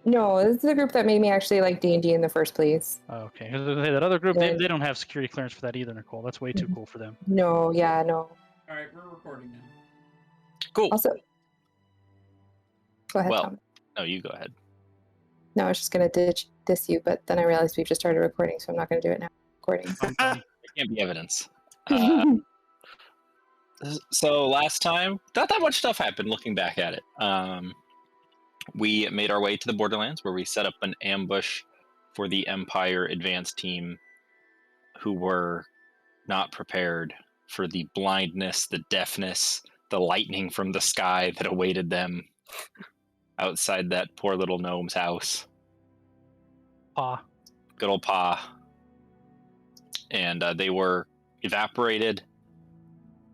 No, this is the group that made me actually like D&D in the first place. Oh, okay. 'Cause that other group, Yeah. they don't have security clearance for that either, Nicole. That's way too cool for them. No, yeah, no. All right, we're recording now. Cool. Also, go ahead, Well, Tom. no, you go ahead. No, I was just gonna diss you, but then I realized we've just started recording, so I'm not gonna do it now. Recording. It can't be evidence. So last time, not that much stuff happened looking back at it. We made our way to the Borderlands where we set up an ambush for the Empire Advance team who were not prepared for the blindness, the deafness, the lightning from the sky that awaited them outside that poor little gnome's house. Pa. Good old Pa. And they were evaporated,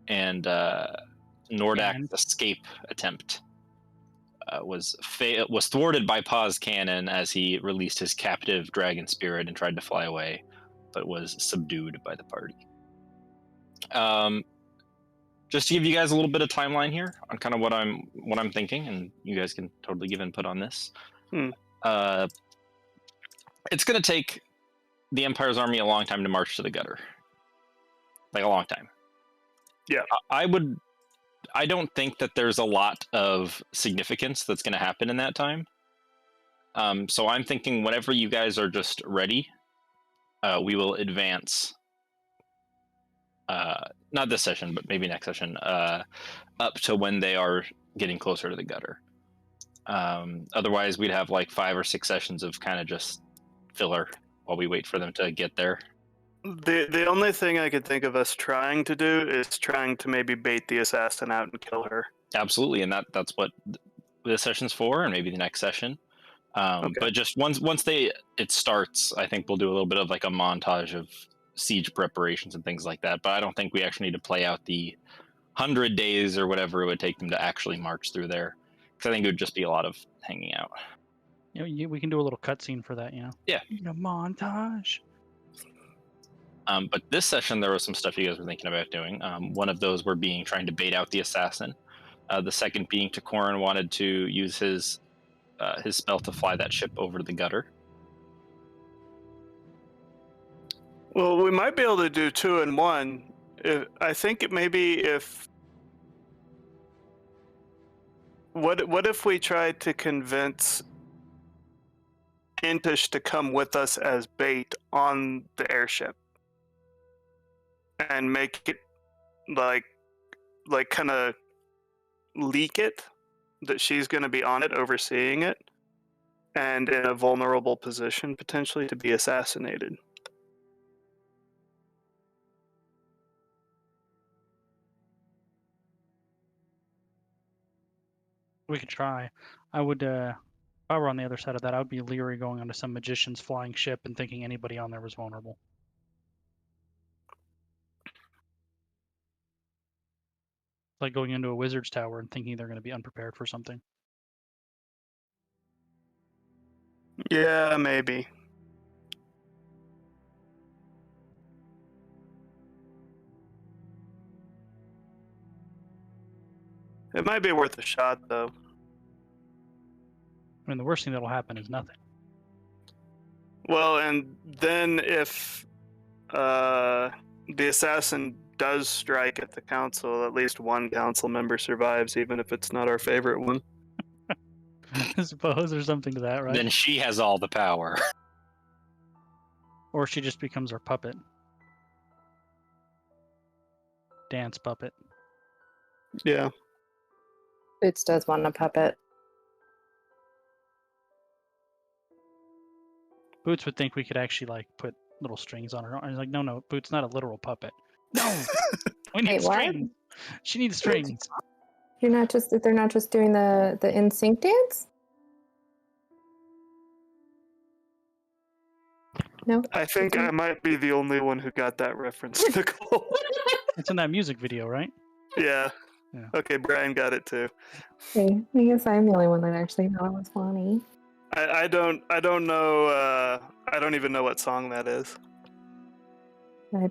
and Nordak's escape attempt was thwarted by Pa's cannon as he released his captive dragon spirit and tried to fly away, but was subdued by the party. Just to give you guys a little bit of timeline here on kind of what I'm thinking, and you guys can totally give input on this. It's going to take the Empire's army a long time to march to the gutter. Like a long time. Yeah. I don't think that there's a lot of significance that's going to happen in that time. So I'm thinking whenever you guys are just ready, we will advance. Not this session, but maybe next session, up to when they are getting closer to the gutter. Otherwise, we'd have like 5 or 6 sessions of kind of just filler while we wait for them to get there. The only thing I could think of us trying to do is trying to maybe bait the assassin out and kill her. Absolutely, and that's what this session's for, and maybe the next session. Okay. But just once it starts, I think we'll do a little bit of like a montage of siege preparations and things like that. But I don't think we actually need to play out the 100 days or whatever it would take them to actually march through there, because I think it would just be a lot of hanging out. We can do a little cutscene for that, Yeah. A montage. But this session, there was some stuff you guys were thinking about doing. One of those were trying to bait out the assassin. The second being Korin wanted to use his spell to fly that ship over to the gutter. Well, we might be able to do 2 in 1. I think what if we tried to convince Intish to come with us as bait on the airship and make it like kind of leak it that she's going to be on it, overseeing it, and in a vulnerable position potentially to be assassinated. We could try. I would, if I were on the other side of that, I would be leery going onto some magician's flying ship and thinking anybody on there was vulnerable. Like going into a wizard's tower and thinking they're going to be unprepared for something. Yeah, maybe. It might be worth a shot, though. I mean, the worst thing that'll happen is nothing. Well, and then if the assassin does strike at the council, at least one council member survives, even if it's not our favorite one. I suppose there's something to that, right? Then she has all the power. Or she just becomes our puppet. Dance puppet. Yeah. Boots does want a puppet. Boots would think we could actually like put little strings on her. I was like, no, Boots not a literal puppet. No, we need strings. She needs strings. They're not just doing the in sync dance. No, I think I might be the only one who got that reference, Nicole. It's in that music video, right? Yeah. Okay, Brian got it too. Okay, I guess I'm the only one that actually thought it was funny. I don't know. I don't even know what song that is. Bye.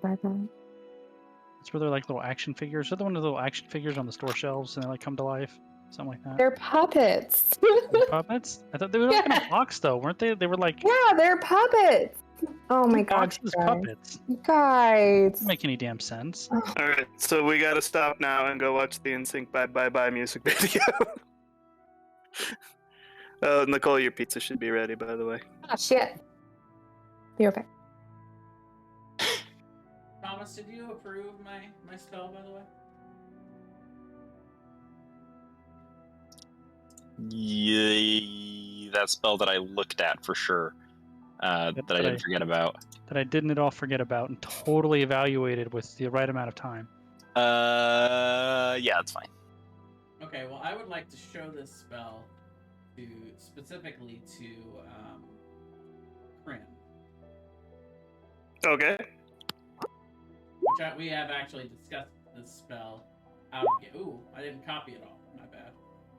It's where they're like little action figures. They're the one of the little action figures on the store shelves, and they like come to life. something like that. They're puppets. They're puppets? I thought they were like in a box though, weren't they? They were like Yeah, they're puppets. Oh my god, boxes guys. puppets. Guys. Doesn't make any damn sense. Oh, All right, so we gotta stop now and go watch the NSYNC Bye Bye Bye music video. Oh, Nicole, your pizza should be ready, by the way. oh, shit. Be okay. Thomas, did you approve my spell, by the way? Yeah, that spell that I looked at for sure. That I didn't forget about. That I didn't at all forget about and totally evaluated with the right amount of time. Yeah, it's fine. Okay, well, I would like to show this spell specifically to Kryn, Okay. which we have actually discussed this spell out of game. Ooh, I didn't copy it all. My bad.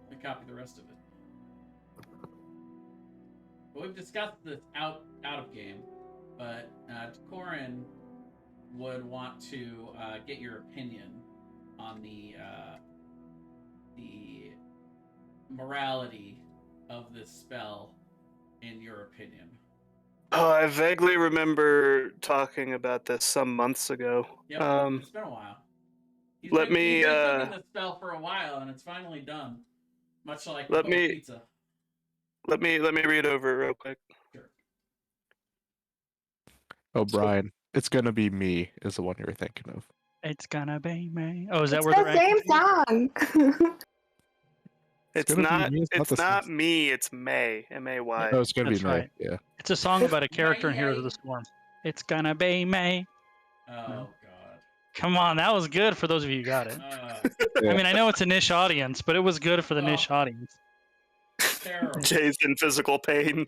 Let me copy the rest of it. But we've discussed this out of game, but Corin would want to get your opinion on the morality of this spell, in your opinion. Oh, I vaguely remember talking about this some months ago. Yep, it's been a while. He's let been me, cooking this spell for a while, and it's finally done. Much like Let the me- pizza. Let me read over it real quick. Sure. Oh, Brian, it's gonna be me is the one you were thinking of. It's gonna be me. Oh, is that It's where the they're same actually- song. It's gonna be not. me, it's not the Not same. me. It's May. M-A-Y. No, it's gonna That's be me. right. Yeah. It's a song about a character in Heroes of the Storm. It's gonna be me. Oh, No. God. Come on, that was good for those of you who got it. Yeah. I mean, I know it's a niche audience, but it was good for the niche audience. Terrible. Jay's in physical pain.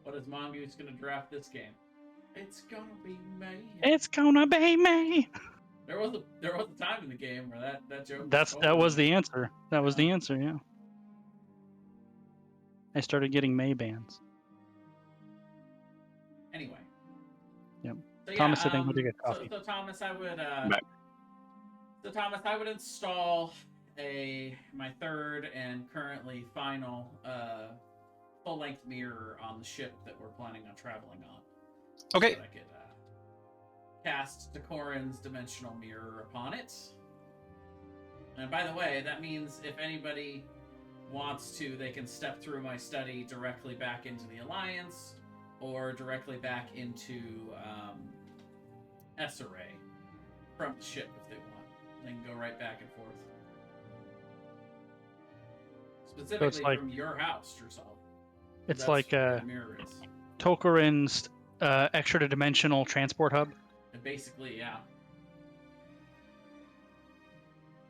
What is Mongoose gonna draft this game? It's gonna be me. It's gonna be me. There was a time in the game where that joke. That was the answer. That was the answer. Yeah. I started getting May bands. Anyway. Yep. So, yeah, Thomas, I think we'll take a coffee. So Thomas, I would. Right. So Thomas, I would install my third and currently final full-length mirror on the ship that we're planning on traveling on. Okay. So that I could cast Decorin's dimensional mirror upon it. And by the way, that means if anybody wants to, they can step through my study directly back into the Alliance, or directly back into SRA from the ship if they want. They can go right back and forth. Specifically from your house, Drusal. It's That's like where the mirror is. Tokarin's extra-dimensional transport hub. And basically, yeah.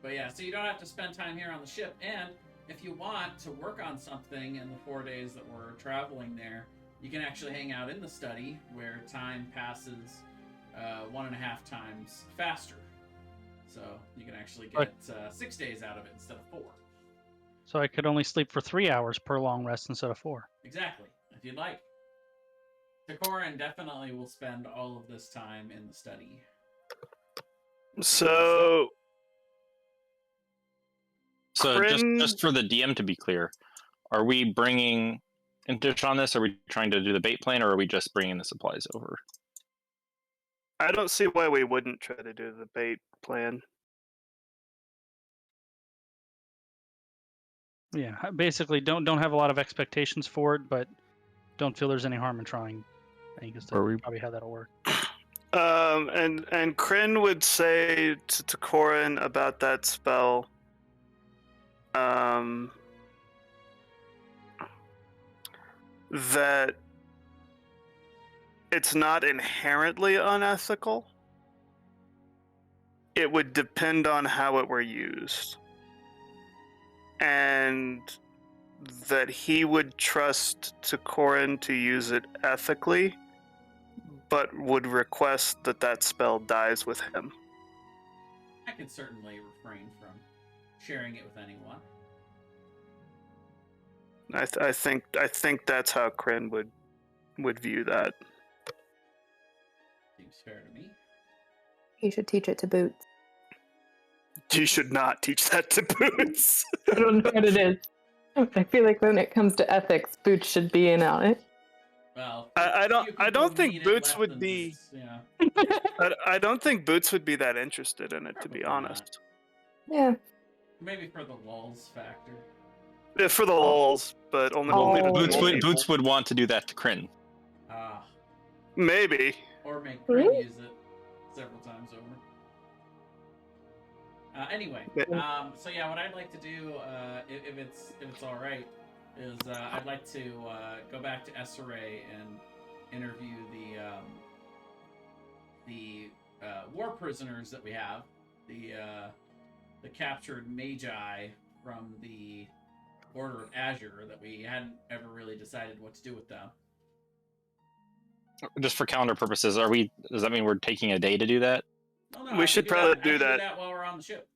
But yeah, so you don't have to spend time here on the ship, and if you want to work on something in the 4 days that we're traveling there, you can actually hang out in the study where time passes 1.5 times faster. So you can actually get 6 days out of it instead of 4. So I could only sleep for 3 hours per long rest instead of 4. Exactly, if you'd like. Decorin definitely will spend all of this time in the study. So just for the DM to be clear, are we bringing Intish on this? Are we trying to do the bait plan, or are we just bringing the supplies over? I don't see why we wouldn't try to do the bait plan. Yeah, basically don't have a lot of expectations for it, but don't feel there's any harm in trying. I think that's probably how that'll work. And Kryn would say to Corin about that spell. That it's not inherently unethical. It would depend on how it were used. And that he would trust to Corin to use it ethically, but would request that that spell dies with him. I can certainly refrain from sharing it with anyone. I think that's how Kryn would view that. Seems fair to me. You should teach it to Boots. You should not teach that to Boots. I don't know what it is. I feel like when it comes to ethics, Boots should be in on it. Well, I don't- few I people don't think need it Boots less would than be- Boots, yeah. I don't think Boots would be that interested in it, to be Probably not. honest. Yeah. Maybe for the lulz factor. Yeah, for the lulz, but only to Oh. Boots normal would people. Boots would want to do that to Kryn. Ah. Maybe. Or make Really? Kryn use it several times over. Anyway, so yeah, what I'd like to do, if it's all right, is I'd like to go back to SRA and interview the war prisoners that we have, the captured magi from the Order of Azure that we hadn't ever really decided what to do with them. Just for calendar purposes, does that mean we're taking a day to do that? Oh, no, We I should can probably I do can that. while we're on the ship.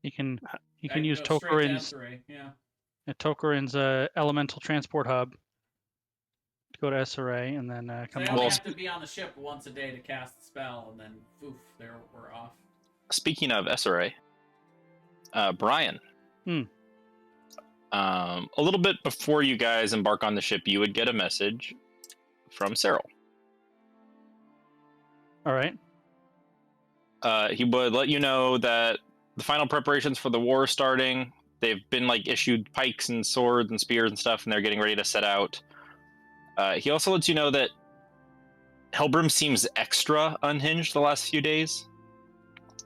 You can I can use go straight to Tokarin's SRA, yeah. Tokarin's elemental transport hub to go to SRA and then So come I on. only Well, have to be on the ship once a day to cast the spell, and then poof, there we're off. Speaking of SRA, Brian. A little bit before you guys embark on the ship, you would get a message from Cyril. All right. He would let you know that the final preparations for the war are starting. They've been issued pikes and swords and spears and stuff, and they're getting ready to set out. He also lets you know that Helbrim seems extra unhinged the last few days,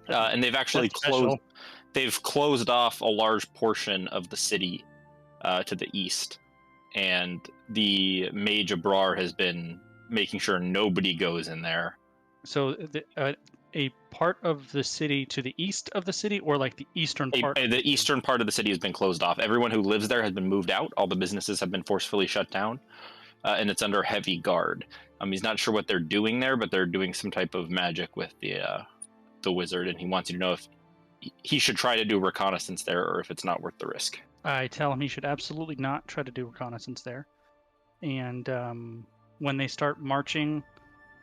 and they've actually That's special. closed off a large portion of the city to the east, and the Mage Abrar has been making sure nobody goes in there. So a part of the city to the east of the city, or the eastern part? The eastern part of the city has been closed off. Everyone who lives there has been moved out. All the businesses have been forcefully shut down, and it's under heavy guard. He's not sure what they're doing there, but they're doing some type of magic with the wizard, and he wants you to know if he should try to do reconnaissance there, or if it's not worth the risk. I tell him he should absolutely not try to do reconnaissance there. And when they start marching,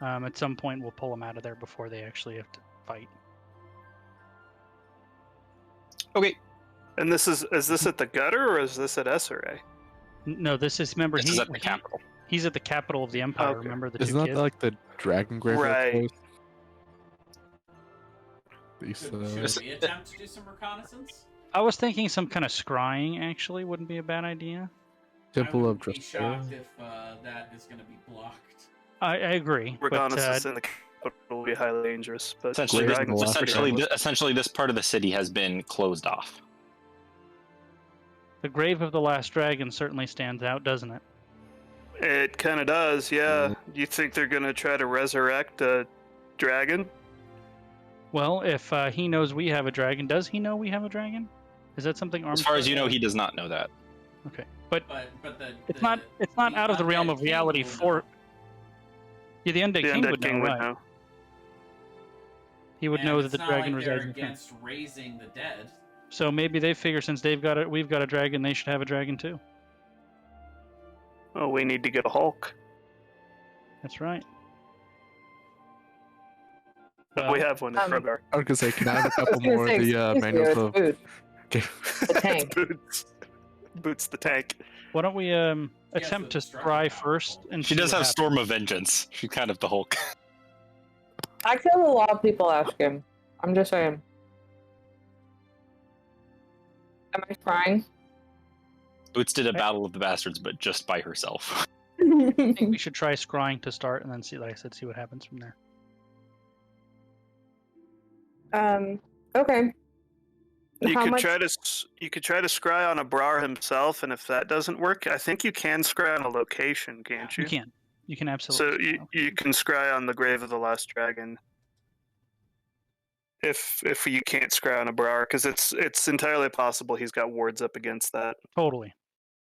at some point we'll pull them out of there before they actually have to fight. Okay. And this is this at the gutter or is this at SRA? No, this is, remember, This is at the capital. He's at the capital of the Empire. Okay. Remember the Isn't two that kids? like the dragon graveyard Right. place? These, Should we attempt to do some reconnaissance? I was thinking some kind of scrying actually wouldn't be a bad idea. Temple I of would be Drusilla. shocked if that is going to be blocked. I agree. Reconnaissance in the capital will be highly dangerous. But Essentially, Great. dragons are pretty harmless. essentially, this part of the city has been closed off. The grave of the last dragon certainly stands out, doesn't it? It kind of does, yeah. You think they're gonna try to resurrect a dragon? Well, if he knows we have a dragon, does he know we have a dragon? Is that something As far as you know, Armstrong- he does not know that. Okay, but But it's not out of the realm of undead king reality will for. know. Yeah, the undead The king undead would king know, would right? know. He would And know that it's the not dragon like they're resides in the crown. against raising the dead. So maybe they figure since we've got a dragon, they should have a dragon too. Oh, we need to get a Hulk. That's right. But we have one in Krogar. I was gonna say, can I have a I was couple gonna more say, of the excuse you, manuals it's of? Boots. Okay. The tank. Boots. Boots the tank. Why don't we attempt to destructive scry power. first and She see does what have happens. Storm of Vengeance. She's kind of the Hulk. I kill a lot of people ask him. I'm just saying. Am I crying? Boots did a Battle of the Bastards, but just by herself. I think we should try scrying to start and then see, like I said, see what happens from there. Okay. You How could much? try to scry on a Brar himself, and if that doesn't work, I think you can scry on a location, can't you? You can So absolutely. you can scry on the grave of the last dragon. If you can't scry on a Brar, because it's entirely possible he's got wards up against that. Totally.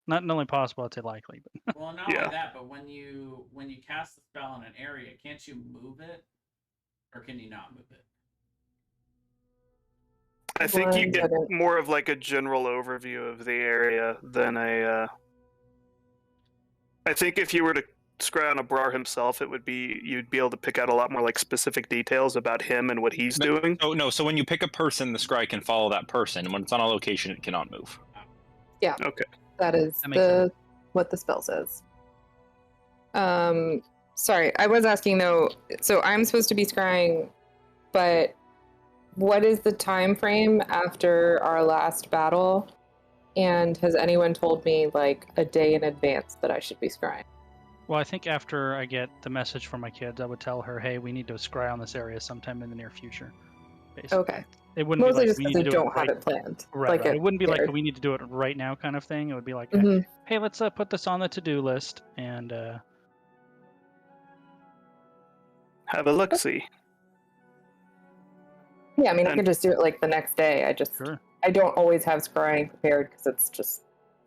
Not only possible, I'd say likely, but Well, not Yeah. only that, but when you cast the spell in an area, can't you move it, or can you not move it? I think you One get second. more of like a general overview of the area than a. I think if you were to scry on a Brar himself, you'd be able to pick out a lot more like specific details about him and what he's doing. Oh no! So when you pick a person, the scry can follow that person, and when it's on a location, it cannot move. Yeah. Okay. That is That makes sense. what the spell says. Sorry, I was asking though. So I'm supposed to be scrying, but what is the time frame after our last battle? And has anyone told me like a day in advance that I should be scrying? Well, I think after I get the message from my kids, I would tell her, "Hey, we need to scry on this area sometime in the near future." Basically. Okay. It wouldn't Mostly be like just we because need I to do don't it have right. it planned. Right, Like right. It wouldn't be like scared. a, we need to do it right now kind of thing. It would be like, Mhm. hey, let's put this on the to-do list and Have a look see. Yeah, I mean, I And- could just do it like the next day. sure. I don't always have scrying prepared because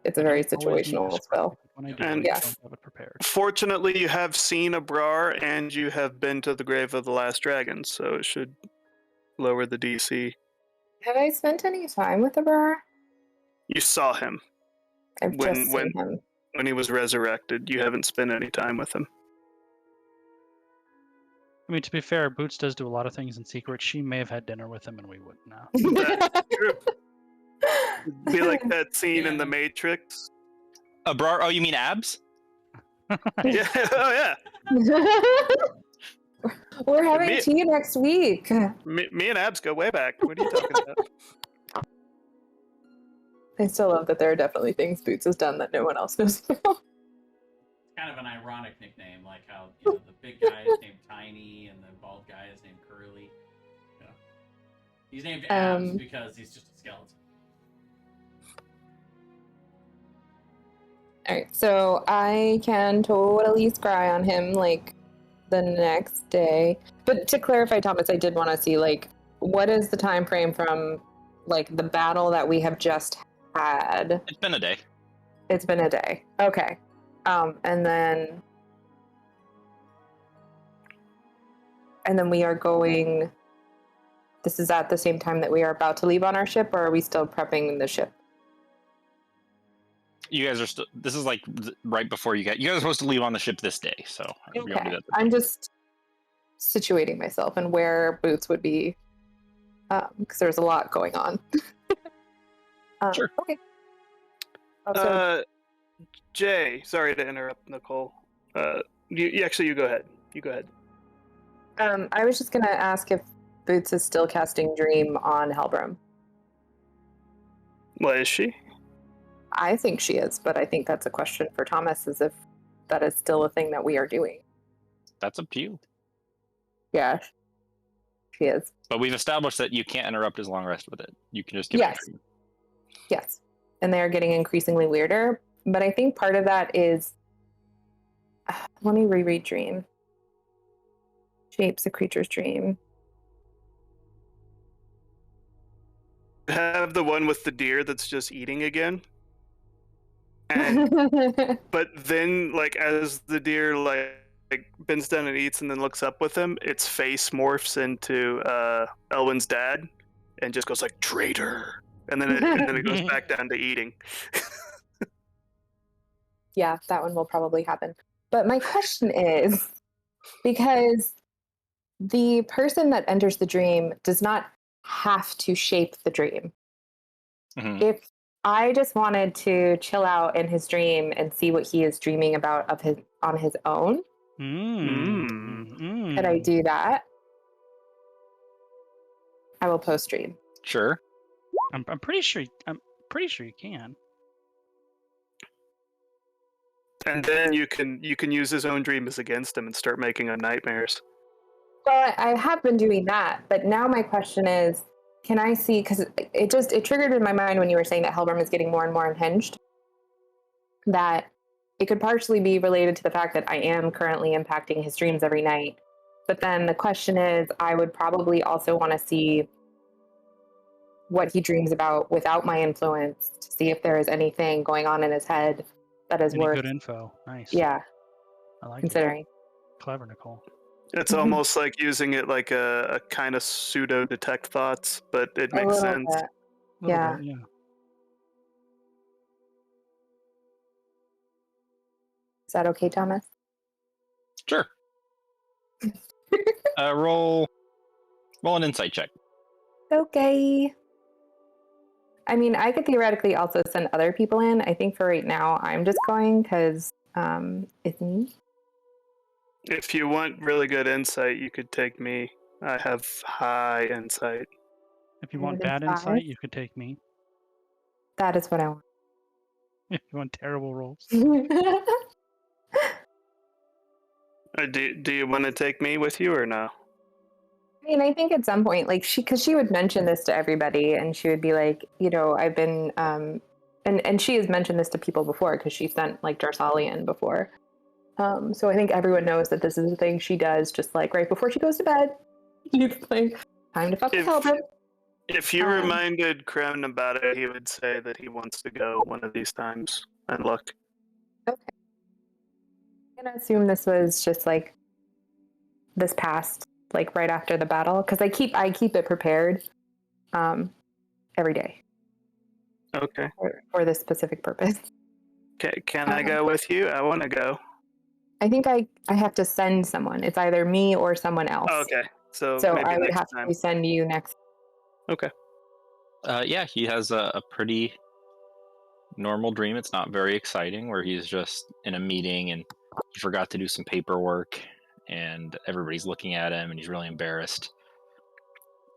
it's a very I don't always need to situational scry. spell. When I do, And- I Yeah. don't have it prepared. Fortunately, you have seen a Brar and you have been to the grave of the last dragon, so it should lower the DC. Have I spent any time with the Brar? You saw him I've When- just when- seen him. when he was resurrected. You haven't spent any time with him. I mean, to be fair, Boots does do a lot of things in secret. She may have had dinner with him and we wouldn't know. That's true. Be like that scene in Yeah. The Matrix. A Brar? Oh, you mean abs? Yeah. Oh yeah. We're having Me- tea next week. Me and Abs go way back. What are you talking about? I still love that there are definitely things Boots has done that no one else knows about. Kind of an ironic nickname, like how the big guy is named Tiny and the bald guy is named Curly. You know. He's named Abs because he's just a skeleton. All right, so I can totally scry on him like the next day. But to clarify, Thomas, I did want to see like what is the time frame from like the battle that we have just had? It's been a day. It's been a day. Okay. And then we are going. This is at the same time that we are about to leave on our ship, or are we still prepping the ship? You guys are still. This is like right before you guys are supposed to leave on the ship this day. So we don't do Okay. that. I'm just situating myself and where Boots would be, because there's a lot going on. Sure. Okay. Also, Jay, sorry to interrupt, Nicole. You go ahead. You go ahead. I was just gonna ask if Boots is still casting Dream on Helbram. What is she? I think she is, but I think that's a question for Thomas, as if that is still a thing that we are doing. That's up to you. Yeah, she is. But we've established that you can't interrupt his long rest with it. You can just give Yes. it a dream. Yes. And they are getting increasingly weirder. But I think part of that is. Let me reread Dream. Shapes a creature's dream. Have the one with the deer that's just eating again. And but then like as the deer like bends down and eats and then looks up with him, its face morphs into Elwyn's dad and just goes like traitor. And then it goes back down to eating. Yeah, that one will probably happen. But my question is, because the person that enters the dream does not have to shape the dream. Mhm. If I just wanted to chill out in his dream and see what he is dreaming about on his own, could I do that? I will post stream. Sure. I'm pretty sure you can. And then you can use his own dreams against him and start making him nightmares. Well, I have been doing that, but now my question is, can I see, because it triggered in my mind when you were saying that Helbram is getting more and more unhinged, that it could partially be related to the fact that I am currently impacting his dreams every night. But then the question is, I would probably also want to see what he dreams about without my influence to see if there is anything going on in his head that is Any worth, good info. Nice. yeah, I like considering. it. Clever, Nicole. It's almost like using it like a kind of pseudo detect thoughts, but it A makes little sense. bit. A little Yeah. bit, yeah. Is that okay, Thomas? Sure. Roll an insight check. Okay. I mean, I could theoretically also send other people in. I think for right now, I'm just going because it's me. If you want really good insight, you could take me. I have high insight. If you want More bad than insight, 5? you could take me. That is what I want. If you want terrible rolls. Do you want to take me with you or no? I mean, I think at some point, like because she would mention this to everybody, and she would be like, I've been, and she has mentioned this to people before because she sent like Darsalian before. So I think everyone knows that this is a thing she does, just like right before she goes to bed. She's like, time to fuck with Helbert. If you reminded Krem about it, he would say that he wants to go one of these times and look. Okay. I'm gonna assume this was just like this past, like right after the battle, because I keep it prepared, every day. Okay. For this specific purpose. Can I go with you? I want to go. I think I have to send someone. It's either me or someone else. Okay. So maybe I would next have time. to send you next. Okay. Yeah, he has a pretty normal dream. It's not very exciting, where he's just in a meeting and he forgot to do some paperwork, and everybody's looking at him, and he's really embarrassed.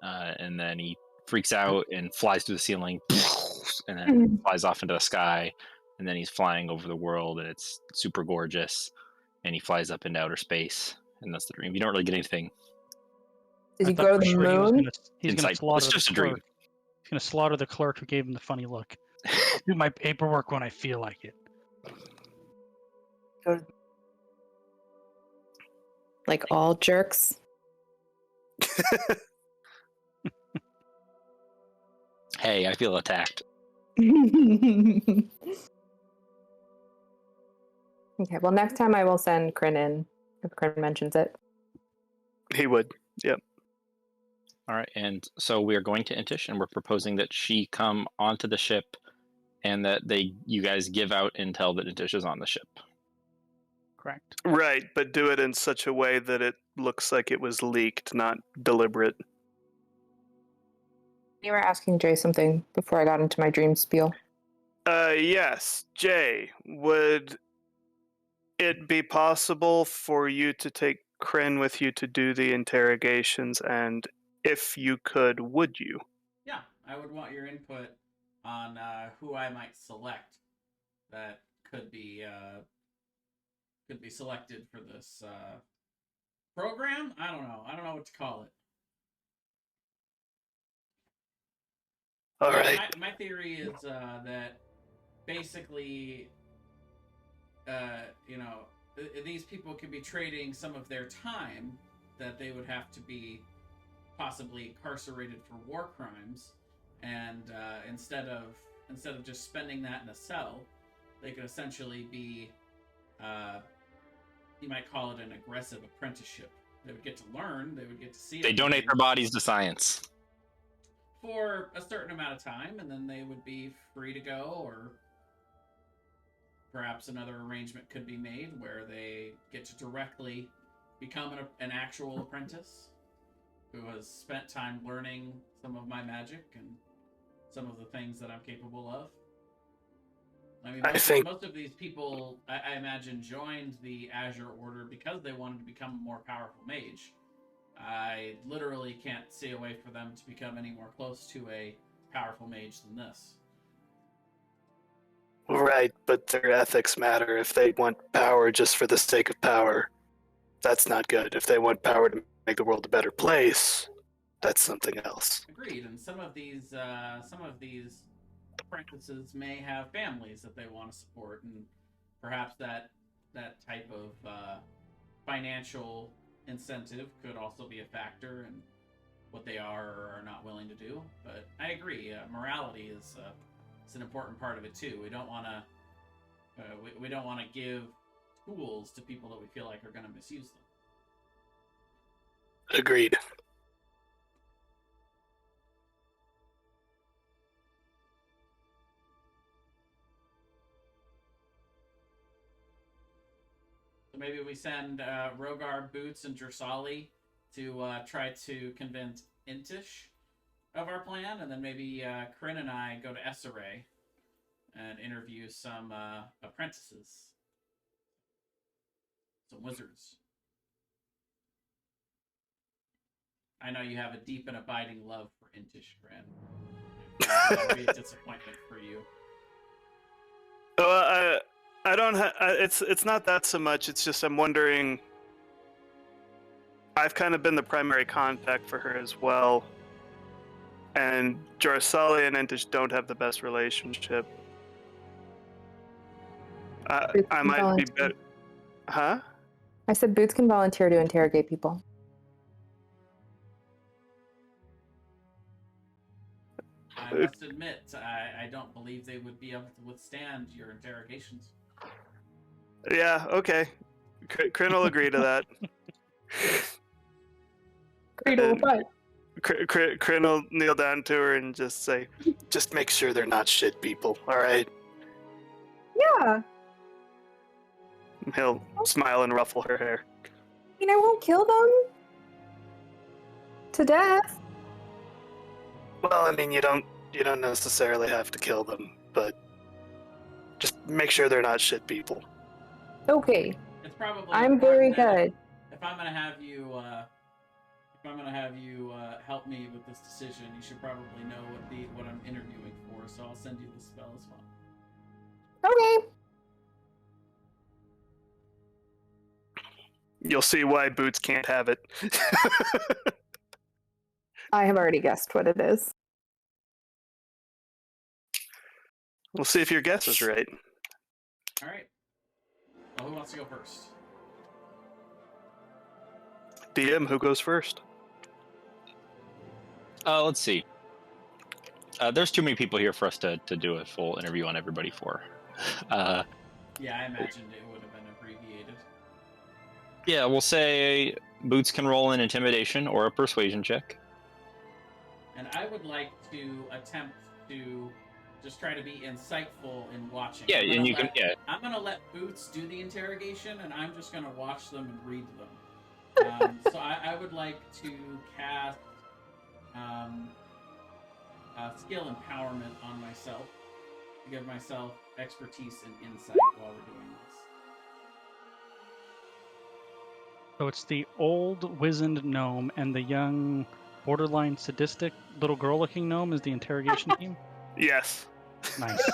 And then he freaks out and flies through the ceiling, and then flies off into the sky, and then he's flying over the world, and it's super gorgeous, and he flies up into outer space, and that's the dream. You don't really get anything. Did I you thought go to for the sure moon? He's gonna Insight. slaughter It's just the a dream. clerk. He's gonna slaughter the clerk who gave him the funny look. Do my paperwork when I feel like it. Like all jerks. Hey, I feel attacked. Okay, well, next time I will send Kryn in if Kryn mentions it. He would. Yep. All right, and so we are going to Intish, and we're proposing that she come onto the ship, and that you guys give out intel that Intish is on the ship. Correct. Right, but do it in such a way that it looks like it was leaked, not deliberate. You were asking Jay something before I got into my dream spiel. Yes. Jay, would it be possible for you to take Kryn with you to do the interrogations? And if you could, would you? Yeah, I would want your input on who I might select that could be selected for this program. I don't know. I don't know what to call it. All right. My theory is that basically, these people could be trading some of their time that they would have to be possibly incarcerated for war crimes, and instead of just spending that in a cell, they could essentially be, you might call it an aggressive apprenticeship. They would get to learn. They would get to see. They donate their bodies to science for a certain amount of time, and then they would be free to go, or perhaps another arrangement could be made where they get to directly become an actual apprentice who has spent time learning some of my magic and some of the things that I'm capable of. I mean, most of these people, I imagine, joined the Azure Order because they wanted to become a more powerful mage. I literally can't see a way for them to become any more close to a powerful mage than this. Right, but their ethics matter. If they want power just for the sake of power, that's not good. If they want power to make the world a better place, that's something else. Agreed. And some of these apprentices may have families that they want to support, and perhaps that type of financial incentive could also be a factor in what they are or are not willing to do. But I agree, morality is an important part of it too. We don't want to give tools to people that we feel like are going to misuse them. Agreed. So maybe we send Rogar, Boots, and Jersali to try to convince Intish of our plan, and then maybe Kryn and I go to Essere and interview some apprentices, some wizards. I know you have a deep and abiding love for Intish, Kryn. That would be a disappointment for you. I don't. It's not that so much. It's just I'm wondering. I've kind of been the primary contact for her as well, and Jarsali and Intish don't have the best relationship. I might be better. Huh? I said Boots can volunteer to interrogate people. I must admit, I don't believe they would be able to withstand your interrogations. Yeah. Okay. Kryn will agree to that. Kryn will kneel down to her and just say, "Just make sure they're not shit people, all right?" Yeah. He'll smile and ruffle her hair. I mean, I won't kill them to death. Well, I mean, you don't necessarily have to kill them, but just make sure they're not shit people. Okay. It's probably. I'm very good. If I'm gonna have you, help me with this decision, you should probably know what I'm interviewing for. So I'll send you the spell as well. Okay. You'll see why Boots can't have it. I have already guessed what it is. We'll see if your guess is right. All right. Well, who wants to go first? DM, who goes first? Let's see. There's too many people here for us to do a full interview on everybody for. Yeah, I imagined it would have been abbreviated. Yeah, we'll say Boots can roll an intimidation or a persuasion check. And I would like to attempt to just try to be insightful in watching. Yeah, and you can. Yeah. I'm gonna let Boots do the interrogation, and I'm just gonna watch them and read them. So I would like to cast skill empowerment on myself to give myself expertise and insight while we're doing this. So it's the old wizened gnome and the young, borderline sadistic little girl-looking gnome is the interrogation team? Yes. Nice.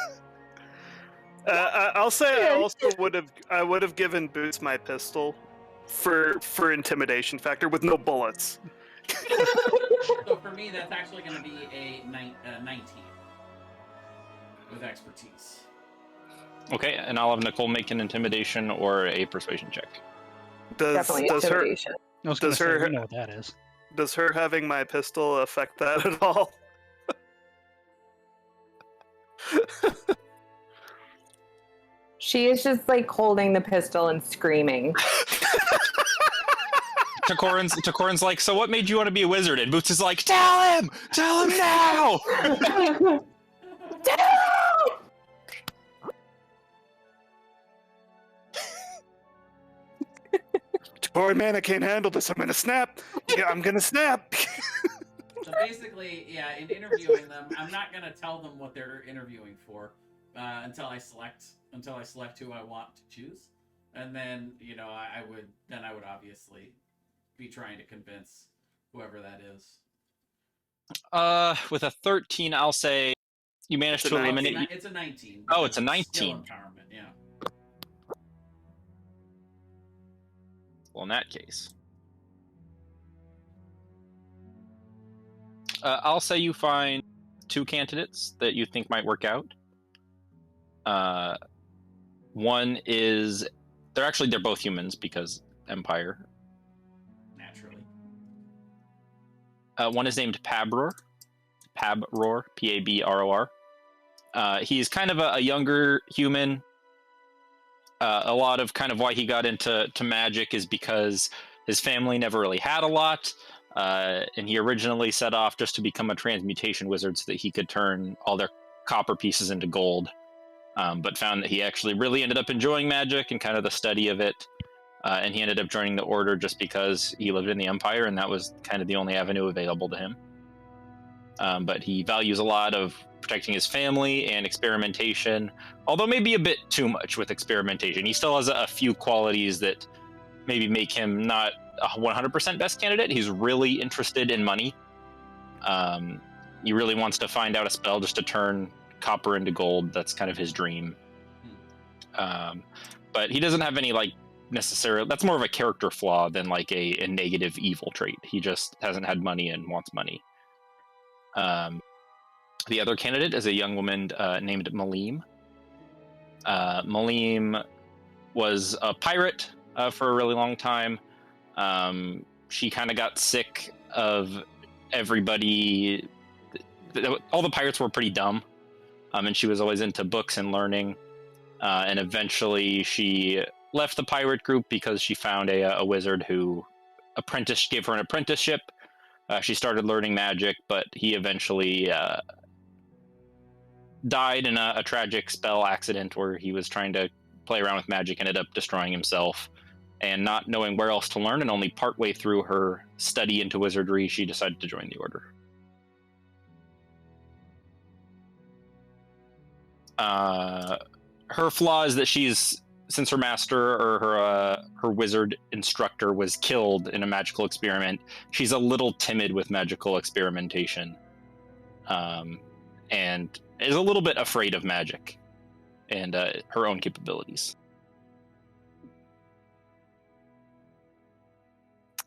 I'll say I also would have given Boots my pistol for intimidation factor with no bullets. So for me, that's actually going to be a 19 with expertise. Okay, and I'll have Nicole make an intimidation or a persuasion check. Definitely intimidation. I was going to say, we know what that is. Does her having my pistol affect that at all? She is just like holding the pistol and screaming. Takorin's like, so what made you want to be a wizard? And Boots is like, tell him now! Takorin, man, I can't handle this. I'm gonna snap. Yeah, I'm gonna snap. So basically, yeah, in interviewing them, I'm not gonna tell them what they're interviewing for until I select who I want to choose, and then I would obviously be trying to convince whoever that is. With a 13, I'll say you managed to eliminate. It's a 19. Oh, it's a 19. Skill empowerment, yeah. Well, in that case, I'll say you find 2 candidates that you think might work out. One is they're both humans because Empire. Naturally. One is named Pabror, Pabror. He's kind of a younger human. A lot of kind of why he got into magic is because his family never really had a lot, and he originally set off just to become a transmutation wizard so that he could turn all their copper pieces into gold, but found that he actually really ended up enjoying magic and kind of the study of it. and he ended up joining the Order just because he lived in the Empire, and that was kind of the only avenue available to him. But he values a lot of protecting his family and experimentation, although maybe a bit too much with experimentation. He still has a few qualities that maybe make him not a 100% best candidate. He's really interested in money. He really wants to find out a spell just to turn copper into gold. That's kind of his dream. But he doesn't have any necessarily, that's more of a character flaw than like a negative evil trait. He just hasn't had money and wants money. The other candidate is a young woman named Malim. Malim was a pirate for a really long time. She kind of got sick of everybody. All the pirates were pretty dumb, and she was always into books and learning. And eventually she left the pirate group because she found a wizard who gave her an apprenticeship. She started learning magic, but he eventually died in a tragic spell accident where he was trying to play around with magic, ended up destroying himself. And not knowing where else to learn, and only partway through her study into wizardry, she decided to join the Order. Her flaw is that since her master or her wizard instructor was killed in a magical experiment, she's a little timid with magical experimentation, and is a little bit afraid of magic and her own capabilities.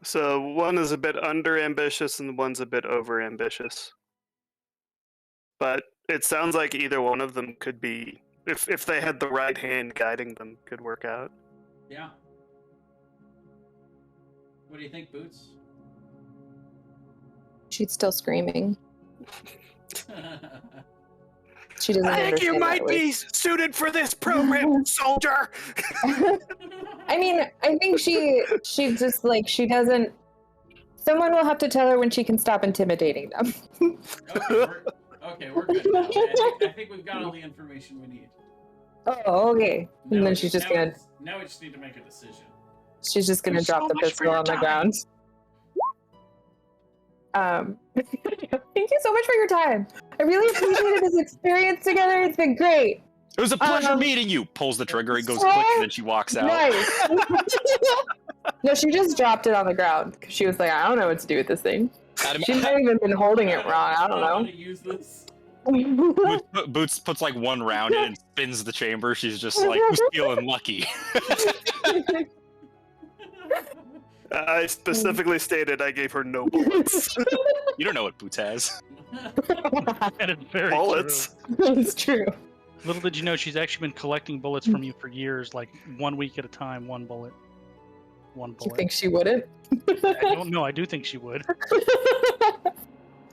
So one is a bit under ambitious and one's a bit over ambitious. But it sounds like either one of them could be, if they had the right hand guiding them, could work out. Yeah. What do you think, Boots? She's still screaming. She doesn't I think you understand might that be suited for this program, soldier. I mean, I think she just she doesn't. Someone will have to tell her when she can stop intimidating them. Okay, we're good now. I think we've got all the information we need. Oh, okay. And then she's just gonna. Now we just need to make a decision. She's just gonna drop the pistol on the ground. Thank you so much for your time. I really appreciated this experience together. It's been great. It was a pleasure meeting you. Pulls the trigger, it goes quick, and then she walks out. Nice. No, she just dropped it on the ground because she was like, I don't know what to do with this thing. She might have even been holding it wrong. I don't know. Use this. Boots puts one round in and spins the chamber. She's just like, who's feeling lucky? I specifically stated I gave her no bullets. You don't know what Boots has. That is very Bullets. true. It's true. Little did you know she's actually been collecting bullets from you for years, like 1 week at a time, one bullet. One bullet. Do you think she wouldn't? I don't know. I do think she would.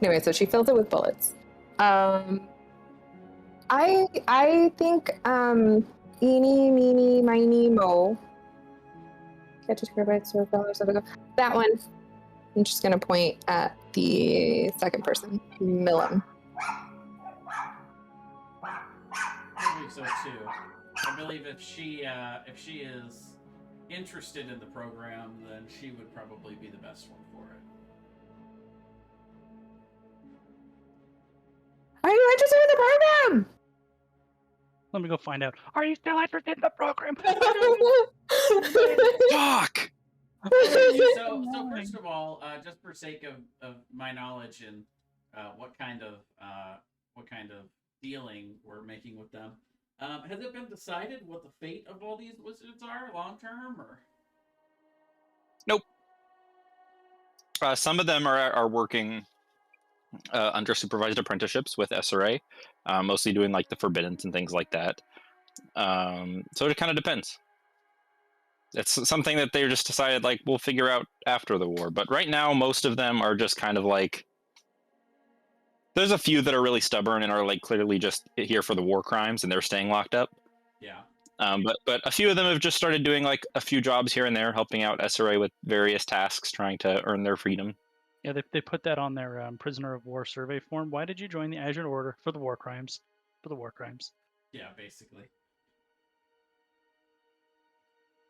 Anyway, so she fills it with bullets. I think eeny, meeny, miny, mo. Catch a tiger by its tail, or something. That one. I'm just gonna point at the second person, Milam. I believe so too. I believe if she is interested in the program, then she would probably be the best one for it. Are you interested in the program? Let me go find out. Are you still interested in the program? Fuck! So first of all, just for sake of my knowledge and what kind of dealing we're making with them, has it been decided what the fate of all these wizards are long term, or? Nope. Some of them are working under supervised apprenticeships with SRA, mostly doing like the forbiddens and things like that. So it kind of depends. It's something that they just decided like we'll figure out after the war. But right now, most of them are just kind of like. There's a few that are really stubborn and are like clearly just here for the war crimes and they're staying locked up. Yeah. But a few of them have just started doing like a few jobs here and there, helping out SRA with various tasks, trying to earn their freedom. Yeah, they put that on their prisoner of war survey form. Why did you join the Azure Order? For the war crimes. For the war crimes. Yeah, basically.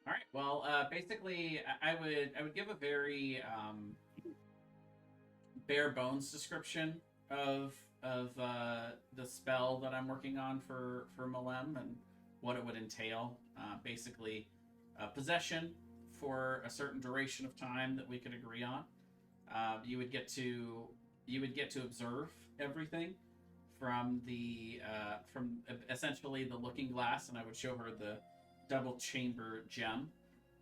All right. Well, basically, I would give a very bare bones description of the spell that I'm working on for Malem and what it would entail. Basically, possession for a certain duration of time that we could agree on. You would get to observe everything from from essentially the looking glass, and I would show her the double chamber gem.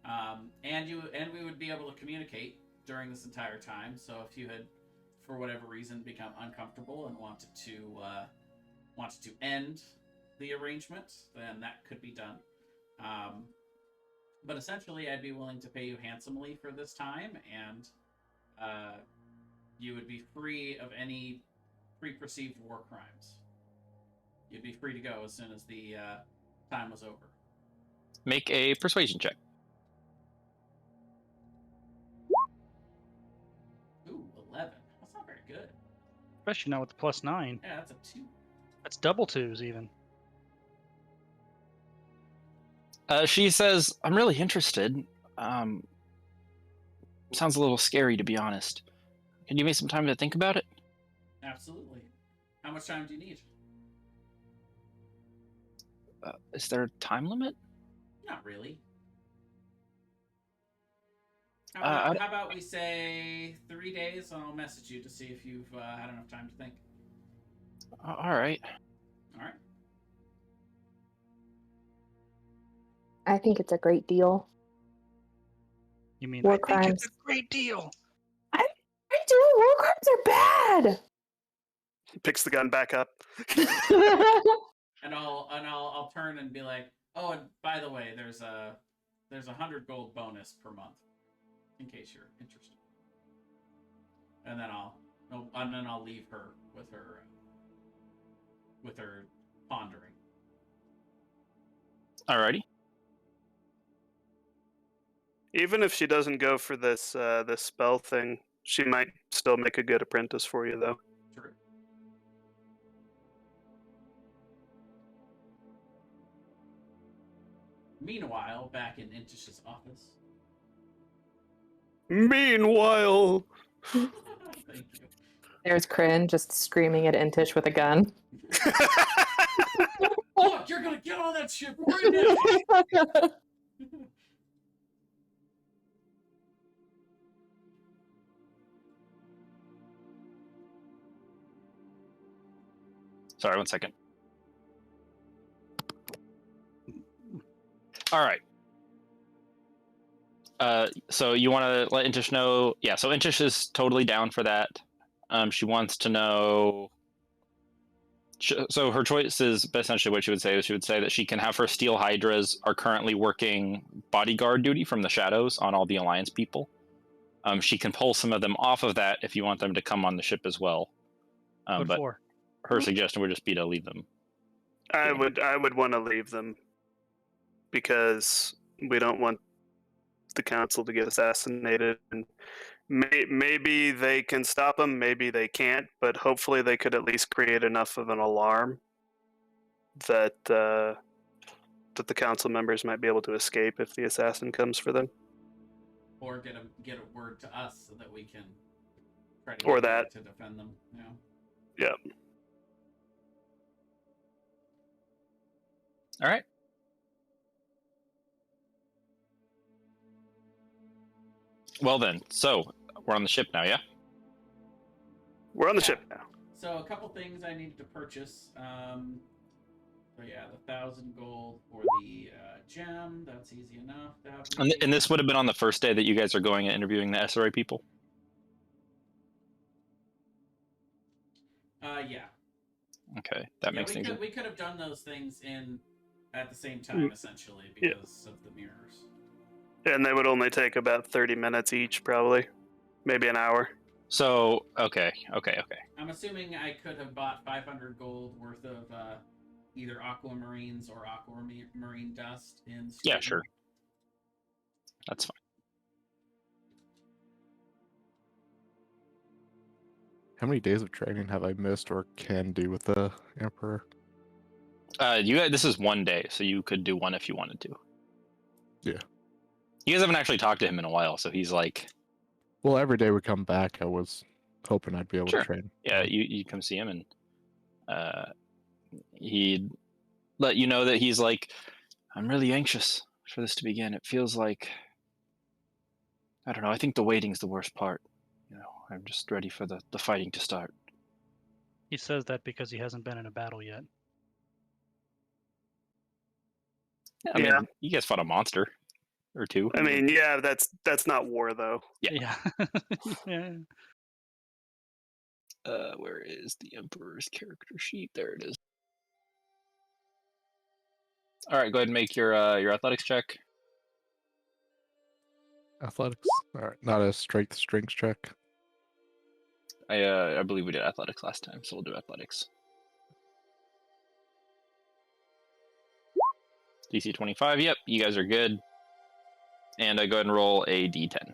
And we would be able to communicate during this entire time. So if you had, for whatever reason, become uncomfortable and wanted to end the arrangement, then that could be done. But essentially, I'd be willing to pay you handsomely for this time, and you would be free of any pre-perceived war crimes. You'd be free to go as soon as the time was over. Make a persuasion check. Ooh, 11. That's not very good. Especially not with the +9. Yeah, that's a 2. That's double 2s even. She says, "I'm really interested. Sounds a little scary, to be honest. Can you make some time to think about it?" Absolutely. How much time do you need? Is there a time limit? Not really. How about we say 3 days, and I'll message you to see if you've had enough time to think. All right. All right. I think it's a great deal. You mean War I think crimes. it's a great deal? I do. War crimes are bad. Picks the gun back up. And I'll turn and be like, oh, and by the way, there's a 100 gold bonus per month, in case you're interested. And then I'll leave her with her pondering. Alrighty. Even if she doesn't go for this this spell thing, she might still make a good apprentice for you, though. True. Meanwhile, back in Intish's office. Meanwhile, Thank you. There's Kryn just screaming at Intish with a gun. Look, you're gonna get on that ship right now. Sorry, 1 second. All right. So you want to let Intish know? Yeah. So Intish is totally down for that. She wants to know. So her choice is essentially what she would say. She would say that she can have her steel hydras are currently working bodyguard duty from the shadows on all the Alliance people. She can pull some of them off of that if you want them to come on the ship as well. What But for? her suggestion would just be to leave them. I would want to leave them because we don't want the council to get assassinated, and maybe they can stop them, maybe they can't, but hopefully they could at least create enough of an alarm that that the council members might be able to escape if the assassin comes for them. Or get a word to us so that we can try to Or get that. to defend them. Yeah. Yep. All right. Well then, so we're on the ship now, yeah? We're on the ship now. So a couple things I needed to purchase. So yeah, the 1,000 gold for the gem. That's easy enough. And this would have been on the first day that you guys are going and interviewing the SRA people? Yeah. Okay, that makes things... We could have done those things at the same time, essentially, because of the mirrors. And they would only take about 30 minutes each, probably. Maybe an hour. So, okay. I'm assuming I could have bought 500 gold worth of either aquamarines or aquamarine dust in Sweden. Yeah, sure. That's fine. How many days of training have I missed or can do with the Emperor? This is 1 day, so you could do one if you wanted to. Yeah. You guys haven't actually talked to him in a while, so he's like, Well, every day we come back, I was hoping I'd be able Sure. to train. yeah, you come see him, and he'd let you know that he's like, I'm really anxious for this to begin. It feels like, I don't know, I think the waiting's the worst part. You know, I'm just ready for the fighting to start. He says that because he hasn't been in a battle yet. I Yeah. mean, you guys fought a monster or two. I mean, yeah, that's not war though. Yeah. Yeah. Where is the Emperor's character sheet? There it is. All right, go ahead and make your athletics check. Athletics. All right, not a strength check. I believe we did athletics last time, so we'll do athletics. DC 25. Yep, you guys are good. And go ahead and roll a D10.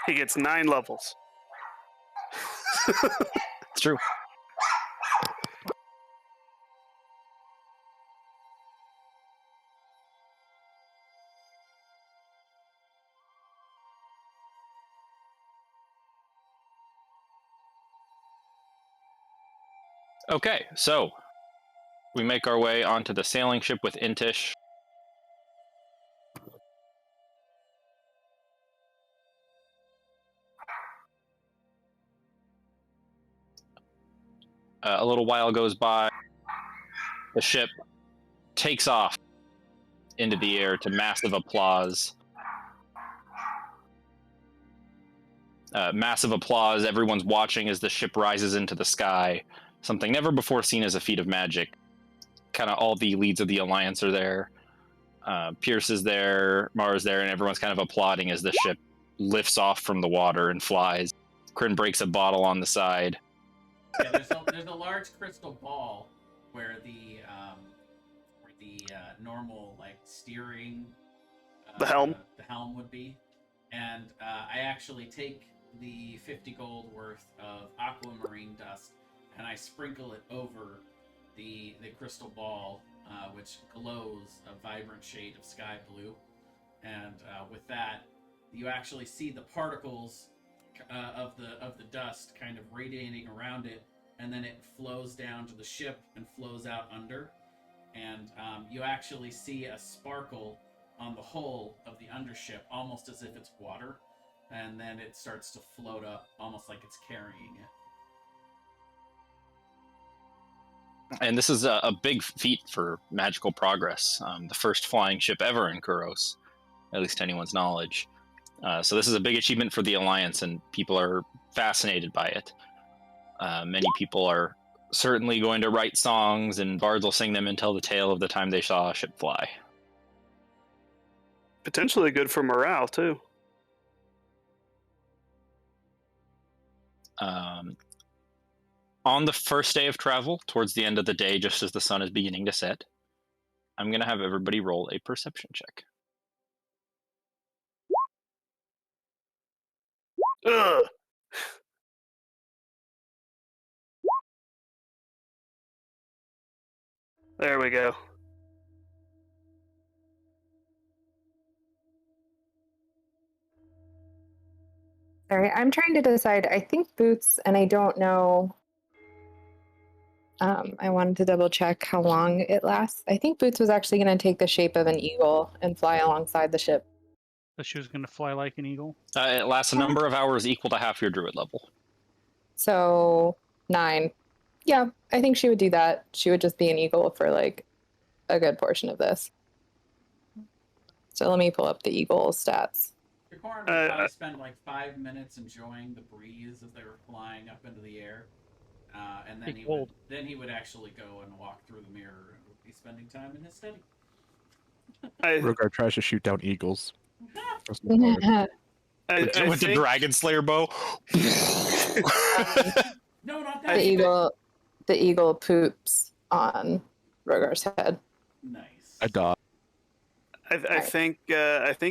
He gets 9 levels. It's true. Okay, so we make our way onto the sailing ship with Intish. A little while goes by. The ship takes off into the air to massive applause. Massive applause. Everyone's watching as the ship rises into the sky. Something never before seen as a feat of magic. Kind of all the leads of the Alliance are there. Pierce is there, Mara's there, and everyone's kind of applauding as the ship lifts off from the water and flies. Kryn breaks a bottle on the side. Yeah, there's a large crystal ball where the normal like steering The helm would be, and I actually take the 50 gold worth of aquamarine dust and I sprinkle it over the crystal ball, which glows a vibrant shade of sky blue, and with that you actually see the particles of the dust kind of radiating around it, and then it flows down to the ship and flows out under, and you actually see a sparkle on the hull of the undership, almost as if it's water, and then it starts to float up, almost like it's carrying it. And this is a big feat for magical progress. The first flying ship ever in Khuros, at least to anyone's knowledge. So this is a big achievement for the Alliance, and people are fascinated by it. Many people are certainly going to write songs, and bards will sing them and tell the tale of the time they saw a ship fly. potentially good for morale too. On the first day of travel, towards the end of the day, just as the sun is beginning to set, I'm going to have everybody roll a perception check. Ugh. There we go. Sorry, I'm trying to decide. I think boots, and I don't know. I wanted to double check how long it lasts. I think boots was actually going to take the shape of an eagle and fly alongside the ship. So she was going to fly like an eagle. It lasts a number of hours equal to half your druid level. So 9. Yeah, I think she would do that. She would just be an eagle for like a good portion of this. So let me pull up the eagle stats. Corn would probably spend like 5 minutes enjoying the breeze as they were flying up into the air, and then he would actually go and walk through the mirror and would be spending time in his study. Rogar tries to shoot down eagles. With the Dragon Slayer bow. No, not that. The eagle poops on Rogar's head. Nice. I die. I think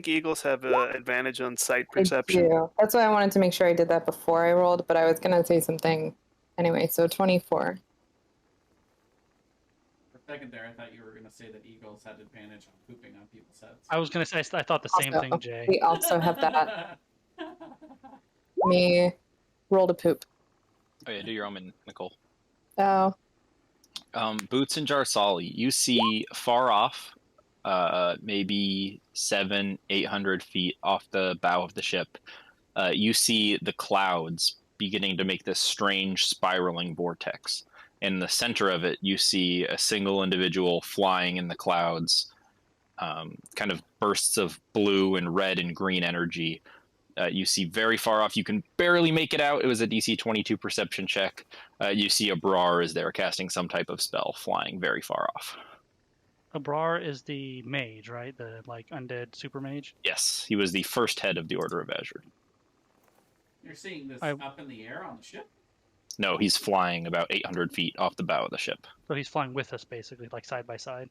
eagles have an advantage on sight perception. I do. That's why I wanted to make sure I did that before I rolled, but I was going to say something anyway. So 24. second there, I thought you were going to say that eagles had advantage on pooping on people's heads. I was gonna say I thought the same Also, thing, Jay. We also have that. Me roll to poop. Oh yeah, do your omen, Nicole. Oh, Boots and Jarsali, you see far off, maybe 700-800 feet off the bow of the ship. You see the clouds beginning to make this strange spiraling vortex. In the center of it, you see a single individual flying in the clouds, kind of bursts of blue and red and green energy. You see very far off. You can barely make it out. It was a DC 22 perception check. You see a Brar is there casting some type of spell, flying very far off. Abrar is the mage, right? The like undead super mage. Yes, he was the first head of the Order of Azure. You're seeing this I- up in the air on the ship? No, he's flying about 800 feet off the bow of the ship. So he's flying with us, basically, like side by side.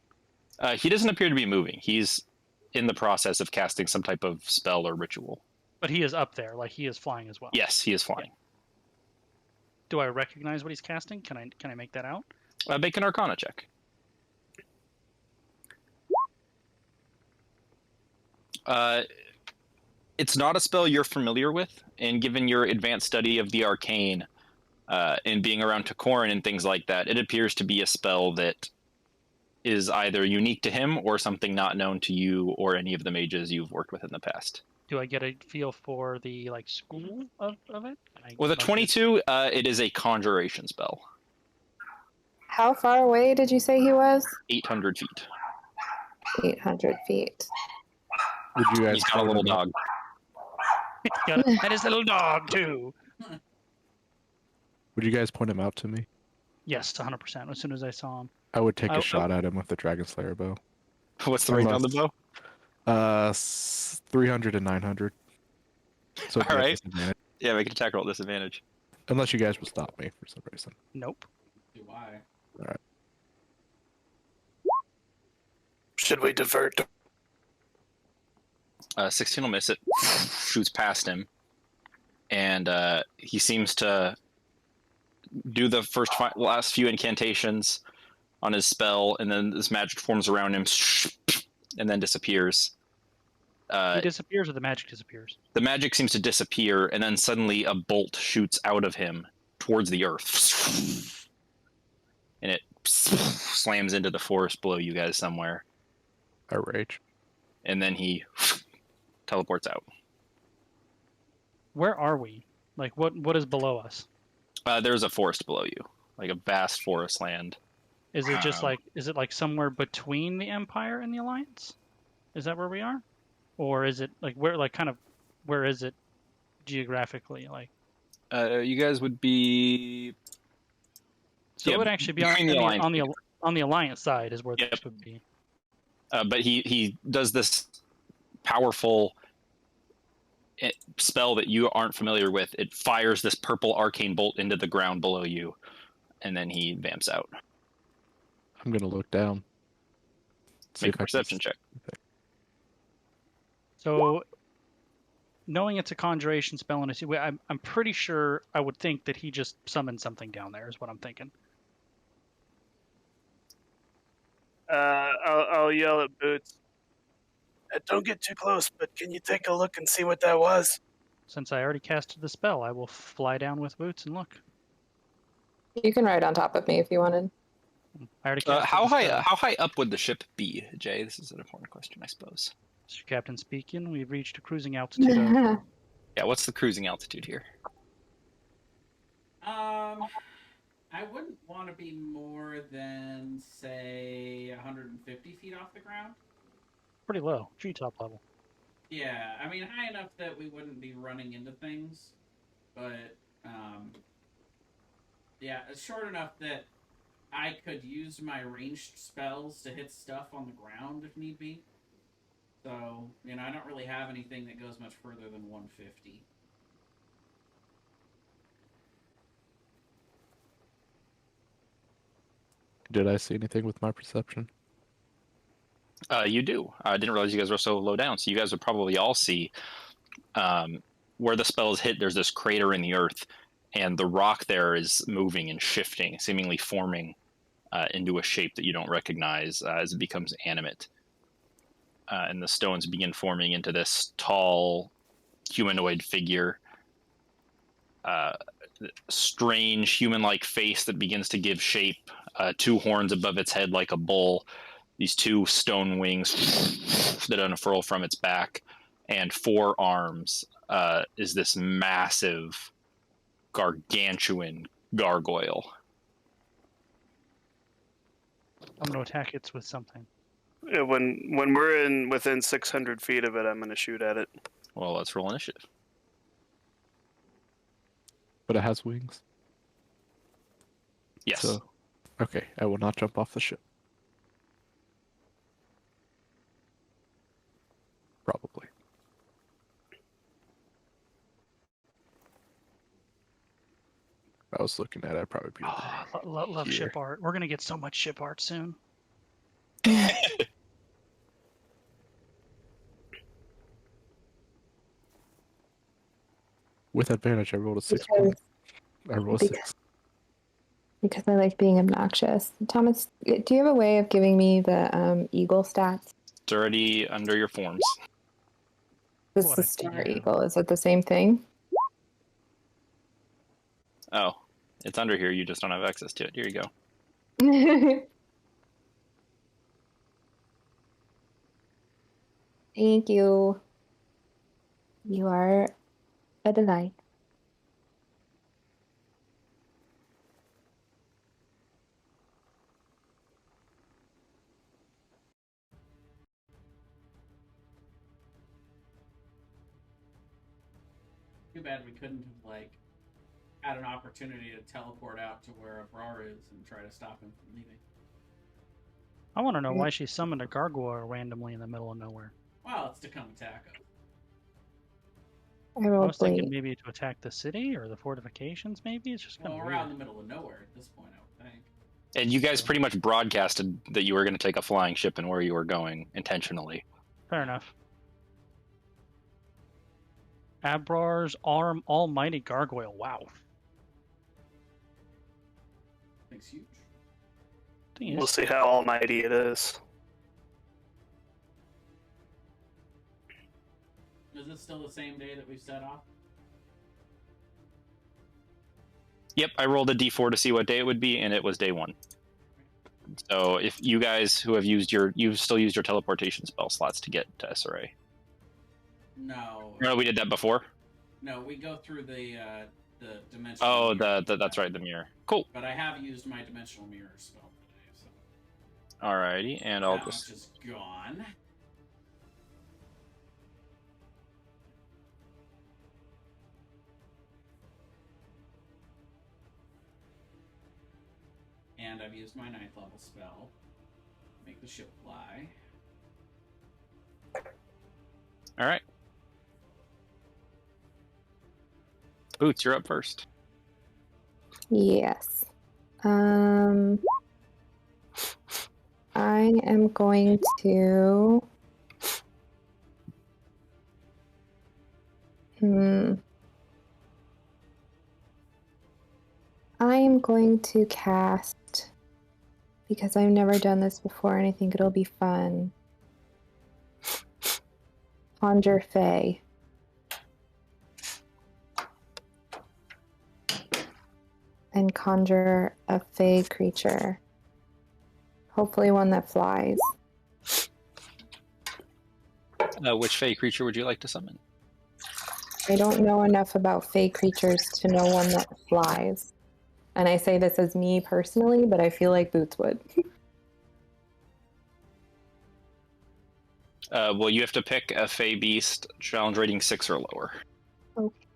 He doesn't appear to be moving. He's in the process of casting some type of spell or ritual. But he is up there, like he is flying as well. Yes, he is flying. Do I recognize what he's casting? Can I make that out? Make an Arcana check. It's not a spell you're familiar with, and given your advanced study of the arcane and being around Takorin and things like that, it appears to be a spell that is either unique to him or something not known to you or any of the mages you've worked with in the past. Do I get a feel for the like school of it? With a 22, it is a conjuration spell. how far away did you say he was? 800 feet. 800 feet. Would you guys He's got a little dog. And his little dog too. Would you guys point him out to me? Yes, 100%. As soon as I saw him. I would take I- a shot at him with the Dragon Slayer bow. What's the range on the bow? 300 and 900. So All right. disadvantage. Yeah, make an attack roll at disadvantage. Unless you guys will stop me for some reason. Nope. Do I? Should we divert? 16 will miss it. Shoots past him. And he seems to do the last few incantations on his spell, and then this magic forms around him, and then disappears. He disappears or the magic disappears? The magic seems to disappear, and then suddenly a bolt shoots out of him towards the earth. And it slams into the forest below you guys somewhere. I rage. And then he teleports out. Where are we? Like what is below us? There's a forest below you, like a vast forest land. Is it just like is it like somewhere between the Empire and the Alliance? Is that where we are? Or is it like where is it geographically? Like You guys would be. so it would actually be on between the Alliance. on the Alliance side is where Yep. this would be. But he does this powerful spell that you aren't familiar with. It fires this purple arcane bolt into the ground below you, and then he vamps out. I'm gonna look down. See Make if a I can perception check. So knowing it's a conjuration spell and I'm pretty sure I would think that he just summoned something down there is what I'm thinking. I'll yell at Boots. Don't get too close, but can you take a look and see what that was? Since I already casted the spell, I will fly down with Boots and look. You can ride on top of me if you wanted. I already casted How the high? spell. How high up would the ship be, Jay? This is an important question, I suppose. Mr. Captain speaking, we've reached a cruising altitude of Yeah, what's the cruising altitude here? I wouldn't want to be more than, say, 150 feet off the ground. pretty low, treetop level. Yeah, I mean, high enough that we wouldn't be running into things, but, yeah, short enough that I could use my ranged spells to hit stuff on the ground if need be. So, you know, I don't really have anything that goes much further than 150. Did I see anything with my perception? You do. I didn't realize you guys were so low down. So you guys would probably all see where the spell is hit. There's this crater in the earth, and the rock there is moving and shifting, seemingly forming into a shape that you don't recognize as it becomes animate. And the stones begin forming into this tall humanoid figure. Strange human-like face that begins to give shape. 2 horns above its head like a bull. These 2 stone wings that unfurl from its back. And 4 arms is this massive, gargantuan gargoyle. I'm going to attack it with something. Yeah, when we're within 600 feet of it, I'm going to shoot at it. Well, let's roll initiative. But it has wings. Yes. So, okay, I will not jump off the ship. Probably. If I was looking at it, I'd probably be Love here. ship art. We're going to get so much ship art soon. With advantage, I rolled a 6. I rolled a 6. Because I like being obnoxious. Thomas, do you have a way of giving me the eagle stats? It's already under your forms. This is What the a star DM. eagle. Is it the same thing? Oh, it's under here. You just don't have access to it. Here you go. Thank you. You are a delight. Too bad we couldn't have had an opportunity to teleport out to where Abrar is and try to stop him from leaving. I want to know why she summoned a gargoyle randomly in the middle of nowhere. Well, it's to come attack us. I I rolled was thinking blade. maybe to attack the city or the fortifications, maybe? It's just kind Well, of we're weird. out in the middle of nowhere at this point, I would think. And you guys pretty much broadcasted that you were going to take a flying ship and where you were going intentionally. Fair enough. Abrar's almighty gargoyle. Wow. Thing's huge. Thing We'll is, see how almighty it is. Is this still the same day that we set off? Yep, I rolled a d4 to see what day it would be, and it was day 1. So if you guys who have you've still used your teleportation spell slots to get to SRA. No. No, we did that before. No, we go through the dimensional. Oh, mirror. that's right, the mirror. Cool. But I have used my dimensional mirror spell today, so Alrighty, and I'll now just it's just gone. And I've used my 9th level spell. Make the ship fly. Alright. Boots, you're up first. Yes. I am going to. I am going to cast, because I've never done this before and I think it'll be fun, Conjure Fae. And conjure a Fae creature. Hopefully one that flies. Which Fey creature would you like to summon? I don't know enough about Fae creatures to know one that flies. And I say this as me personally, but I feel like Boots would. Well, you have to pick a Fey beast, challenge rating 6 or lower. Okay.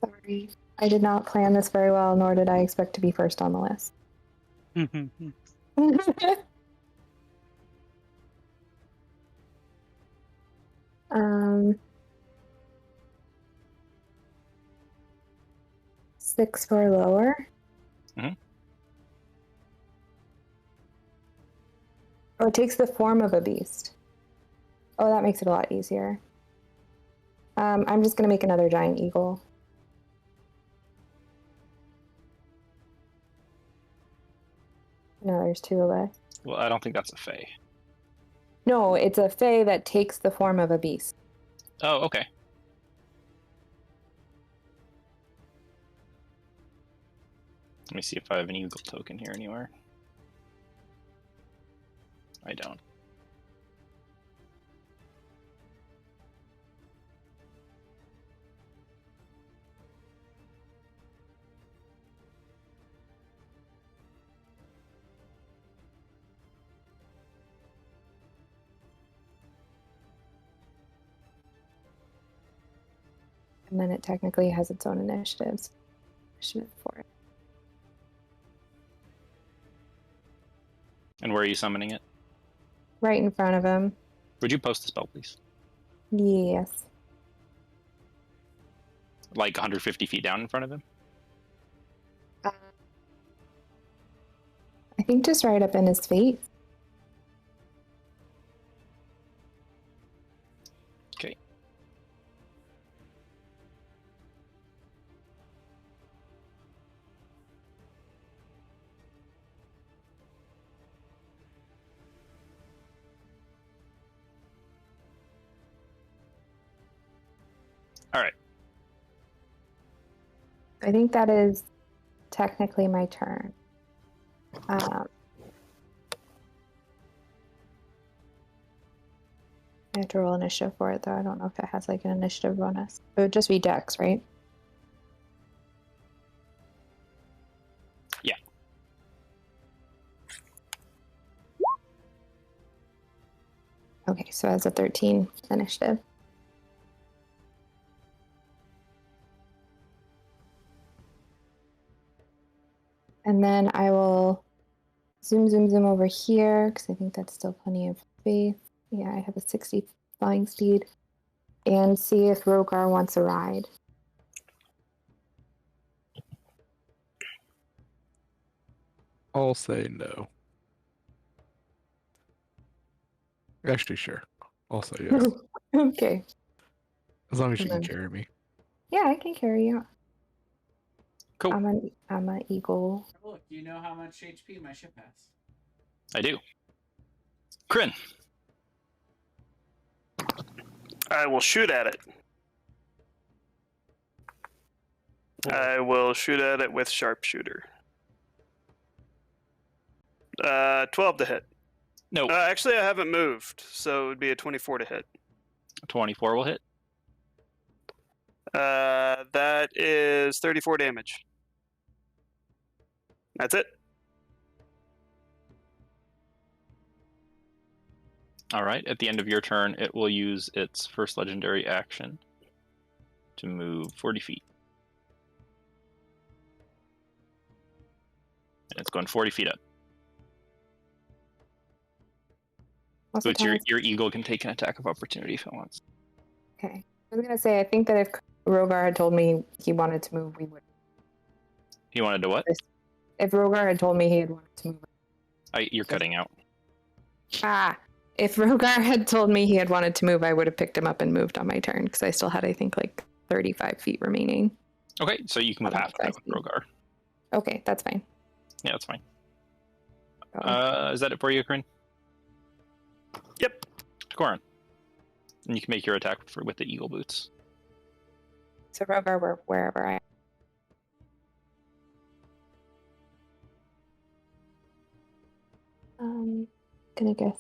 Sorry. I did not plan this very well, nor did I expect to be first on the list. um, 6 or lower. Mhm. Oh, it takes the form of a beast. Oh, that makes it a lot easier. I'm just gonna make another giant eagle. No, there's two of us. Well, I don't think that's a fae. No, it's a fae that takes the form of a beast. Oh, okay. Let me see if I have an eagle token here anywhere. I don't. And then it technically has its own initiatives. Initiative for it. And where are you summoning it? Right in front of him. Would you post the spell, please? Yes. Like 150 feet down in front of him? I think just right up in his face. Okay. All right. I think that is technically my turn. I have to roll initiative for it, though. I don't know if it has like an initiative bonus. It would just be dex, right? Yeah. Okay, so it has a 13 initiative. And then I will zoom over here, because I think that's still plenty of space. Yeah, I have a 60 flying speed. And see if Rogar wants a ride. I'll say no. Actually, sure. I'll say yes. Okay. As long as you And can then- carry me. Yeah, I can carry you. Cool. I'm an eagle. Look, do you know how much HP my ship has? I do. Kryn. I will shoot at it. I will shoot at it with sharpshooter. 12 to hit. No. Actually, I haven't moved, so it would be a 24 to hit. 24 will hit. That is 34 damage. That's it. All right. At the end of your turn, it will use its first legendary action to move 40 feet. And it's going 40 feet up. What's the Boots, your time? eagle can take an attack of opportunity if it wants. Okay. I was gonna say, I think that if Rogar had told me he wanted to move, we would. He wanted to what? If Rogar had told me he had wanted to move. You're cutting out. If Rogar had told me he had wanted to move, I would have picked him up and moved on my turn, because I still had, I think, like 35 feet remaining. Okay, so you can move Oh, half of that with Rogar. Okay, that's fine. Yeah, that's fine. Oh. Is that it for you, Kryn? Yep. Goran. And you can make your attack with the eagle boots. So Rogar, wherever I am. Gonna guess.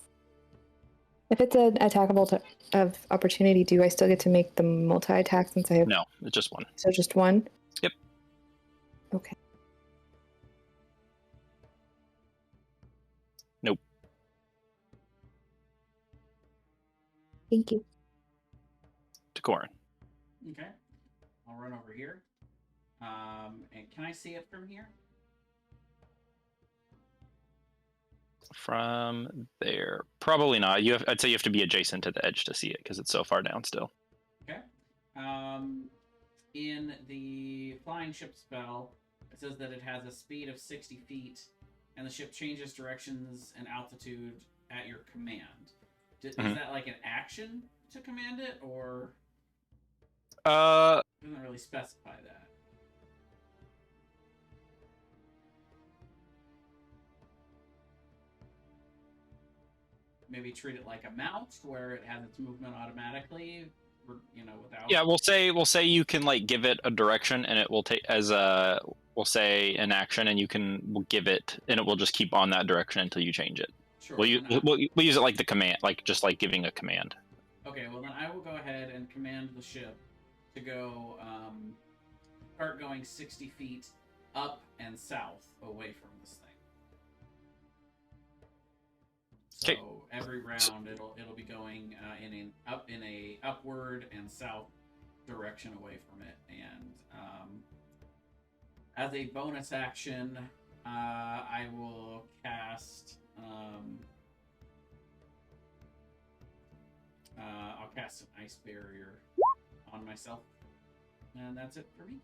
If it's an attackable of opportunity, do I still get to make the multi-attack since I have... No, it's just one. So just one? Yep. Okay. Nope. Thank you. To Goran. Okay. I'll run over here. And can I see it from here? From there, probably not. I'd say you have to be adjacent to the edge to see it because it's so far down still. Okay. In the flying ship spell, it says that it has a speed of 60 feet, and the ship changes directions and altitude at your command. Is that like an action to command it, or it doesn't really specify that? maybe treat it like a mount, where it has its movement automatically, without. Yeah, we'll say you can like give it a direction, and it will take as a we'll say an action, and we'll give it, and it will just keep on that direction until you change it. Sure. We'll use it like the command, like just like giving a command. Okay, well then I will go ahead and command the ship to go, start going 60 feet up and south away from this thing. So every round it'll be going in a upward and south direction away from it, and as a bonus action, I will cast. I'll cast an ice barrier on myself, and that's it for me.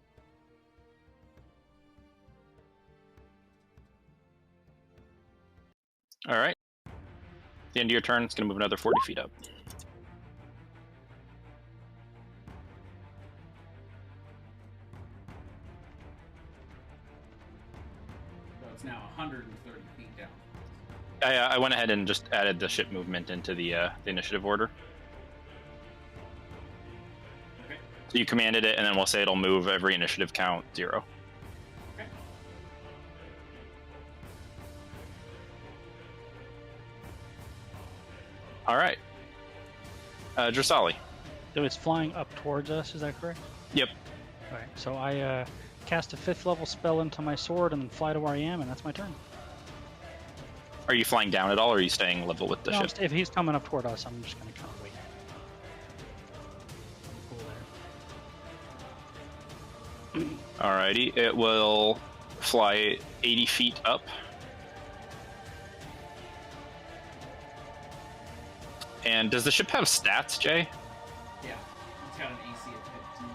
All right. At the end of your turn, it's going to move another 40 feet up. So it's now 130 feet down. I went ahead and just added the ship movement into the initiative order. Okay. So you commanded it, and then we'll say it'll move every initiative count 0. Okay. All right. Drasali. So it's flying up towards us, is that correct? Yep. Alright, so I cast a 5th level spell into my sword and then fly to where I am, and that's my turn. Are you flying down at all, or are you staying level with the No, ship? if he's coming up toward us, I'm just going to kind of wait. Cool there. Alrighty. It will fly 80 feet up. And does the ship have stats, Jay? Yeah, it's got an AC of 15.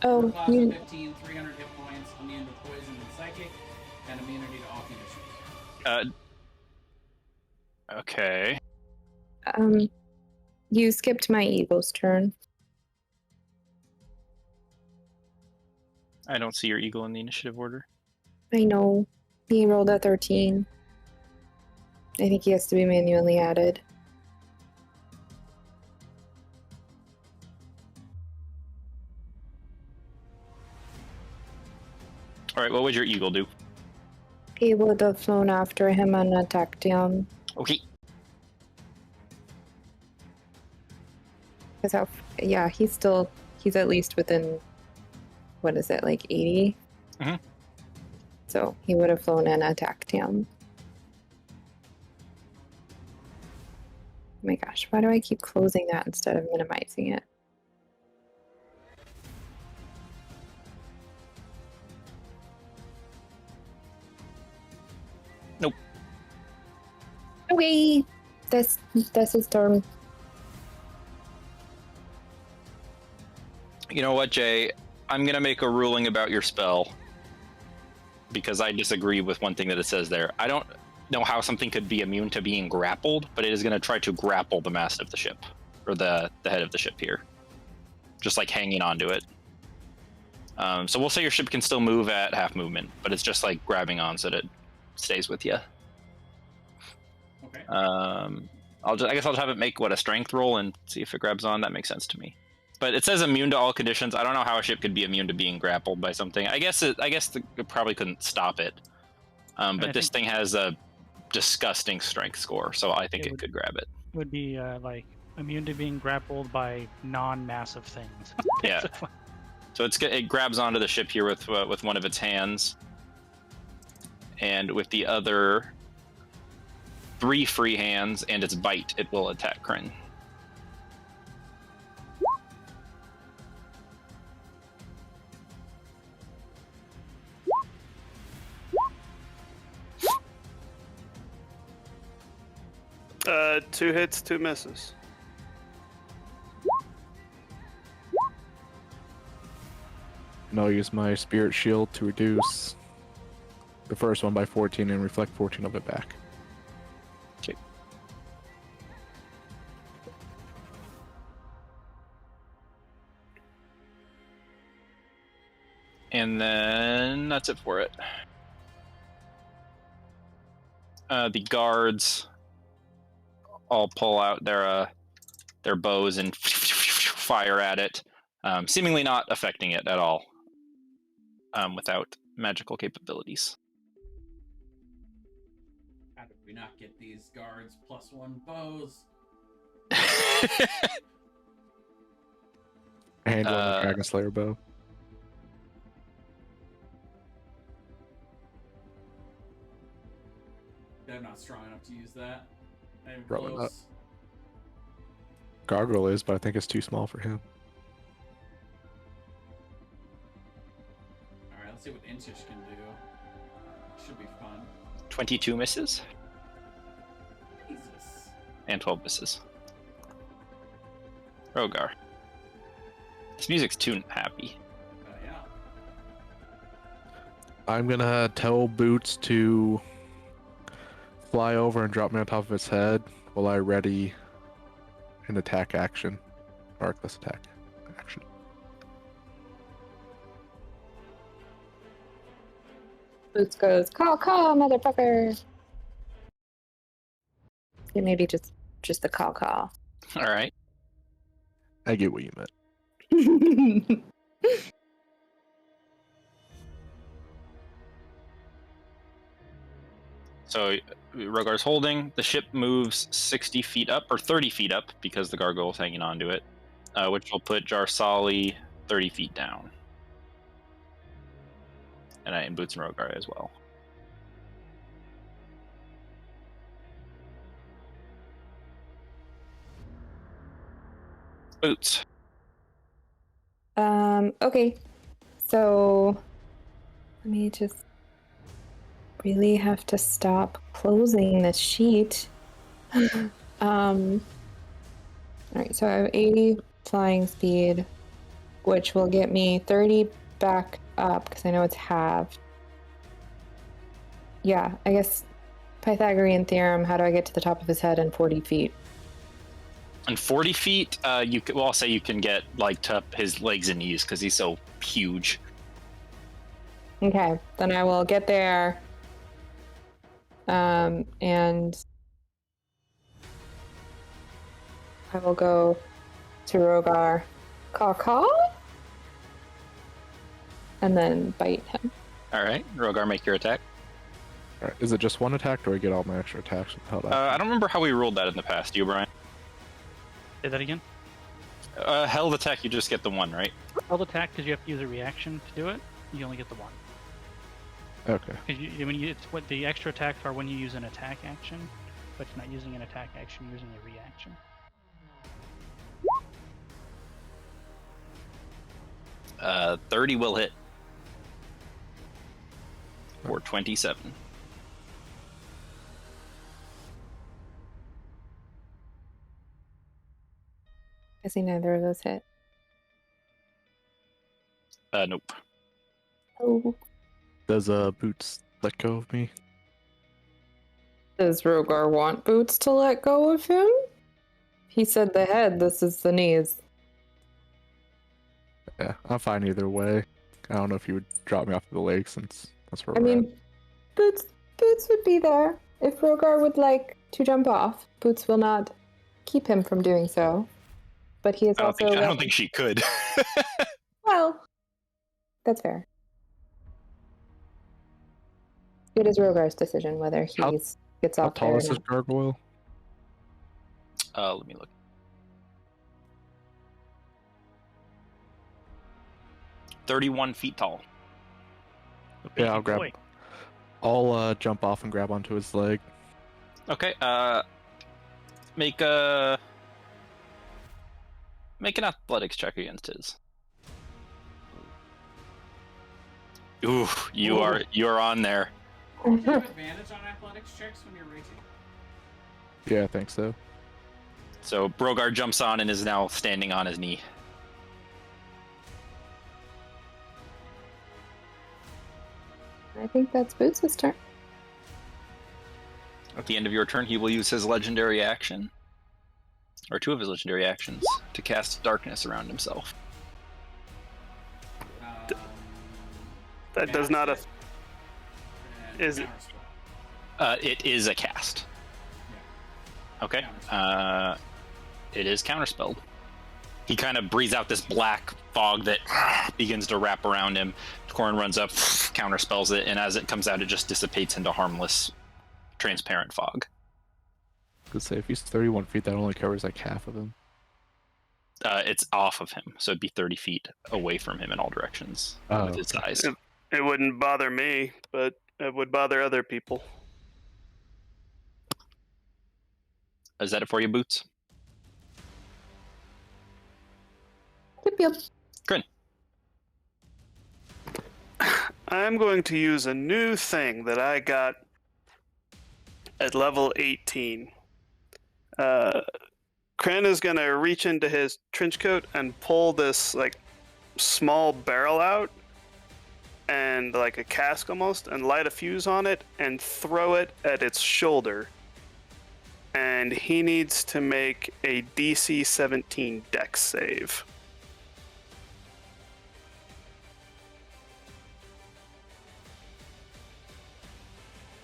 Oh, Class of 15, 300 hit points, immune to poison and psychic, and immunity to all conditions. Okay. You skipped my eagle's turn. I don't see your eagle in the initiative order. I know. He rolled a 13. I think he has to be manually added. All right, what would your eagle do? He would have flown after him and attacked him. Okay. Because yeah, he's at least within, what is it, like 80? Mm-hmm. So he would have flown and attacked him. Oh my gosh, why do I keep closing that instead of minimizing it? Nope. Okay, that's his turn. You know what, Jay? I'm going to make a ruling about your spell because I disagree with one thing that it says there. I don't know how something could be immune to being grappled, but it is going to try to grapple the mast of the ship, or the head of the ship here, just like hanging onto it. So we'll say your ship can still move at half movement, but it's just like grabbing on so that it stays with you. Okay. I guess I'll have it make a strength roll and see if it grabs on. That makes sense to me. But it says immune to all conditions. I don't know how a ship could be immune to being grappled by something. I guess it probably couldn't stop it. But this thing has a disgusting strength score, so I think it could grab it. It would be like immune to being grappled by non-massive things. Yeah. So it grabs onto the ship here with one of its hands, and with the other 3 free hands and its bite, it will attack Kryn. Two hits, 2 misses. And I'll use my spirit shield to reduce the first one by 14 and reflect 14 of it back. Okay. And then that's it for it. The guards all pull out their bows and fire at it, seemingly not affecting it at all, without magical capabilities. How did we not get these guards +1 bows? And on the Dragon Slayer bow. They're not strong enough to use that. Not even Probably close. Gargoyle is, but I think it's too small for him. Alright, let's see what Intish can do. Should be fun. 22 misses Jesus. and 12 misses. Rogar. This music's too happy. Yeah. I'm gonna tell Boots to fly over and drop me on top of its head while I ready an attack action. Arcless attack action. Boots goes, call, motherfucker. Yeah, maybe just the call. All right. I get what you meant. So Rogar's holding. The ship moves 60 feet up, or 30 feet up, because the gargoyle's hanging onto it, which will put Jarsali 30 feet down. And Boots and Rogar as well. Boots. Okay. So let me just really have to stop closing this sheet. Alright, so I have 80 flying speed, which will get me 30 back up because I know it's halved. Yeah, I guess Pythagorean theorem, how do I get to the top of his head in 40 feet? And 40 feet, I'll say you can get like to his legs and knees because he's so huge. Okay, then I will get there. And I will go to Rogar, caw, and then bite him. All right, Rogar, make your attack. All right, is it just one attack, or do I get all my extra attacks? I don't remember how we ruled that in the past. Do you, Brian? Say that again. Held attack, you just get the one, right? Held attack because you have to use a reaction to do it. You only get the one. Okay. Because it's what the extra attacks are when you use an attack action, but you're not using an attack action, you're using a reaction. 30 will hit. For 27. I see neither of those hit. Nope. Oh. Does Boots let go of me? Does Rogar want Boots to let go of him? He said the head, this is the knees. Yeah, I'm fine either way. I don't know if you would drop me off of the lake since that's where I we're mean, Boots would be there. If Rogar would like to jump off, Boots will not keep him from doing so. But he is I also... don't think she could. Well, that's fair. It is Rogar's decision whether he gets How off tall there is or this not. gargoyle? Let me look. 31 feet tall. Yeah, I'll grab. I'll jump off and grab onto his leg. Okay. Make an athletics check against his. Ooh, you are on there. Do you have advantage on athletics checks when you're reaching? Yeah, I think so. So Brogar jumps on and is now standing on his knee. I think that's Boots' turn. At the end of your turn, he will use his legendary action, or two of his legendary actions, to cast darkness around himself. That does not Is it? It is a cast. Yeah. Okay. Counterspell. It is counterspelled. He kind of breathes out this black fog that begins to wrap around him. Corn runs up, counterspells it, and as it comes out, it just dissipates into harmless, transparent fog. Could say if he's 31 feet, that only covers like half of him. It's off of him, so it'd be 30 feet away from him in all directions with his size. It wouldn't bother me, but it would bother other people. Is that it for you, Boots? Yep. Grin. I'm going to use a new thing that I got at level 18. Kren is going to reach into his trench coat and pull this like small barrel out and like a cask almost, and light a fuse on it and throw it at its shoulder. And he needs to make a DC 17 Dex save.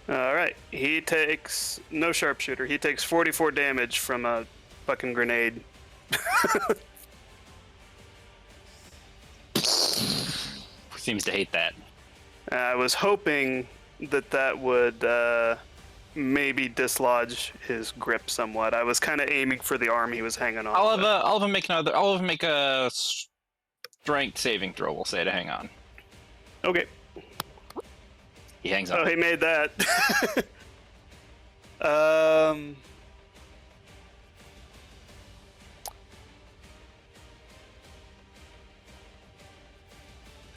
Alright, he takes no sharpshooter. He takes 44 damage from a fucking grenade. Seems to hate that. I was hoping that would maybe dislodge his grip somewhat. I was kind of aiming for the arm he was hanging on. I'll have him make a strength saving throw. We'll say to hang on. Okay. He hangs on. Oh, he made that.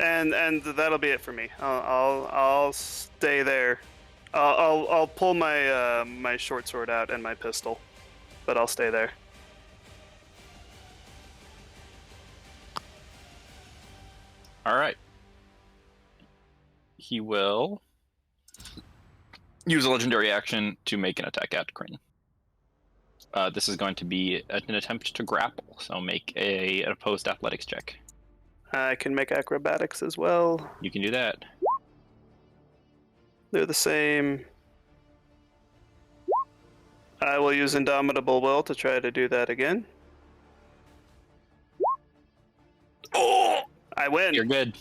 And that'll be it for me. I'll stay there. I'll pull my my short sword out and my pistol, but I'll stay there. All right. He will use a legendary action to make an attack at Crane. This is going to be an attempt to grapple, so make an opposed athletics check. I can make acrobatics as well. You can do that. They're the same. I will use Indomitable Will to try to do that again. Oh! I win. You're good.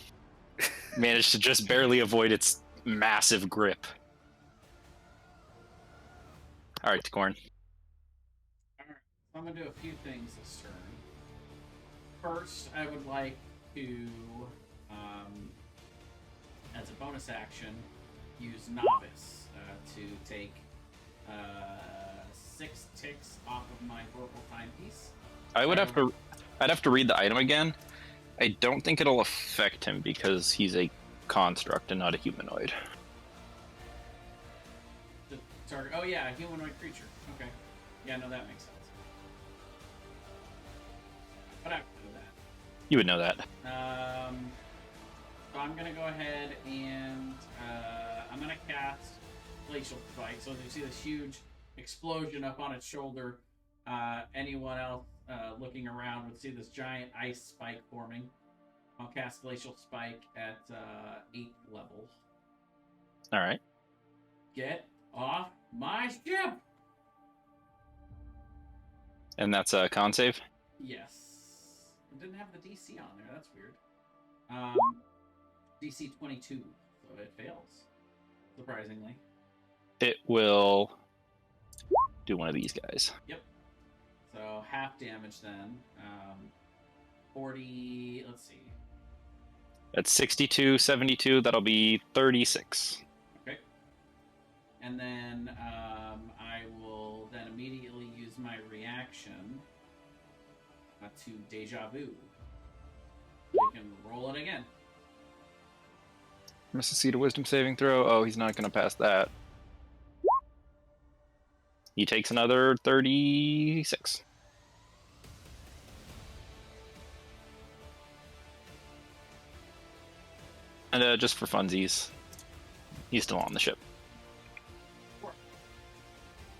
Managed to just barely avoid its massive grip. All right, Corn. Alright, so I'm going to do a few things this turn. First, I would like to, as a bonus action, use Novice to take 6 ticks off of my Vorpal Timepiece. I'd have to read the item again. I don't think it'll affect him because he's a construct and not a humanoid. The target. Oh yeah, a humanoid creature. Okay. Yeah, no, that makes sense. But I would know that. You would know that. So I'm gonna go ahead and I'm gonna cast Glacial Spike. So you see this huge explosion up on its shoulder. Anyone else looking around would see this giant ice spike forming. I'll cast Glacial Spike at 8th level. All right. Get off my ship! And that's a con save? Yes. It didn't have the DC on there. That's weird. DC 22, so it fails. Surprisingly. It will do one of these guys. Yep. So half damage then. 40. Let's see. That's 62, 72. That'll be 36. Okay. And then I will then immediately use my reaction to Deja Vu. We can roll it again. Must succeed a wisdom saving throw. Oh, he's not going to pass that. He takes another 36. And just for funsies, he's still on the ship.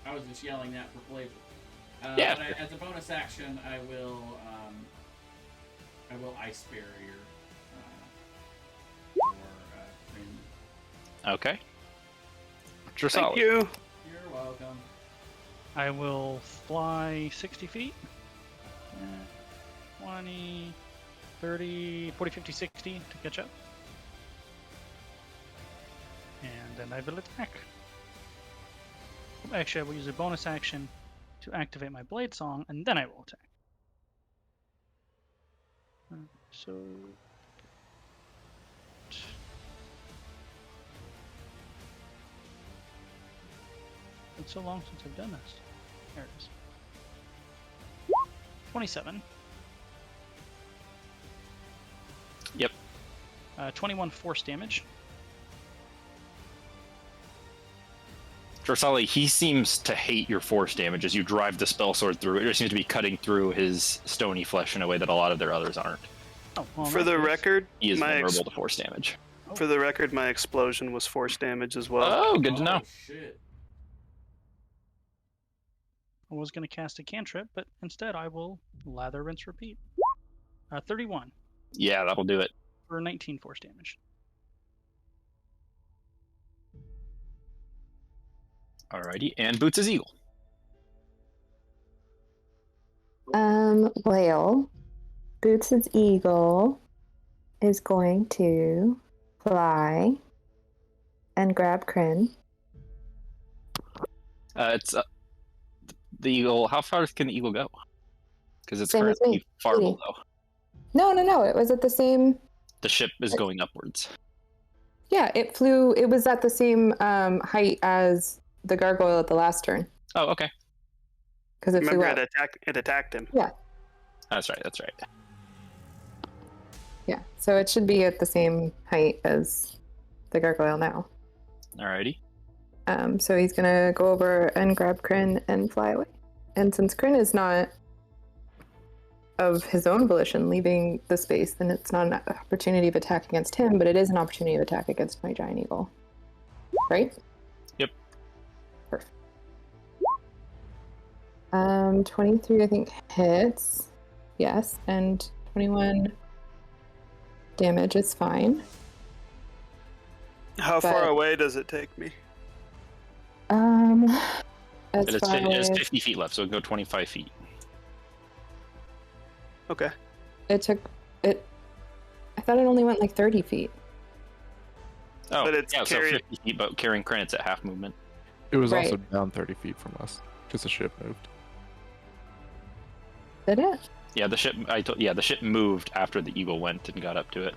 I was just yelling that for flavor. Yeah. But as a bonus action, I will Ice Barrier for Kryn. Okay. Dressali. Thank you. You're welcome. I will fly 60 feet. 20, 30, 40, 50, 60 to catch up. And then I will attack. Actually, I will use a bonus action to activate my Blade Song, and then I will attack. So... It's so long since I've done this. There it is. 27. Yep. 21 force damage. Dressali, he seems to hate your force damage as you drive the spell sword through. It seems to be cutting through his stony flesh in a way that a lot of their others aren't. Oh, well, in For that the case- record, He is my vulnerable to force damage. for the record, my explosion was force damage as well. Oh, good to know. Oh, shit. I was going to cast a cantrip, but instead I will lather, rinse, repeat. 31 Yeah, that'll do it. for 19 force damage. Alrighty, and Boots is eagle. Well, Boots' eagle is going to fly and grab Kryn. It's the eagle. How far can the eagle go? Because it's Same as currently me, far 80. below. No. It was at the same. The ship is going upwards. Yeah, it flew. It was at the same height as the gargoyle at the last turn Oh, okay. because it flew Remember, up. it attacked him. That's right. That's right. Yeah, so it should be at the same height as the gargoyle now. Alrighty. So he's gonna go over and grab Kryn and fly away. And since Kryn is not of his own volition leaving the space, then it's not an opportunity of attack against him, but it is an opportunity of attack against my giant eagle. Right? Yep. Perfect. 23 I think hits. Yes, and 21 damage is fine. How far But- away does it take me? As It far has as 50 feet left, so it can go 25 feet. Okay. it took it. I thought it only went like 30 feet. Oh, But it's yeah, carried- so 50 feet, but carrying credits at half movement. It was Right. also down 30 feet from us because the ship moved. Did it? Yeah, the ship moved after the eagle went and got up to it.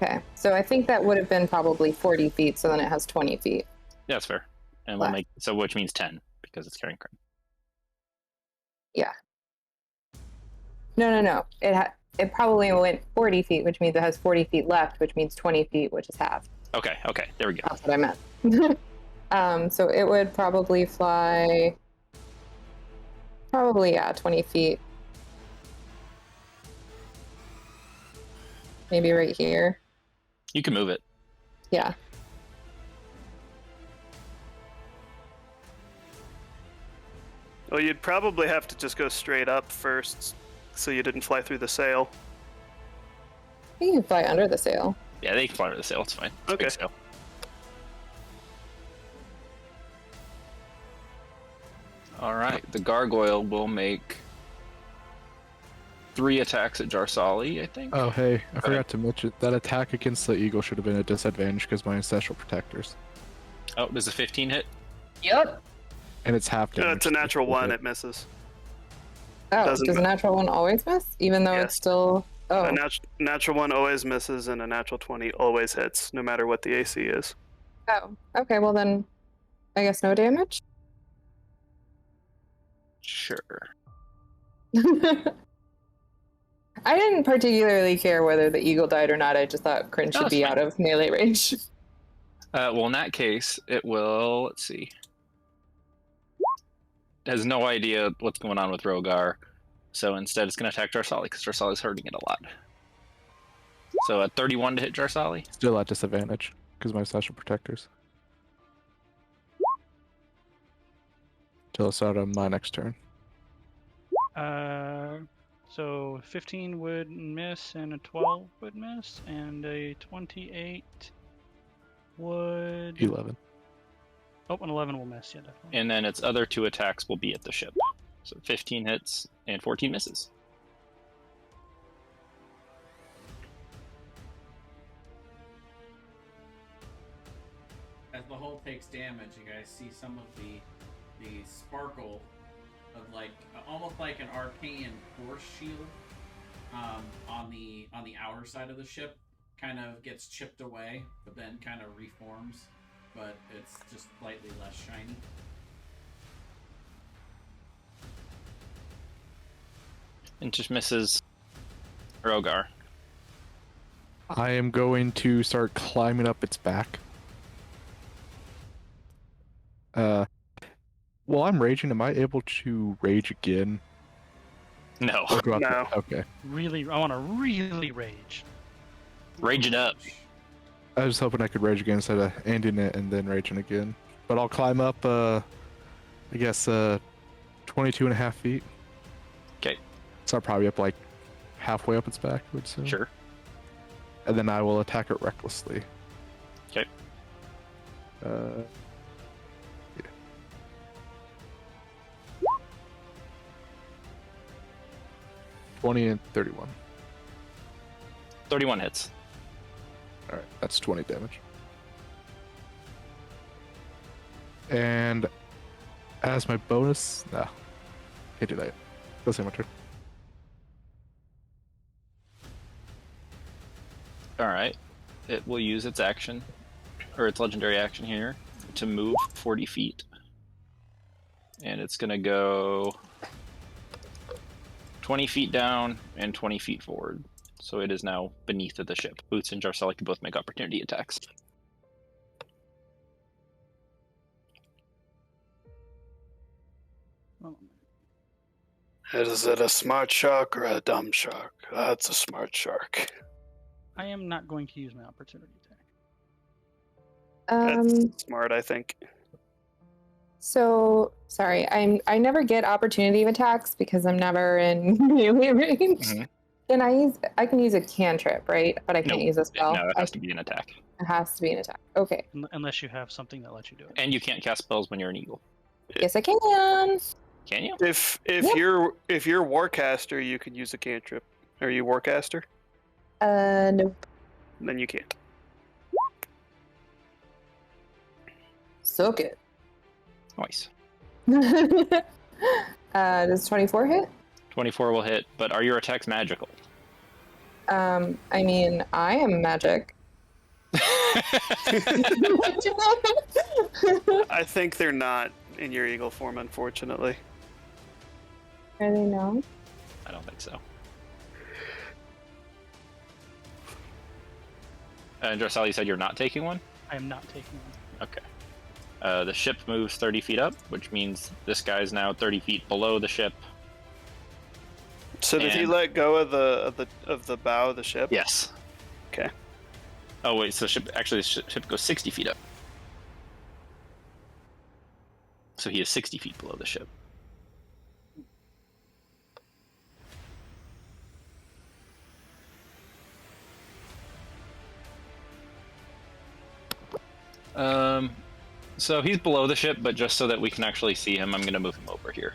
Okay, so I think that would have been probably 40 feet, so then it has 20 feet. Yeah, that's fair. And we'll Left. make so which means 10 because it's carrying credit. No. It probably went 40 feet, which means it has 40 feet left, which means 20 feet, which is half. Okay, there we go. That's what I meant. So it would probably fly, 20 feet. Maybe right here. You can move it. Yeah. Well, you'd probably have to just go straight up first, so you didn't fly through the sail. You can fly under the sail. Yeah, they can fly over the sail. It's fine. It's a big Okay. sail. All right, the gargoyle will make 3 attacks at Jarsali, I think. Oh, hey, I forgot to mention that attack against the eagle should have been a disadvantage because my ancestral protectors. Oh, does a 15 hit? Yep. And it's half No, damage. it's a natural so one. hit. It misses. Oh, Doesn't does a ma- natural one always miss? Even though Yes. it's still... Oh, A natural one always misses, and a natural 20 always hits, no matter what the AC is. oh. Okay, well then, I guess no damage? Sure. I didn't particularly care whether the eagle died or not. I just thought Kryn should that's be fine. out of melee range. Well, in that case, it will. Let's see. It has no idea what's going on with Rogar, so instead it's going to attack Jarsali because Jarsali's hurting it a lot. So a 31 to hit Jarsali. Still at disadvantage because my ancestral protectors. Till the start of my next turn. So 15 would miss, and a 12 would miss, and a 28 would 11. Oh, an 11 will miss. Yeah, definitely. And then its other 2 attacks will be at the ship. So 15 hits and 14 misses. As the hull takes damage, you guys see some of the sparkle of like almost like an arcane force shield on the outer side of the ship kind of gets chipped away, but then kind of reforms, but it's just slightly less shiny. And just misses Rogar. I am going to start climbing up its back. While I'm raging, am I able to rage again? No. Or do I have to- No. Okay. Really, I want to really rage. Rage it up. I was hoping I could rage again instead of ending it and then raging again. But I'll climb up, I guess, 22 and a half feet. Okay. So I'm probably up like halfway up its back, I would say. Sure. And then I will attack it recklessly. Okay. Yeah. 20 and 31. 31 hits. Alright, that's 20 damage. And as my bonus, no. Can't do that yet. That's my turn. Alright. It will use its action, or its legendary action here, to move 40 feet. And it's going to go 20 feet down and 20 feet forward. So it is now beneath the ship. Boots and Jarsali can both make opportunity attacks. Oh, Is it a smart shark or a dumb shark? That's a smart shark. I am not going to use my opportunity attack. That's smart, I think. So sorry, I never get opportunity attacks because I'm never in melee range. Mhm. I can use a cantrip, right? But I can't Nope. use a spell. No, it has to be an attack. It has to be an attack. Okay. Unless you have something that lets you do it. And you can't cast spells when you're an eagle. Yes, I can. Can you? If Yep. you're warcaster, you can use a cantrip. Are you warcaster? Nope. Then you can't. Suck it. Nice. Does 24 hit? 24 will hit, but are your attacks magical? I mean, I am magic. I think they're not in your eagle form, unfortunately. Are they now? I don't think so. And Jarsali, you said you're not taking one? I am not taking one. Okay. The ship moves 30 feet up, which means this guy's now 30 feet below the ship. So did he And- let go of the bow of the ship? Yes. Okay. Oh wait, so the ship goes 60 feet up. So he is 60 feet below the ship. So he's below the ship, but just so that we can actually see him, I'm going to move him over here.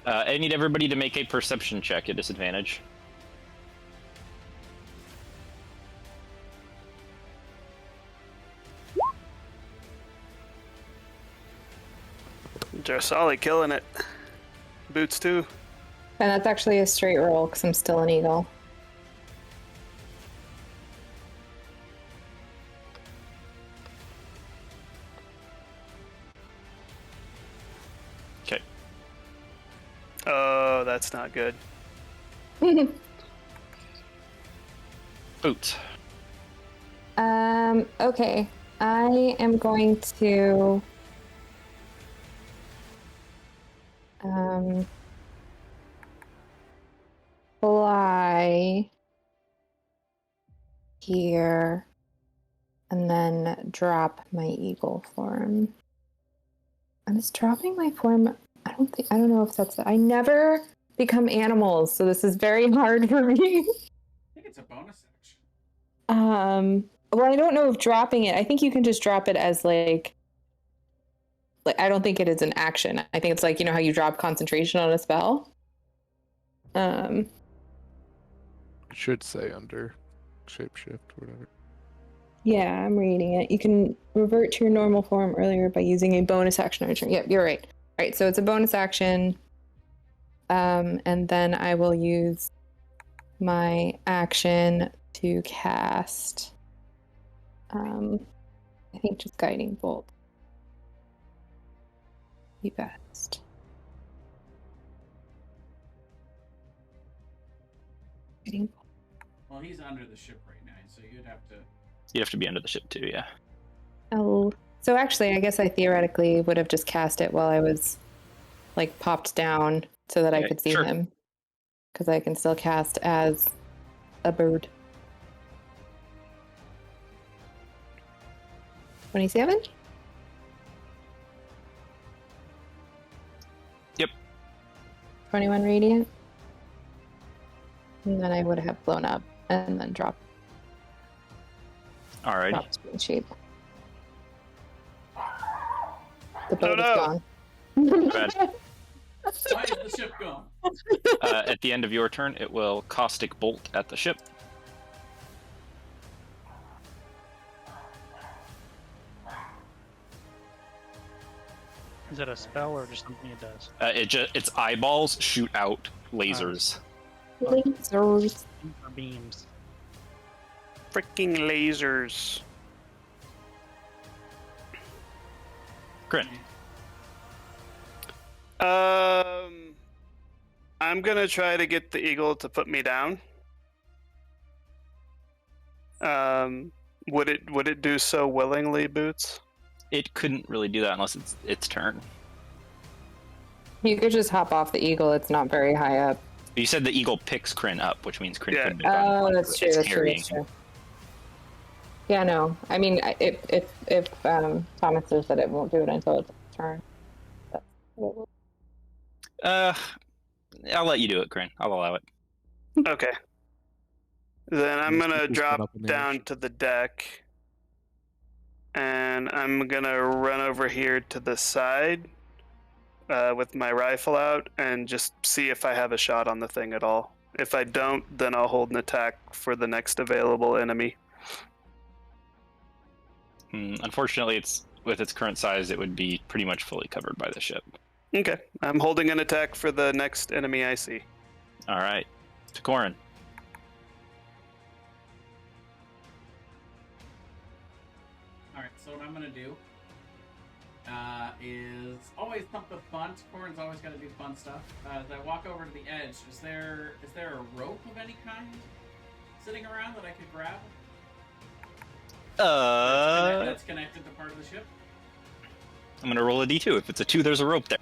I need everybody to make a perception check at disadvantage. Jarsali killing it. Boots too. And that's actually a straight roll because I'm still an eagle. Okay. Oh, that's not good. Boots. Okay. I am going to fly here and then drop my eagle form. And it's dropping my form. I don't know if that's it. I never become animals, so this is very hard for me. I think it's a bonus action. Well, I don't know if dropping it. I think you can just drop it as like I don't think it is an action. I think it's like, you know how you drop concentration on a spell. It should say under shapeshift or whatever. Yeah, I'm reading it. You can revert to your normal form earlier by using a bonus action on your turn. Yep, you're right. All right, so it's a bonus action. And then I will use my action to cast I think just guiding bolt. Be best. Guiding bolt. Well, he's under the ship right now, so you'd have to. You have to be under the ship too, yeah. Oh, so actually, I guess I theoretically would have just cast it while I was like popped down so that I could see sure. him, because I can still cast as a bird. 27? Yep. 21 radiant. And then I would have blown up and then dropped Alrighty. screen shape. The boat no. is gone. Bad. Why is the ship gone? At the end of your turn, it will caustic bolt at the ship. Is that a spell or just something it does? Its eyeballs shoot out lasers. Lasers. Or beams. Freaking lasers. Grin. I'm gonna try to get the eagle to put me down. Would it do so willingly, Boots? It couldn't really do that unless it's its turn. You could just hop off the eagle. It's not very high up. You said the eagle picks Kryn up, which means Kryn Yeah. couldn't have done Oh, that's true. It's That's true. harrying That's true. Yeah, no. I mean, if Thomas says that it won't do it until it's turn. That's what it will. I'll let you do it, Kryn. I'll allow it. Okay. Then I'm Let's gonna keep this drop one up in the down action. to the deck, and I'm gonna run over here to the side with my rifle out and just see if I have a shot on the thing at all. If I don't, then I'll hold an attack for the next available enemy. Unfortunately, with its current size, it would be pretty much fully covered by the ship. Okay, I'm holding an attack for the next enemy I see. All right, to Corin. Alright, so what I'm gonna do is always something fun. Corin's always got to do fun stuff. As I walk over to the edge, is there a rope of any kind sitting around that I could grab? That's connected to part of the ship? I'm gonna roll a d2. If it's a 2, there's a rope there.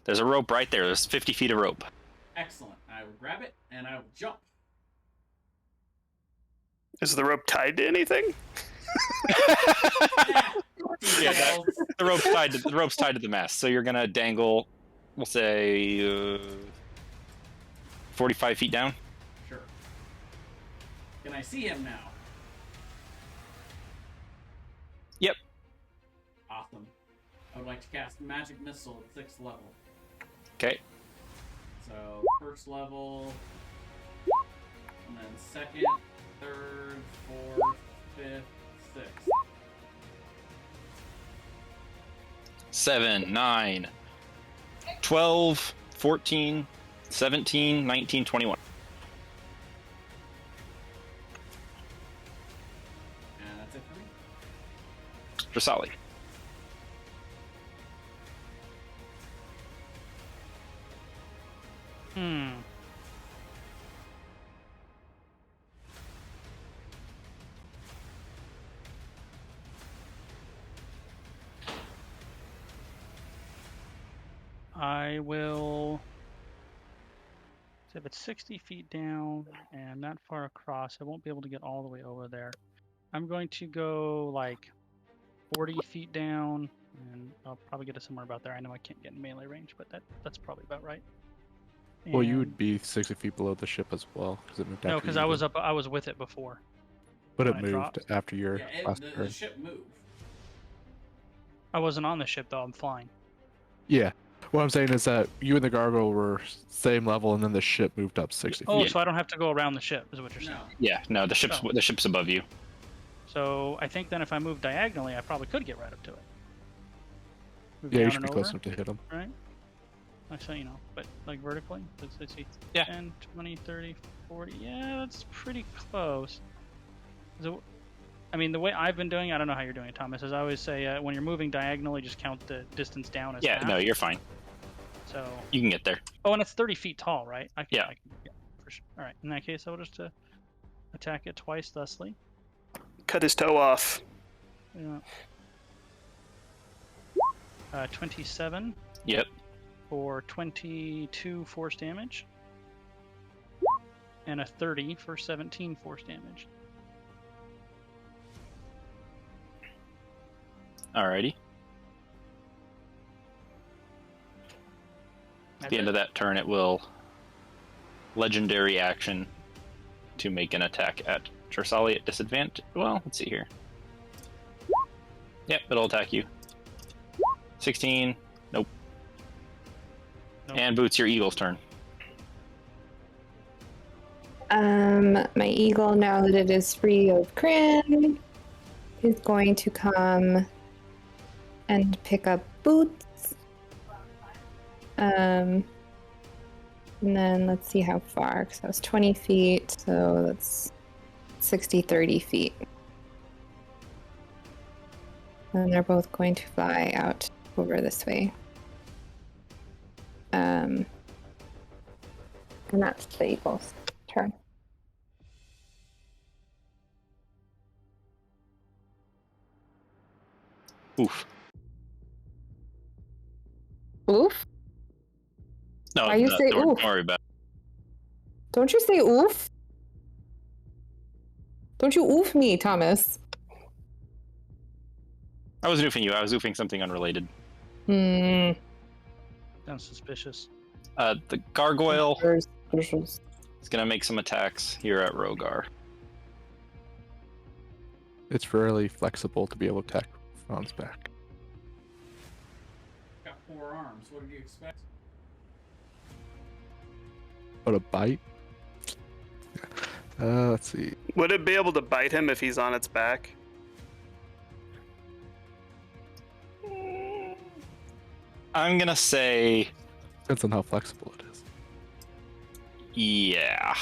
There's a rope right there. There's 50 feet of rope. Excellent. I will grab it and I will jump. Is the rope tied to anything? Yeah, the rope's tied to the mast. So you're gonna dangle, we'll say, 45 feet down. Sure. Can I see him now? Yep. Awesome. I would like to cast Magic Missile at 6th level. Okay. So, first level, and then second, third, fourth, fifth, sixth. 7, 9, 12, 14, 17, 19, 21. And that's it for me. Drasali. I will. So if it's 60 feet down and that far across, I won't be able to get all the way over there. I'm going to go like 40 feet down and up probably get us somewhere about there. I know I can't get in melee range, but that's probably about right. Well, you And- would be 60 feet below the ship as well, because it moved after No, because you I was did. up. I was with it before. But it when it moved dropped. after your Yeah, last the turn. ship moved. I wasn't on the ship though. I'm flying. Yeah. What I'm saying is that you and the gargoyle were same level, and then the ship moved up 60 feet. Oh, Yeah. so I don't have to go around the ship, is what you're saying. No. Yeah, no, the ship's above you. So I think then if I move diagonally, I probably could get right up to it. Move Yeah, you down should and be close over, enough to hit him. right? Actually, but like vertically, let's see. Yeah. 10, 20, 30, 40. Yeah, that's pretty close. So, I mean, the way I've been doing, I don't know how you're doing it, Thomas, is I always say when you're moving diagonally, just count the distance down as Yeah, half. no, you're fine. So, You can get there. oh, and it's 30 feet tall, right? I can, Yeah. I can, yeah, for sure. All right. In that case, I'll just attack it twice, thusly. Cut his toe off. Yeah. 27 Yep. for 22 force damage, and a 30 for 17 force damage. Alrighty. At the end of that turn, it will legendary action to make an attack at Jersali at disadvantage. Well, let's see here. Yep, it'll attack you. 16. Nope. Nope. And Boots, your eagle's turn. My eagle, now that it is free of Crin, is going to come and pick up Boots. And then let's see how far, because that was 20 feet, so that's 60, 30 feet. And they're both going to fly out over this way. And that's the eagle's turn. Oof. Oof? No, Why you say don't oof? worry about it. Don't you say oof? Don't you oof me, Thomas? I wasn't oofing you. I was oofing something unrelated. Hmm. Sounds suspicious. The gargoyle Suspicious. is going to make some attacks here at Rogar. It's fairly flexible to be able to attack on its back. Got 4 arms. What did you expect? But a bite? Let's see. Would it be able to bite him if he's on its back? I'm going to say, Depends on how flexible it is. yeah.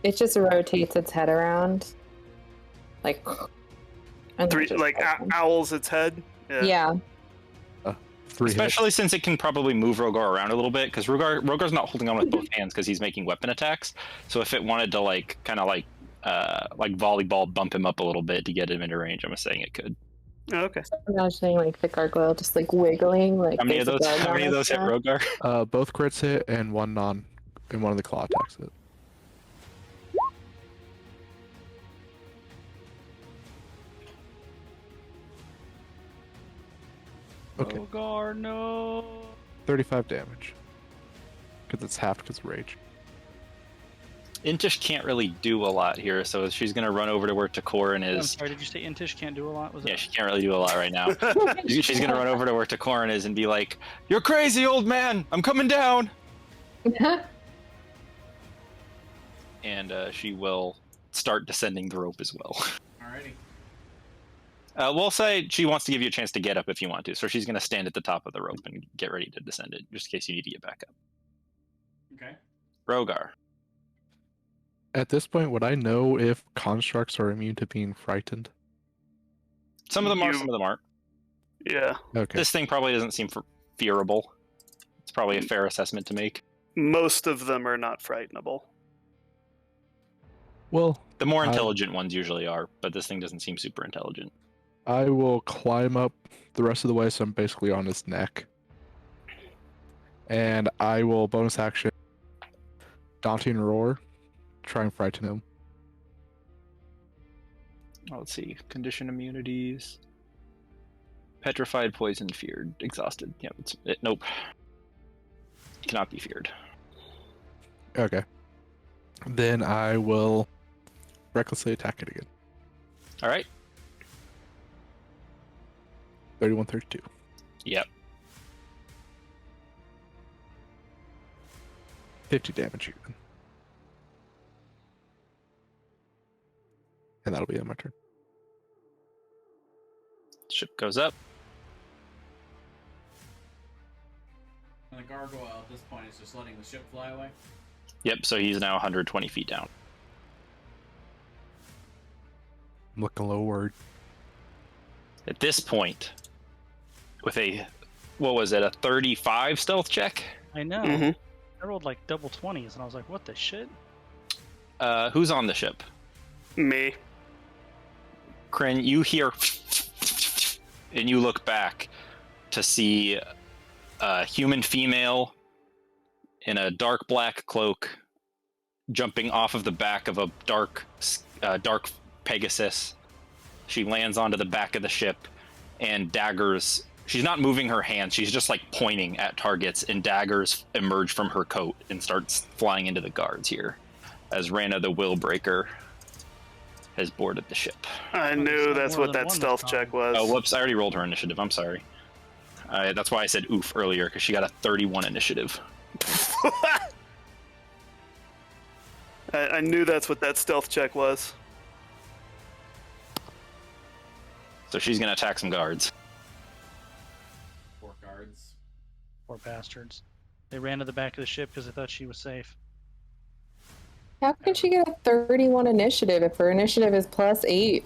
It just rotates its head around. Like. And then just bites him. Owls its head? Yeah. 3 hits. Especially since it can probably move Rogar around a little bit, because Rogar's not holding on with both hands because he's making weapon attacks. So if it wanted to kind of like volleyball bump him up a little bit to get him into range, I'm saying it could. Oh, okay. I'm imagining like the gargoyle just like wiggling. Like How many of there's a those? bug How on many of its those hit back. Rogar? Both crits hit and one of the claw attacks hit. Okay. Rogar, no. 35 damage. Because it's half because of rage. Intish can't really do a lot here, so she's gonna run over to where Takorin I'm is. sorry, did you say Intish can't do a lot? Was Yeah, it? she can't really do a lot right now. She's gonna run over to where Takorin is and be like, "You're crazy, old man! I'm coming down!" And she will start descending the rope as well. Alrighty. We'll say she wants to give you a chance to get up if you want to, so she's gonna stand at the top of the rope and get ready to descend it, just in case you need to get back up. Okay. Rogar. At this point, would I know if constructs are immune to being frightened? Some of them are, some of them aren't. Yeah. Okay. This thing probably doesn't seem fearable. It's probably a fair assessment to make. Most of them are not frightenable. Well, The more intelligent ones usually are, but this thing doesn't seem super intelligent. I will climb up the rest of the way, so I'm basically on his neck. And I will bonus action Daunting Roar, try and frighten him. Let's see. Condition immunities. Petrified, poisoned, feared, exhausted. Yep. Nope. Cannot be feared. Okay. Then I will recklessly attack it again. All right. 31, 32. Yep. 50 damage even. And that'll be on my turn. Ship goes up. And the gargoyle at this point is just letting the ship fly away. Yep. So he's now 120 feet down. I'm looking a little worried. At this point, with a, what was it, a 35 stealth check? I know. Mhm. I rolled like double 20s, and I was like, what the shit? Who's on the ship? Me. Kryn, you hear, and you look back to see a human female in a dark black cloak jumping off of the back of a dark Pegasus. She lands onto the back of the ship, and daggers. She's not moving her hands. She's just like pointing at targets, and daggers emerge from her coat and starts flying into the guards here, as Rana the Willbreaker has boarded the ship. I Well, knew there's that's more what than that one stealth this check time. was. Oh, whoops! I already rolled her initiative. I'm sorry. That's why I said oof earlier, because she got a 31 initiative. I knew that's what that stealth check was. So she's gonna attack some guards. 4 guards. Poor bastards. They ran to the back of the ship because they thought she was safe. How can she get a 31 initiative if her initiative is +8?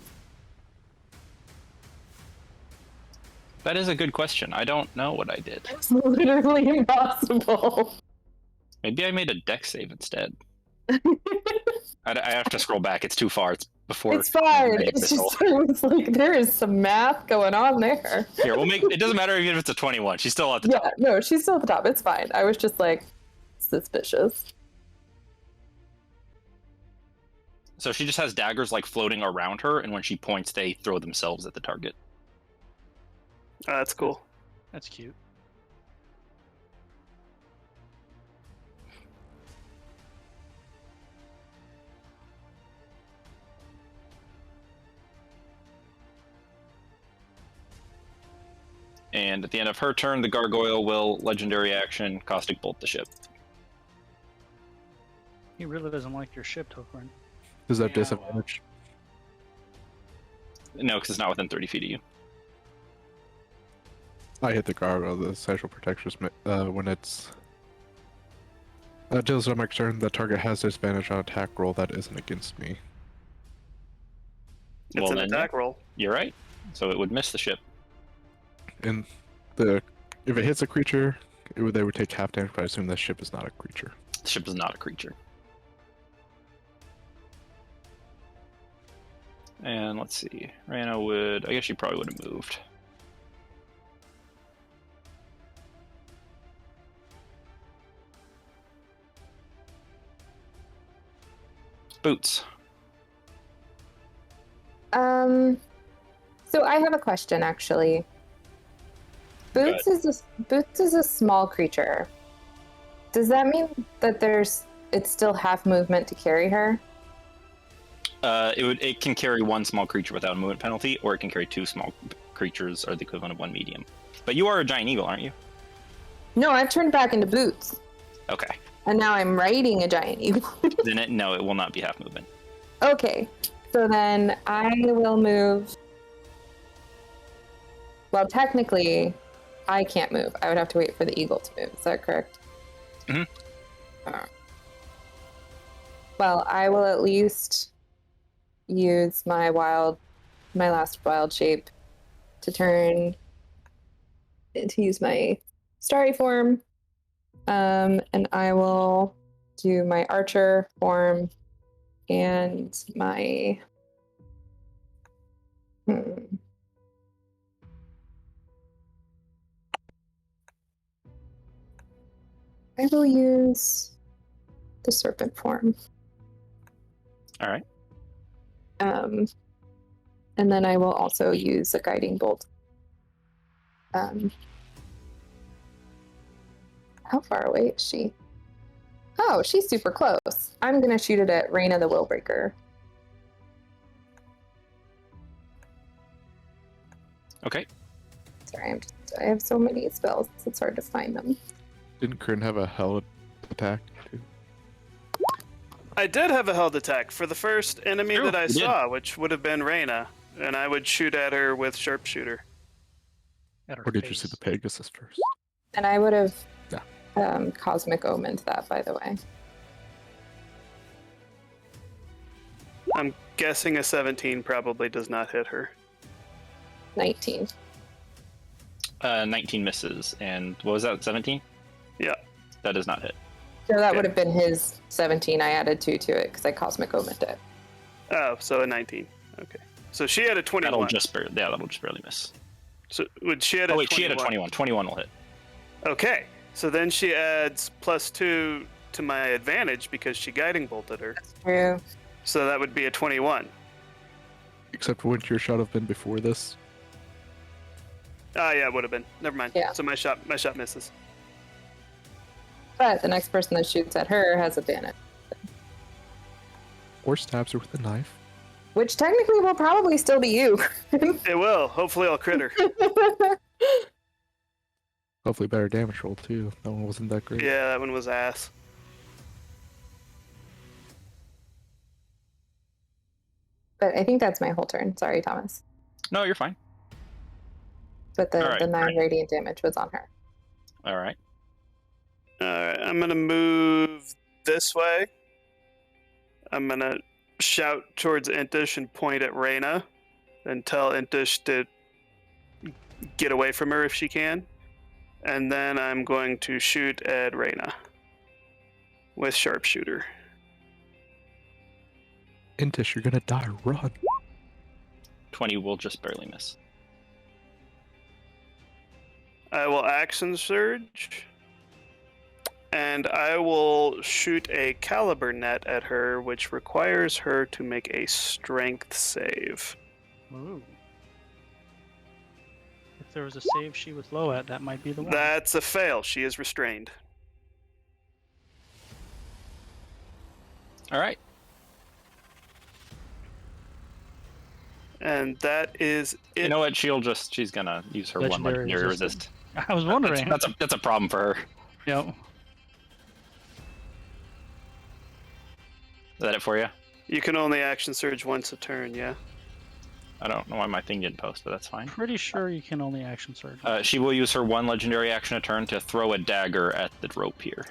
That is a good question. I don't know what I did. It's literally impossible. Maybe I made a dex save instead. I have to scroll back. It's too far. It's before. It's fine. Magic It's Missile. just it's like there is some math going on there. Here, we'll make. It doesn't matter even if it's a 21. She's still at the Yeah, top. no, she's still at the top. It's fine. I was just like suspicious. So she just has daggers like floating around her, and when she points, they throw themselves at the target. That's cool. That's cute. And at the end of her turn, the gargoyle will legendary action caustic bolt the ship. He really doesn't like your ship, Tokrin. Does that Yeah, disadvantage? No, because it's not within 30 feet of you. I hit the gargoyle, the special protections when it's until it's my turn, the target has disadvantage on attack roll that isn't against me. It's Well, an then, attack roll. You're right. So it would miss the ship. And if it hits a creature, they would take half damage, but I assume this ship is not a creature. The ship is not a creature. And let's see. Rana would. I guess she probably would have moved. Boots. So I have a question actually. Boots is a small creature. Does that mean that it's still half movement to carry her? It can carry one small creature without a movement penalty, or it can carry 2 small creatures, or the equivalent of 1 medium. But you are a giant eagle, aren't you? No, I've turned back into Boots. Okay. And now I'm riding a giant eagle. Then it will not be half movement. Okay. So then I will move. Well, technically, I can't move. I would have to wait for the eagle to move. Is that correct? Mhm. Well, I will at least use my last wild shape to use my starry form. And I will do my archer form and my I will use the serpent form. All right. And then I will also use a guiding bolt. How far away is she? Oh, she's super close. I'm gonna shoot it at Raina the Willbreaker. Okay. Sorry, I have so many spells, it's hard to find them. Didn't Kryn have a held attack too? I did have a held attack for the first enemy True, that I you did. saw, which would have been Reyna, and I would shoot at her with sharpshooter. At her Or did you face. see the Pegasus first? And I would have Yeah. Cosmic Omened that, by the way. I'm guessing a 17 probably does not hit her. 19. 19 misses, and what was that? 17? Yeah. That does not hit. So that Okay. would have been his 17. I added 2 to it because I Cosmic Omened it. Oh, so a 19. Okay. So she had a 21. That'll just barely miss. So would she had a Oh wait, 21. she had a 21. 21 will hit. Okay. So then she adds +2 to my advantage because she guiding bolted her. True. So that would be a 21. Except wouldn't your shot have been before this? Ah, yeah, it would have been. Never mind. Yeah. So my shot misses. But the next person that shoots at her has advantage. Or stabs her with a knife? Which technically will probably still be you. It will. Hopefully I'll crit her. Hopefully better damage roll too. That one wasn't that great. Yeah, that one was ass. But I think that's my whole turn. Sorry, Thomas. No, you're fine. But the, All right, the 9 great. radiant damage was on her. All right. Alright, I'm gonna move this way. I'm gonna shout towards Intish and point at Reyna and tell Intish to get away from her if she can. And then I'm going to shoot at Reyna with sharpshooter. Intish, you're gonna die. Run. 20 will just barely miss. I will action surge. And I will shoot a caliber net at her, which requires her to make a strength save. Ooh. If there was a save she was low at, that might be the one. That's a fail. She is restrained. All right. And that is it. You know what? She's gonna use her one Legendary legendary resist. resist. I was wondering. That's a problem for her. Yep. Is that it for you? You can only action surge once a turn, yeah? I don't know why my thing didn't post, but that's fine. Pretty sure you can only action surge. She will use her one legendary action a turn to throw a dagger at the rope here.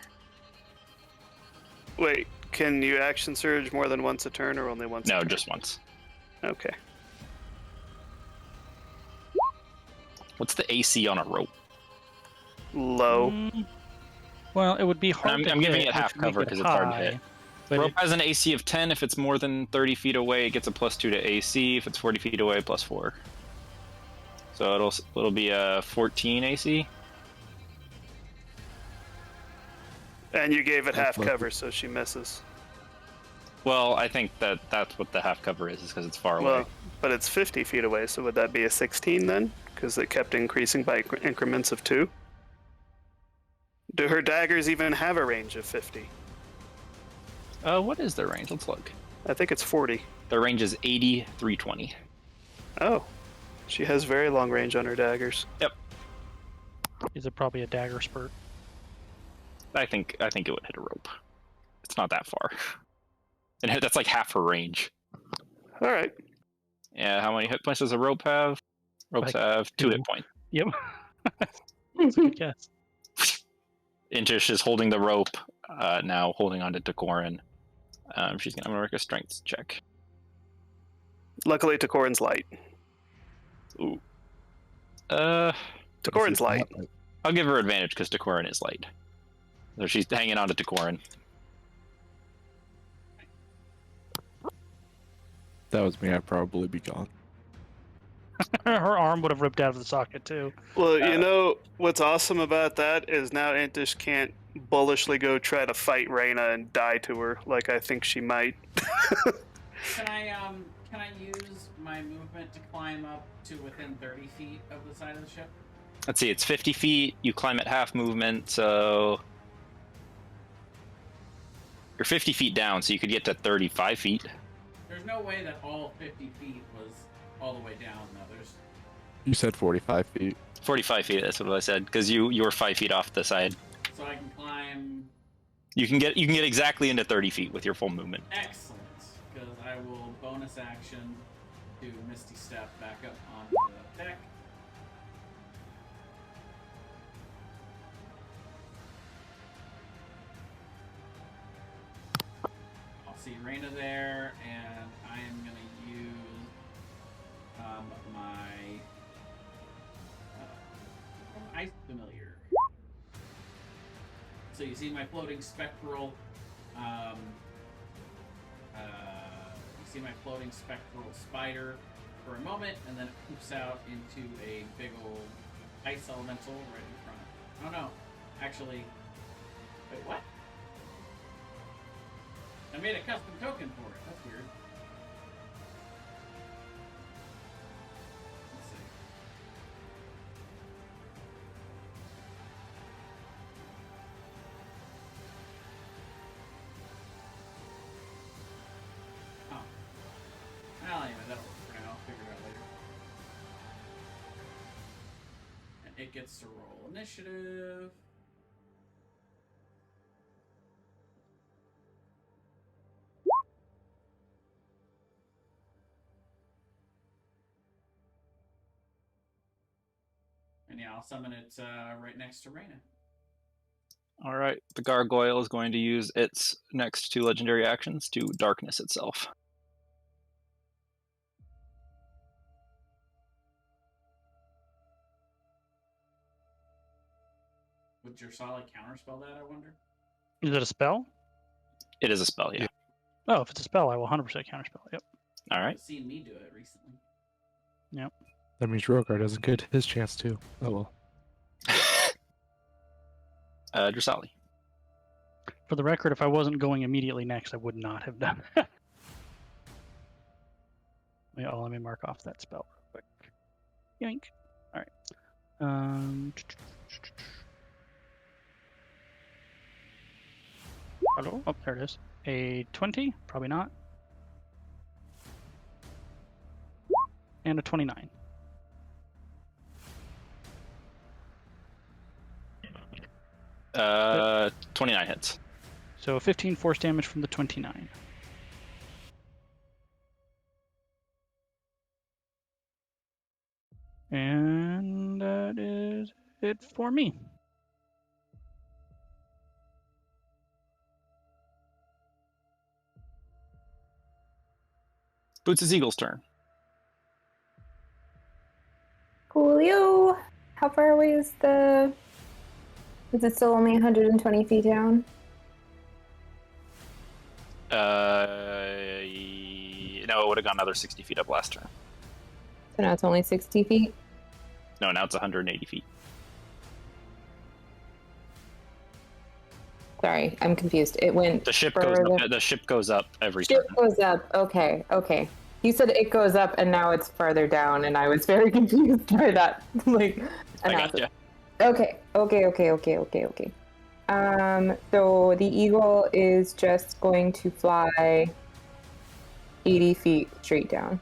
Wait, can you action surge more than once a turn or only once a No, turn? just once. Okay. What's the AC on a rope? Low. Well, it would be hard. I'm to giving hit, it half which would make cover it 'cause it's hard to high, hit. But Rope it, has an AC of 10. If it's more than 30 feet away, it gets a +2 to AC. If it's 40 feet away, +4. So it'll be a 14 AC. And you gave it half lucky. cover, so she misses. Well, I think that's what the half cover is because it's far away. Well, but it's 50 feet away, so would that be a 16 then? Because it kept increasing by increments of 2? Do her daggers even have a range of 50? What is their range? Let's look. I think it's 40. Their range is 80, 320. Oh. She has very long range on her daggers. Yep. is it probably a dagger spurt? I think it would hit a rope. It's not that far. And that's like half her range. Alright. Yeah, how many hit points does a rope have? Ropes Like have 2 hit 2. points. Yep. That's a good guess. Intish is holding the rope, now holding on to Decorin. I'm gonna make a strength check. Luckily, Takorin's light. Ooh. Takorin's light. I'll give her advantage because Decorin is light. So she's hanging on to Decorin. That was me. I'd probably be gone. Her arm would have ripped out of the socket too. Well, you know what's awesome about that is now Intish can't bullishly go try to fight Reyna and die to her like I think she might. Can I use my movement to climb up to within 30 feet of the side of the ship? Let's see, it's 50 feet. You climb at half movement, so you're 50 feet down, so you could get to 35 feet. There's no way that all 50 feet was all the way down, though. There's You said 45 feet. 45 feet, that's what I said, because you were 5 feet off the side. So I can climb. You can get exactly into 30 feet with your full movement. Excellent, because I will bonus action to Misty Step back up onto the deck. I'll see Reyna there, and I am going to use my Ice Familiar. So you see my floating spectral, spider for a moment, and then it poops out into a big old ice elemental right in front. Oh no, actually, wait, what? I made a custom token for it. That's weird. Let's see. Oh. Well, anyway, that'll work for now. I'll figure it out later. And it gets to roll initiative. And yeah, I'll summon it right next to Reyna. All right, the gargoyle is going to use its next 2 legendary actions to darkness itself. Would your solid counterspell that, I wonder? Is it a spell? It is a spell, yeah. Oh, if it's a spell, I will 100% counterspell. Yep. All right. I've seen me do it recently. Yep. That means Rogar doesn't get his chance too. Oh well. Dressali. For the record, if I wasn't going immediately next, I would not have done that. Let me mark off that spell real quick. Yoink. All right. Hello? Oh, there it is. A 20? Probably not. And a 29. Uh, 29 hits. So 15 force damage from the 29. And that is it for me. Boots' Eagle's turn. Coolio. How far away is the... Is it still only 120 feet down? No, it would have gone another 60 feet up last turn. So now it's only 60 feet? No, now it's 180 feet. Sorry, I'm confused. It went The ship further. goes up. The ship goes up every Ship turn. goes up. Okay, okay. You said it goes up and now it's farther down, and I was very confused by that. I analysis. gotcha. Okay. So the eagle is just going to fly 80 feet straight down.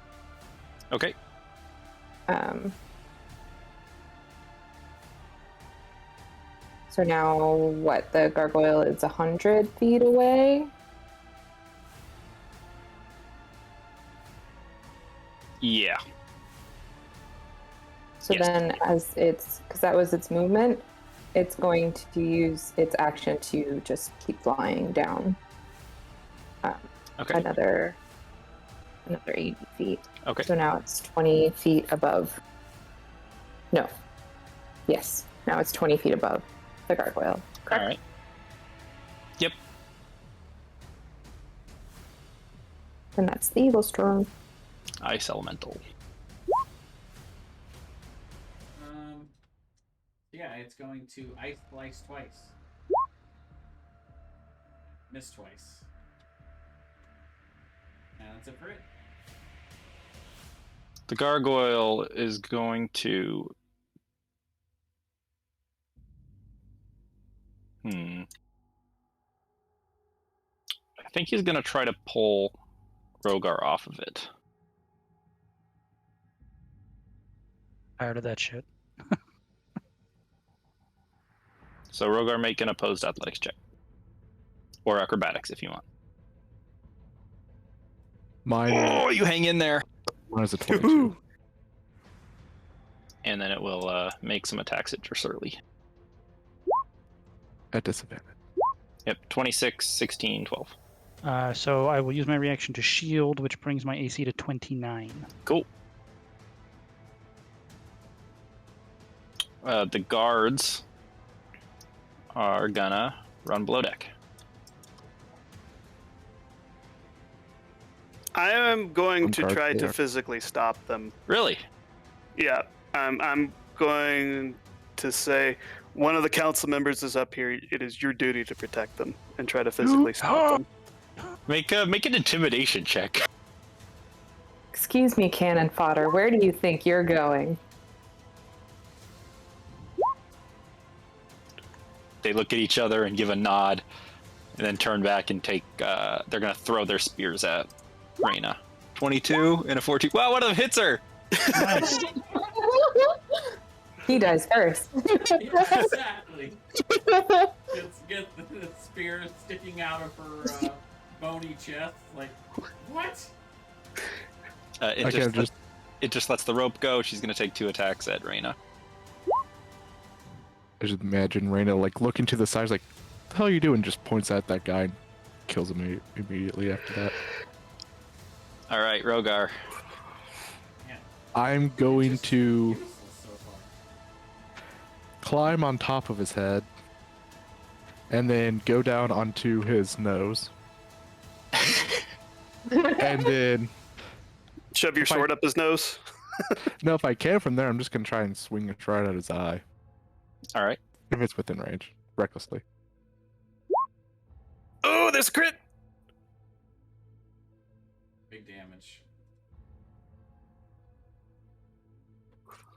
Okay. So now what? The gargoyle is 100 feet away? Yeah. So Yes. then as it's, because that was its movement, it's going to use its action to just keep flying down. Okay. Another 80 feet. Okay. So now it's 20 feet above. No. Yes. Now it's 20 feet above the gargoyle. Correct? All right. Yep. And that's the eagle's turn. Ice Elemental. Yeah, it's going to ice slice twice. Miss twice. And that's it for it. The gargoyle is going to think he's gonna try to pull Rogar off of it. Tired of that shit. So Rogar, make an opposed athletics check. Or acrobatics if you want. Mine You hang in there. is a 22. And then it will make some attacks at Dressarly. At disadvantage. Yep, 26, 16, 12. So I will use my reaction to shield, which brings my AC to 29. Cool. The guards are gonna run below deck. I am going Some to cards try to there. physically stop them. Really? Yeah, I'm going to say one of the council members is up here. It is your duty to protect them and try to physically stop them. Make an intimidation check. Excuse me, cannon fodder. Where do you think you're going? They look at each other and give a nod, and then turn back and take. They're gonna throw their spears at Reyna. 22 and a 14. Wow, one of them hits her. Nice. He dies first. Exactly. Get the spear sticking out of her bony chest. Like, what? It just lets the rope go. She's gonna take 2 attacks at Reyna. I just imagine Reyna like looking to the side, like, "What the hell are you doing?" Just points at that guy and kills him immediately after that. All right, Rogar. Yeah. I'm going Just to useless so far. climb on top of his head and then go down onto his nose. And then, Shove your sword up his nose. no, if I can from there, I'm just going to try and swing it right at his eye. All right. If it's within range, recklessly. Oh, this crit! Big damage.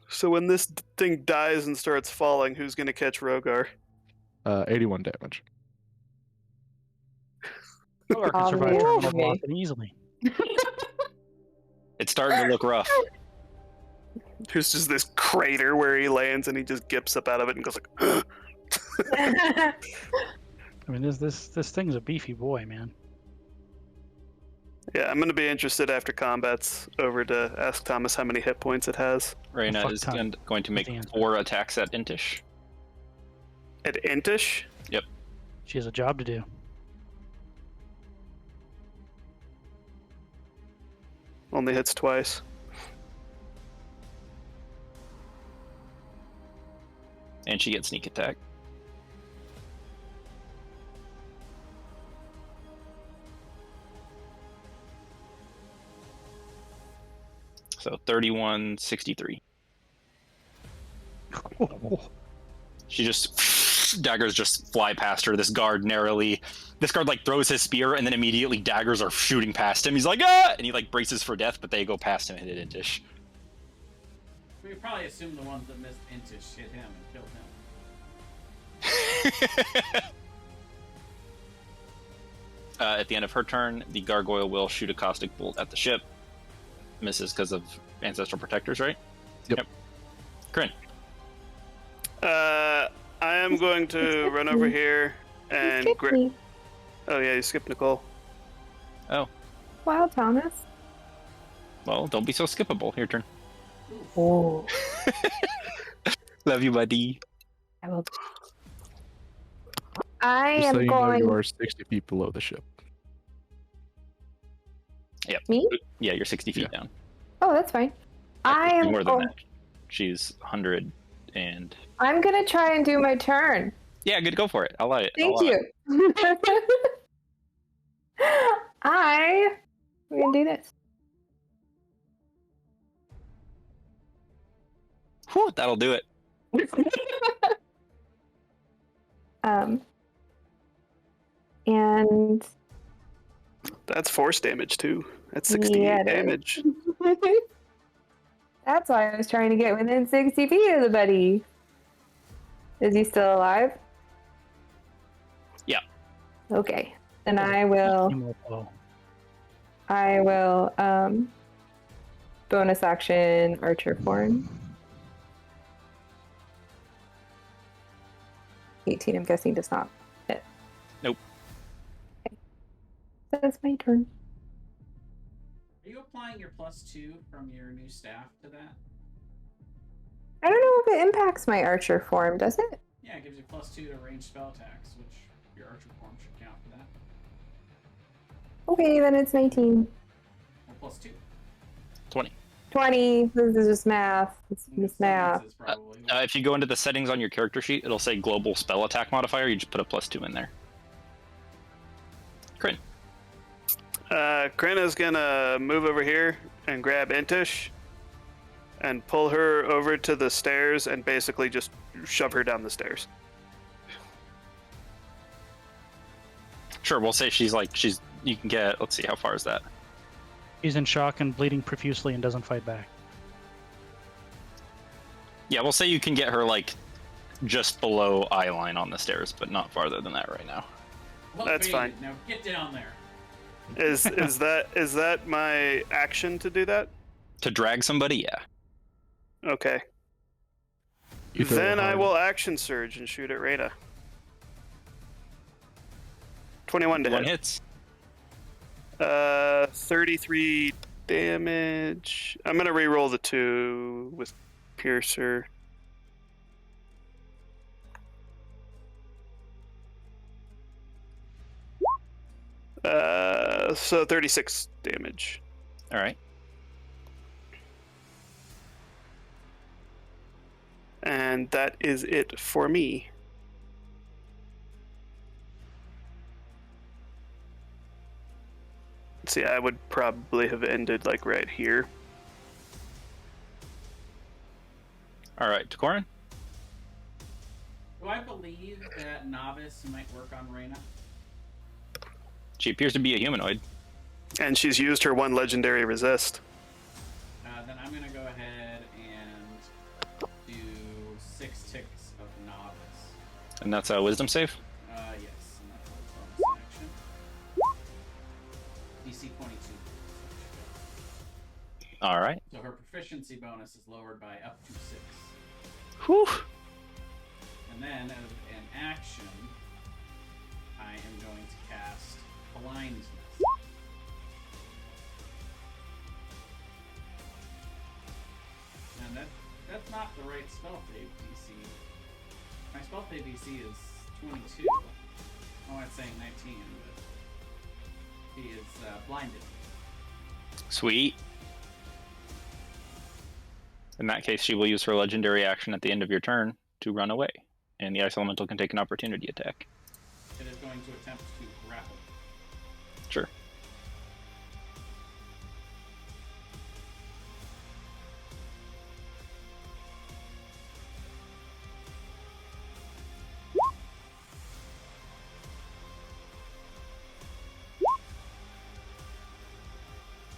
So when this thing dies and starts falling, who's going to catch Rogar? 81 damage. Rogar can survive Obviously. turn level up and easily. It's starting to look rough. There's just this crater where he lands and he just gips up out of it and goes like, "Ugh." I mean, this thing's a beefy boy, man. Yeah, I'm going to be interested after combat's over to ask Thomas how many hit points it has. Reyna fuck is ton. going to make That's the answer. 4 attacks at Intish. At Intish? She has a job to do. Only hits twice. And she gets sneak attack. So 31, 63. She just daggers just fly past her. This guard like throws his spear and then immediately daggers are shooting past him. He's like, ah! And he like braces for death, but they go past him and hit Intish. We could probably assume the ones that missed Intish hit him and killed him. At the end of her turn, the gargoyle will shoot a caustic bolt at the ship. Misses because of ancestral protectors, right? Yep. Kryn. I am going to run over here and grab. Oh yeah, you skipped Nicole. Oh, Wow, Thomas. well, don't be so skippable. Your turn. Oh, Love you, buddy. I will. I Just so am you know, going. you are 60 feet below the ship. Me? Yeah, you're 60 feet Yeah. down. Oh, that's fine. I Actually, am. more than Oh, that. She's 100 and... I'm gonna try and do my turn. Yeah, good. Go for it. I'll let it. Thank you. We're gonna do this. Whew, that'll do it. And That's force damage too. That's 68 Yeah, it is. damage. that's why I was trying to get within 60 feet of the buddy. Is he still alive? Yeah. Okay. And Does a I will 50 more bow. bonus action archer form. 18, I'm guessing, does not hit. Nope. Okay. That's my turn. Are you applying your +2 from your new staff to that? I don't know if it impacts my archer form, does it? Yeah, it gives you +2 to ranged spell attacks, which your archer form should count for that. Okay, then it's 19. Or +2. 20. 20. This is just math. It's just math. Mixes, probably. If you go into the settings on your character sheet, it'll say global spell attack modifier. You just put a +2 in there. Kryn. Kryn is gonna move over here and grab Intish and pull her over to the stairs and basically just shove her down the stairs. Sure, we'll say you can get, let's see, how far is that? He's in shock and bleeding profusely and doesn't fight back. Yeah, we'll say you can get her like just below eye line on the stairs, but not farther than that right now. Well, That's fine. Now get down there. Is that my action to do that? To drag somebody, yeah. Okay. You throw Then it I hard. will action surge and shoot at Reyna. 21 to One hit. hits. 33 damage. I'm gonna re-roll the 2 with Piercer. So 36 damage. All right. And that is it for me. Let's see, I would probably have ended like right here. All right, Tokorin. Do I believe that Novice might work on Reyna? She appears to be a humanoid. And she's used her 1 legendary resist. Then I'm going to go ahead and do 6 ticks of Novice. And that's a wisdom save? Yes, and that's a bonus action. DC 22. All right. So her proficiency bonus is lowered by up to 6. Whew. And then, as an action, I am going to cast Blindness. And that's not the right spell save DC. My spell save DC is 22. Oh, it's saying 19, but he is blinded. Sweet. In that case, she will use her legendary action at the end of your turn to run away. And the Ice Elemental can take an opportunity attack. It is going to attempt to grapple. Sure.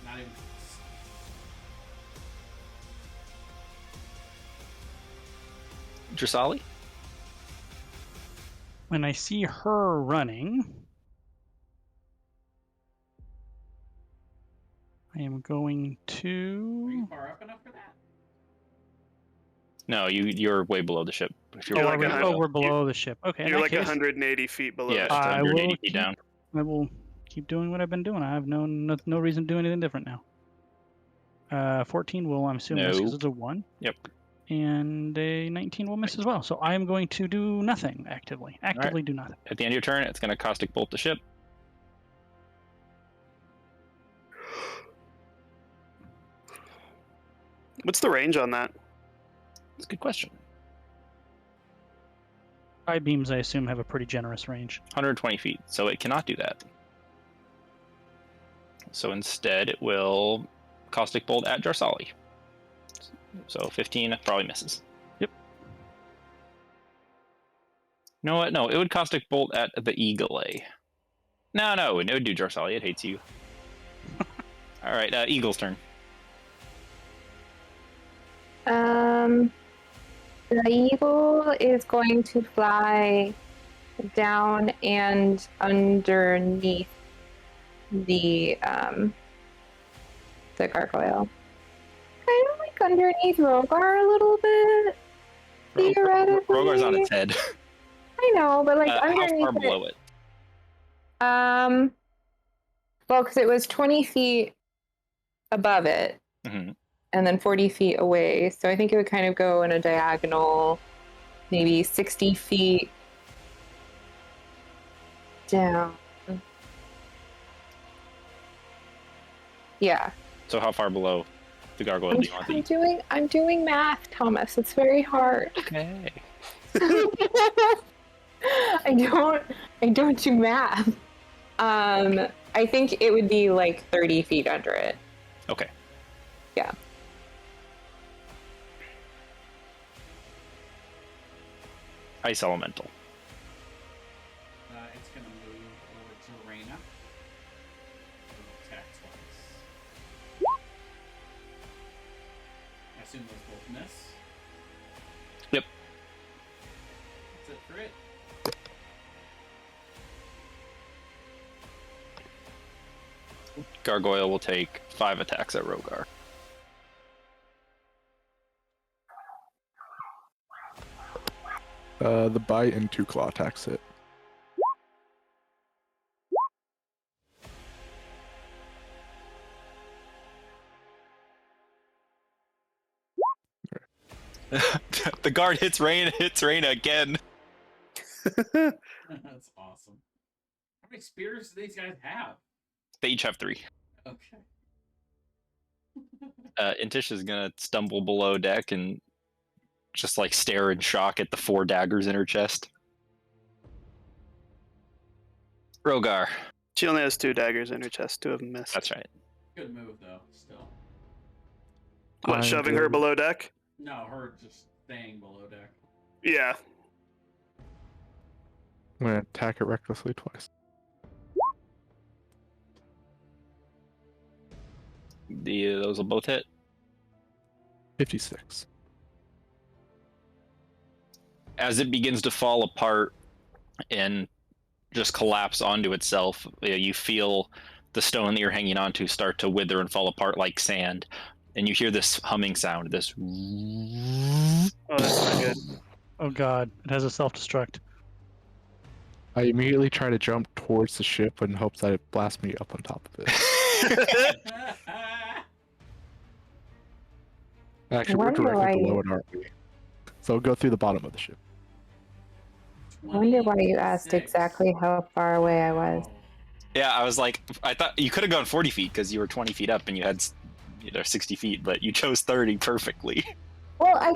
Not even. Drasali? When I see her running, I am going Are to. you far up enough for that? No, you're way below the ship. If you're You're like like way a- Oh, we're below the ship. Okay, in You're that like case, 180 feet below. Yeah, the just I 180 will feet down. I will keep doing what I've been doing. I have no reason to do anything different now. 14 will, I'm assuming, No. because it's a 1. Yep. And a 19 will miss as well. So I am going to do nothing actively. Actively do nothing. At the end of your turn, it's going to caustic bolt the ship. What's the range on that? That's a good question. High beams, I assume, have a pretty generous range. 120 feet, so it cannot do that. So instead, it will caustic bolt at Jarsali. So 15 probably misses. Yep. You know what? No, it would caustic bolt at the Eagle. No, it would do Jarsali. It hates you. All right, Eagle's turn. The eagle is going to fly down and underneath the gargoyle. Kind of like underneath Rogar a little bit, theoretically. Rogar's on its head. I know, but like How underneath far below it? Well, because it was 20 feet above it, Mm-hmm. and then 40 feet away. So I think it would kind of go in a diagonal, maybe 60 feet down. Yeah. So how far below the gargoyle do you want to be? I'm doing math, Thomas. It's very hard. Okay. I don't do math. I think it would be like 30 feet under it. Okay. Yeah. Ice elemental. It's gonna move over to Reyna. Attack twice. I assume those both miss. Yep. That's it for it. Gargoyle will take 5 attacks at Rogar. The bite and 2 claw attacks it. The guard hits Reyna again. That's awesome. How many spears do these guys have? They each have 3. Okay. Intish is gonna stumble below deck and just like stare in shock at the 4 daggers in her chest. Rogar. She only has 2 daggers in her chest. 2 of them miss. That's right. Good move though, still. What, I'm shoving her good. below deck? No, her just staying below deck. Yeah. I'm gonna attack it recklessly twice. Those will both hit. 56. As it begins to fall apart and just collapse onto itself, you feel the stone that you're hanging onto start to wither and fall apart like sand. And you hear this humming sound, this... Oh, that's not good. Oh god, it has a self-destruct. I immediately try to jump towards the ship in hopes that it blasts me up on top of it. Actually, we're wonder directly why below you- it, aren't we? So we'll go through the bottom of the ship. I wonder why you asked 26. exactly how far away I was. Oh. Yeah, I was like, I thought you could have gone 40 feet because you were 20 feet up and you had 60 feet, but you chose 30 perfectly. Well, I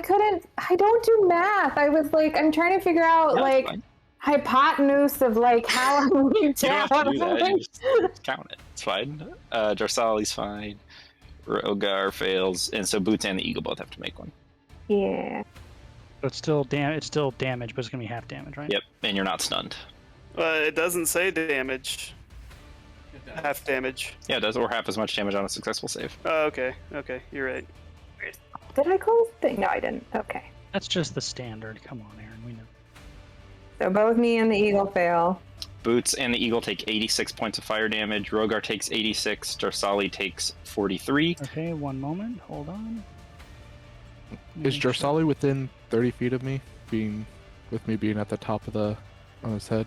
don't do math. I was like, I'm trying to figure out Yeah, like fine. hypotenuse of like how I'm moving You don't down. have to do that. You just count it. It's fine. Jarsali's fine. Rogar fails, and so Boots and the Eagle both have to make one. Yeah. But it's still damage, but it's gonna be half damage, right? Yep, and you're not stunned. It doesn't say damage. It does. Half damage. Yeah, it does, or half as much damage on a successful save. Oh, okay. Okay, you're right. Did I close the thing? No, I didn't. Okay. That's just the standard. Come on, Aaron, we know. So both me and the eagle fail. Boots and the Eagle take 86 points of fire damage. Rogar takes 86. Jarsali takes 43. Okay, one moment. Hold on. Is Jarsali within 30 feet of me, being at the top of on his head?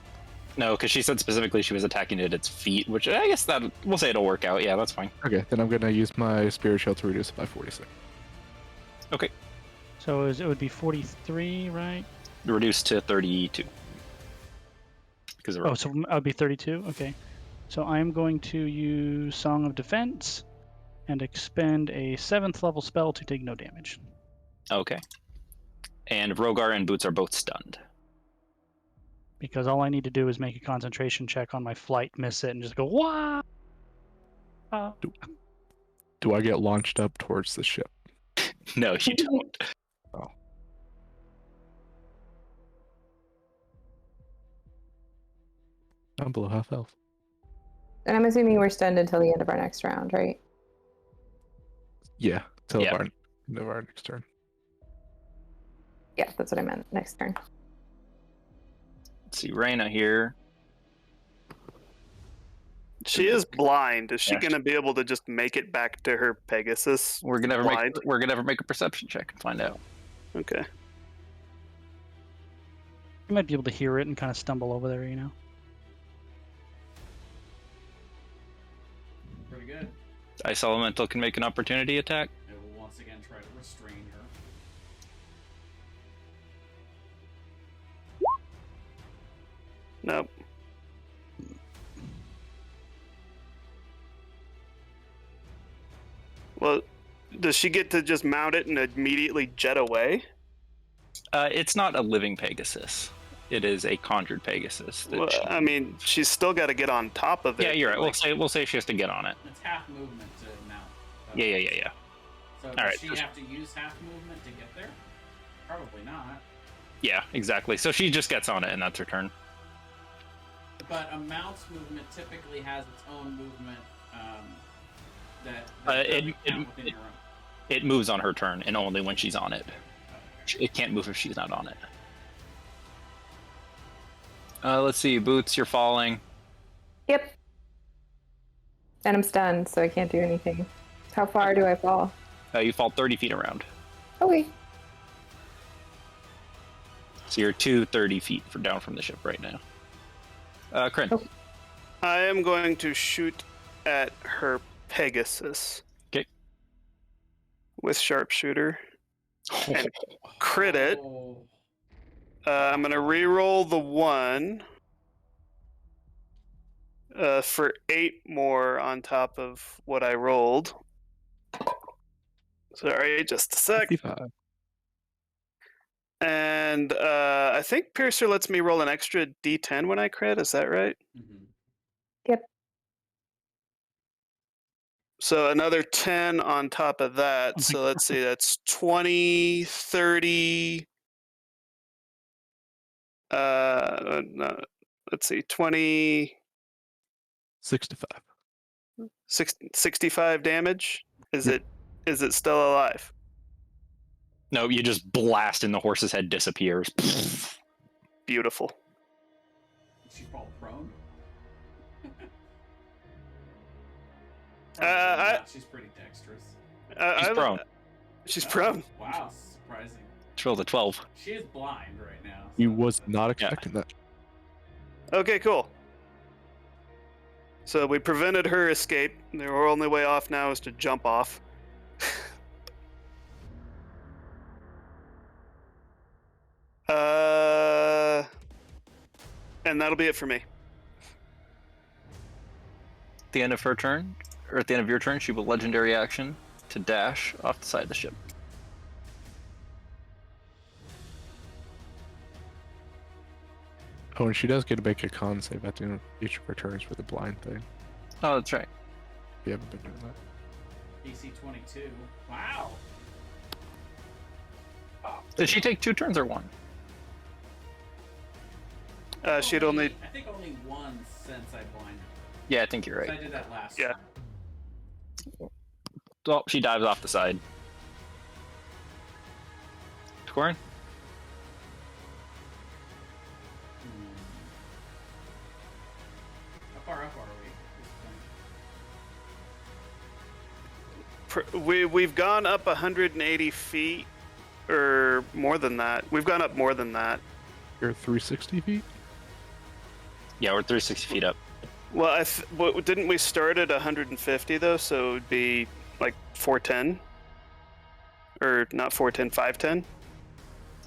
No, because she said specifically she was attacking it at its feet, which I guess that we'll say it'll work out. Yeah, that's fine. Okay, then I'm gonna use my spirit shield to reduce it by 46. Okay, So it would be 43, right? reduced to 32. Because Oh, so it would be 32. Okay. So I'm going to use Song of Defense and expend a 7th level spell to take no damage. okay. And Rogar and Boots are both stunned. Because all I need to do is make a concentration check on my flight, miss it, and just go, wah! Do I get launched up towards the ship? No, you don't. Oh. I'm below half health. And I'm assuming we're stunned until the end of our next round, right? Yeah, till Yeah. our next turn. Yeah, that's what I meant. Next turn. Let's see, Reyna here. She is blind. Is she Yeah. going to be able to just make it back to her Pegasus? We're gonna blind? make a perception check and find out. Okay. You might be able to hear it and kind of stumble over there, you know. Pretty good. Ice Elemental can make an opportunity attack. It will once again try to restrain her. Nope. Well, does she get to just mount it and immediately jet away? It's not a living Pegasus. It is a conjured Pegasus. Well, I mean, she's still got to get on top of it. Yeah, you're right. Like, We'll say she has to get on it. It's half movement to mount. Yeah. So All does right, she just- have to use half movement to get there? Probably not. Yeah, exactly. So she just gets on it, and that's her turn. But a mount's movement typically has its own movement that It- doesn't count within your own. It moves on her turn, and only when she's on it. Okay. It can't move if she's not on it. Let's see, Boots, you're falling. Yep. And I'm stunned, so I can't do anything. How far do I fall? You fall 30 feet around. Okay. So you're 30 feet down from the ship right now. Kryn. Oh. I am going to shoot at her Pegasus. Okay. With sharpshooter. And crit it. Oh, I'm going to re-roll the 1 for 8 more on top of what I rolled. Sorry, just a sec. 55. And I think Piercer lets me roll an extra d10 when I crit. Is that right? mhm. So another 10 on top of that. Oh my So let's see, that's 20, 30. No, let's see, 20, 65. 65 damage. Is it still alive? No, you just blast and the horse's head disappears. Beautiful. Did she fall prone? I- Not. She's pretty dexterous. She's prone. She's Oh, prone. Wow, surprising. She rolled a 12. She is blind right now. He so was that's- not expecting that. Okay, cool. So we prevented her escape. Our only way off now is to jump off. And that'll be it for me. At the end of her turn, or at the end of your turn, she will legendary action to dash off the side of the ship. Oh, and she does get to make a con save at the end of each of her turns for the blind thing. Oh, that's right. We haven't been doing that. DC 22. Wow. Did she take 2 turns or 1? She'd only. I think only one since I blinded her. Yeah, I think you're 'Cause right. I did that last Yeah. time. Oh, she dives off the side. Scoring? How far up are we at this point? We've gone up 180 feet, or more than that. We've gone up more than that. You're 360 feet? Yeah, we're 360 feet up. Well, didn't we start at 150 though? So it would be like 410, or not 410, 510.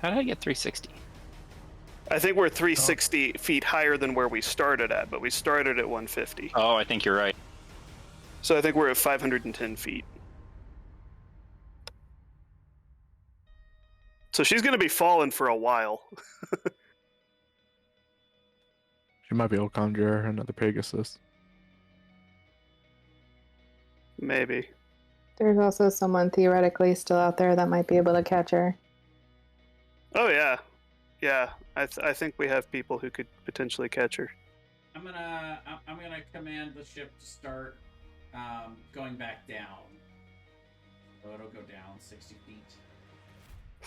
How did I get 360? I think we're 360 feet higher than where we started at, but we started at 150. Oh, I think you're right. So I think we're at 510 feet. So she's going to be falling for a while. She might be able to conjure another Pegasus. Maybe. There's also someone theoretically still out there that might be able to catch her. Oh yeah, yeah. I think we have people who could potentially catch her. I'm gonna command the ship to start going back down. So it'll go down 60 feet.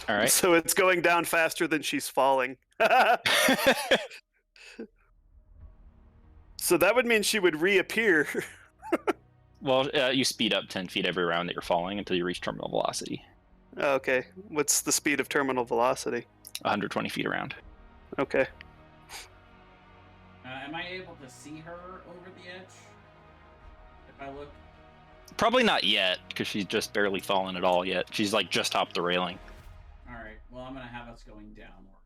All right. So it's going down faster than she's falling. So that would mean she would reappear. Well, you speed up 10 feet every round that you're falling until you reach terminal velocity. Okay. What's the speed of terminal velocity? 120 feet around. Okay. Am I able to see her over the edge? If I look? Probably not yet, because she's just barely fallen at all yet. She's like just topped the railing. Alright, well I'm gonna have us going downward.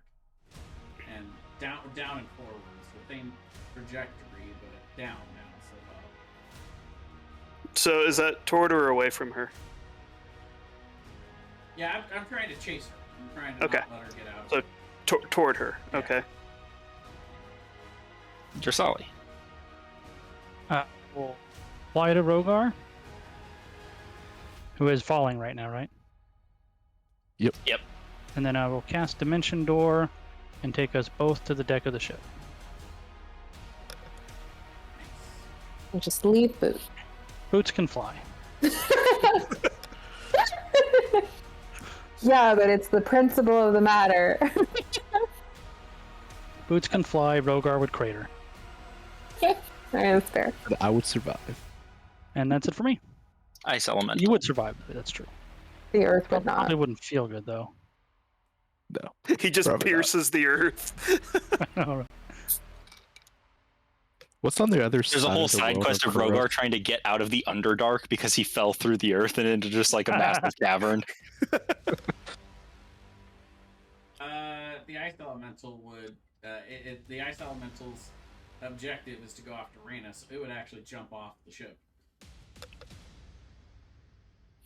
And down and forward. So same trajectory, but down now, So is that toward or away from her? Yeah, I'm trying to chase her. I'm trying to Okay. not let her get out. So toward her. Yeah. Okay. Dressali. We'll fly to Rogar, who is falling right now, right? Yep. Yep. And then I will cast Dimension Door and take us both to the deck of the ship. We'll just leave Boot. Boots can fly. Yeah, but it's the principle of the matter. Boots can fly, Rogar would crater. That's fair. But I would survive. And that's it for me. Ice Elemental. You would survive, that's true. The Earth would not. Probably wouldn't feel good, though. No. He just Probably not. pierces the earth. Alright. What's on the other side? There's a whole of the side world quest of Khuros? Rogar trying to get out of the Underdark because he fell through the earth and into just like a massive cavern. The ice elemental would. The ice elemental's objective is to go after Reyna, so it would actually jump off the ship.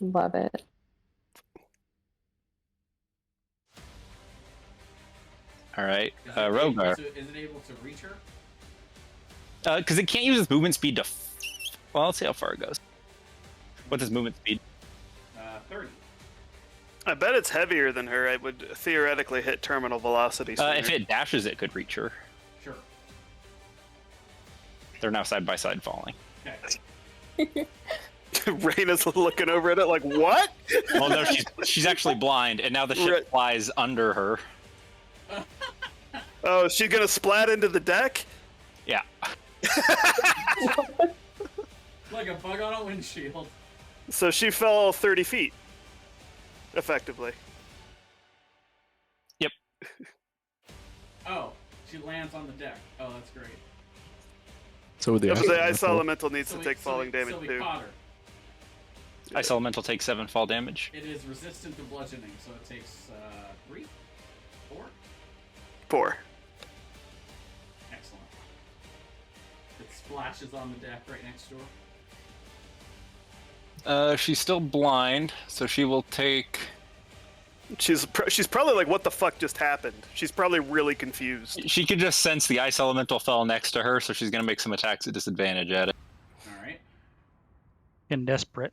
Love it. All right, Is it Rogar. Is it able to reach her? Because it can't use its movement speed to. Well, let's see how far it goes. What's its movement speed? 30. I bet it's heavier than her. It would theoretically hit terminal velocity. If it dashes, it could reach her. Sure. They're now side by side falling. Okay. Reyna's looking over at it like, what? Well, no, she's actually blind, and now the ship Right. flies under her. Oh, is she gonna splat into the deck? Yeah. Like a bug on a windshield. So she fell 30 feet, effectively. Yep. Oh, she lands on the deck. Oh, that's great. So would the The ice elemental- elemental needs So to we- take so falling we- damage so we too. caught her. Ice Elemental takes 7 fall damage. It is resistant to bludgeoning, so it takes 3? 4? 4. Excellent. It splashes on the deck right next door. She's still blind, so she will take. She's probably like, what the fuck just happened? She's probably really confused. She could just sense the Ice Elemental fell next to her, so she's gonna make some attacks at disadvantage at it. Alright. Getting desperate.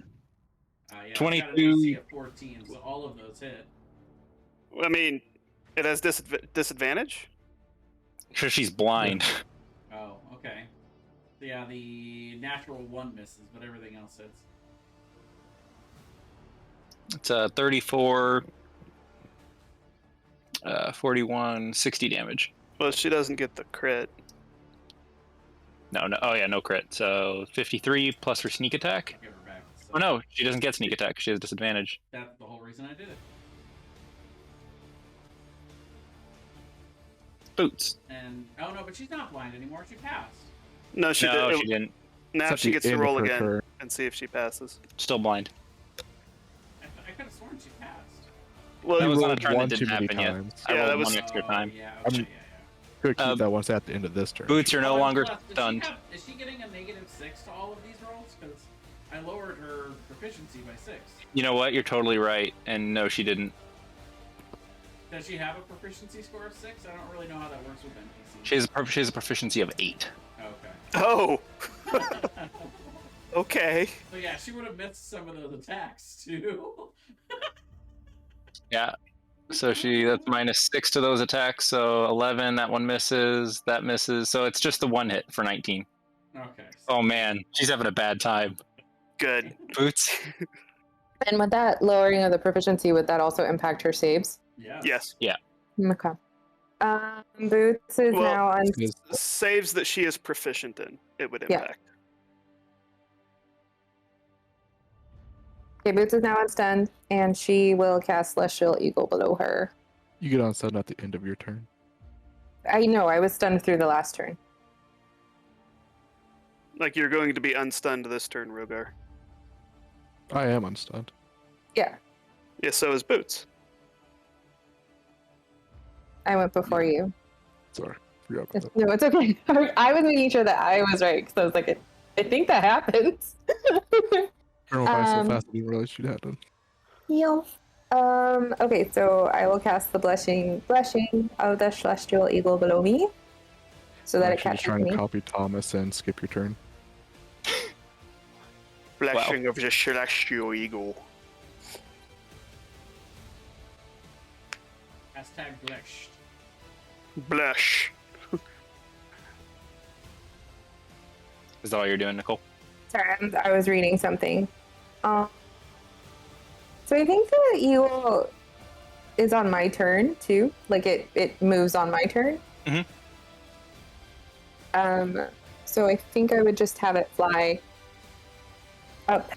Yeah, 22. I've got an AC of 14, so all of those hit. I mean, it has disadvantage? Because she's blind. Oh, okay. So yeah, the natural 1 misses, but everything else hits. It's 34, 41, 60 damage. Well, she doesn't get the crit. No, oh yeah, no crit. So 53 plus her sneak attack. I'll give her back. So Oh no, she doesn't get sneak attack. She has disadvantage. that's the whole reason I did it. Boots. And oh no, but she's not blind anymore. She passed. No, she No, did. she didn't. Now It's at she the gets to end of roll her again turn. and see if she passes. Still blind. I could have sworn she passed. Well, That was on a rolled turn that one didn't too many happen yet. times. I Yeah, rolled that was- one extra time. Yeah, I'm- okay, yeah. Could keep Um, that once at the end of this turn. Boots are no Oh, longer does she stunned. is she getting a -6 to all of these rolls? Because I lowered her proficiency by 6. You know what? You're totally right. And no, she didn't. Does she have a proficiency score of 6? I don't really know how that works with NPCs. She has a proficiency of 8. Okay. Oh, okay. So yeah, she would have missed some of those attacks too. Yeah. So that's -6 to those attacks. So 11. That one misses. That misses. So it's just the one hit for 19. Okay. Oh man, she's having a bad time. Good. Boots. And with that lowering of the proficiency, would that also impact her saves? Yeah. Yes. Okay. Boots is Well, now on. Saves that she is proficient in, it would Yeah. impact. Okay, Boots is now unstunned, and she will cast Celestial Eagle below her. You get unstunned at the end of your turn. I know, I was stunned through the last turn. Like, you're going to be unstunned this turn, Rogar. I am unstunned. Yeah, Yeah, so is Boots. I went before you. Sorry. Forgot about that. No, it's okay. I was making sure that I was right, because I was like, I think that happens. I don't know if I so Um, fast I didn't realize she'd happen. Heal. Okay, so I will cast the blessing of the Celestial Eagle below me, so that I'm it actually just catches trying me. to copy Thomas and skip your turn. Blessing of the Celestial Eagle. Hashtag blessed. Blush. Is that all you're doing, Nicole? Sorry, I was reading something. So I think the eagle is on my turn too. Like it moves on my turn. Mhm. So I think I would just have it fly up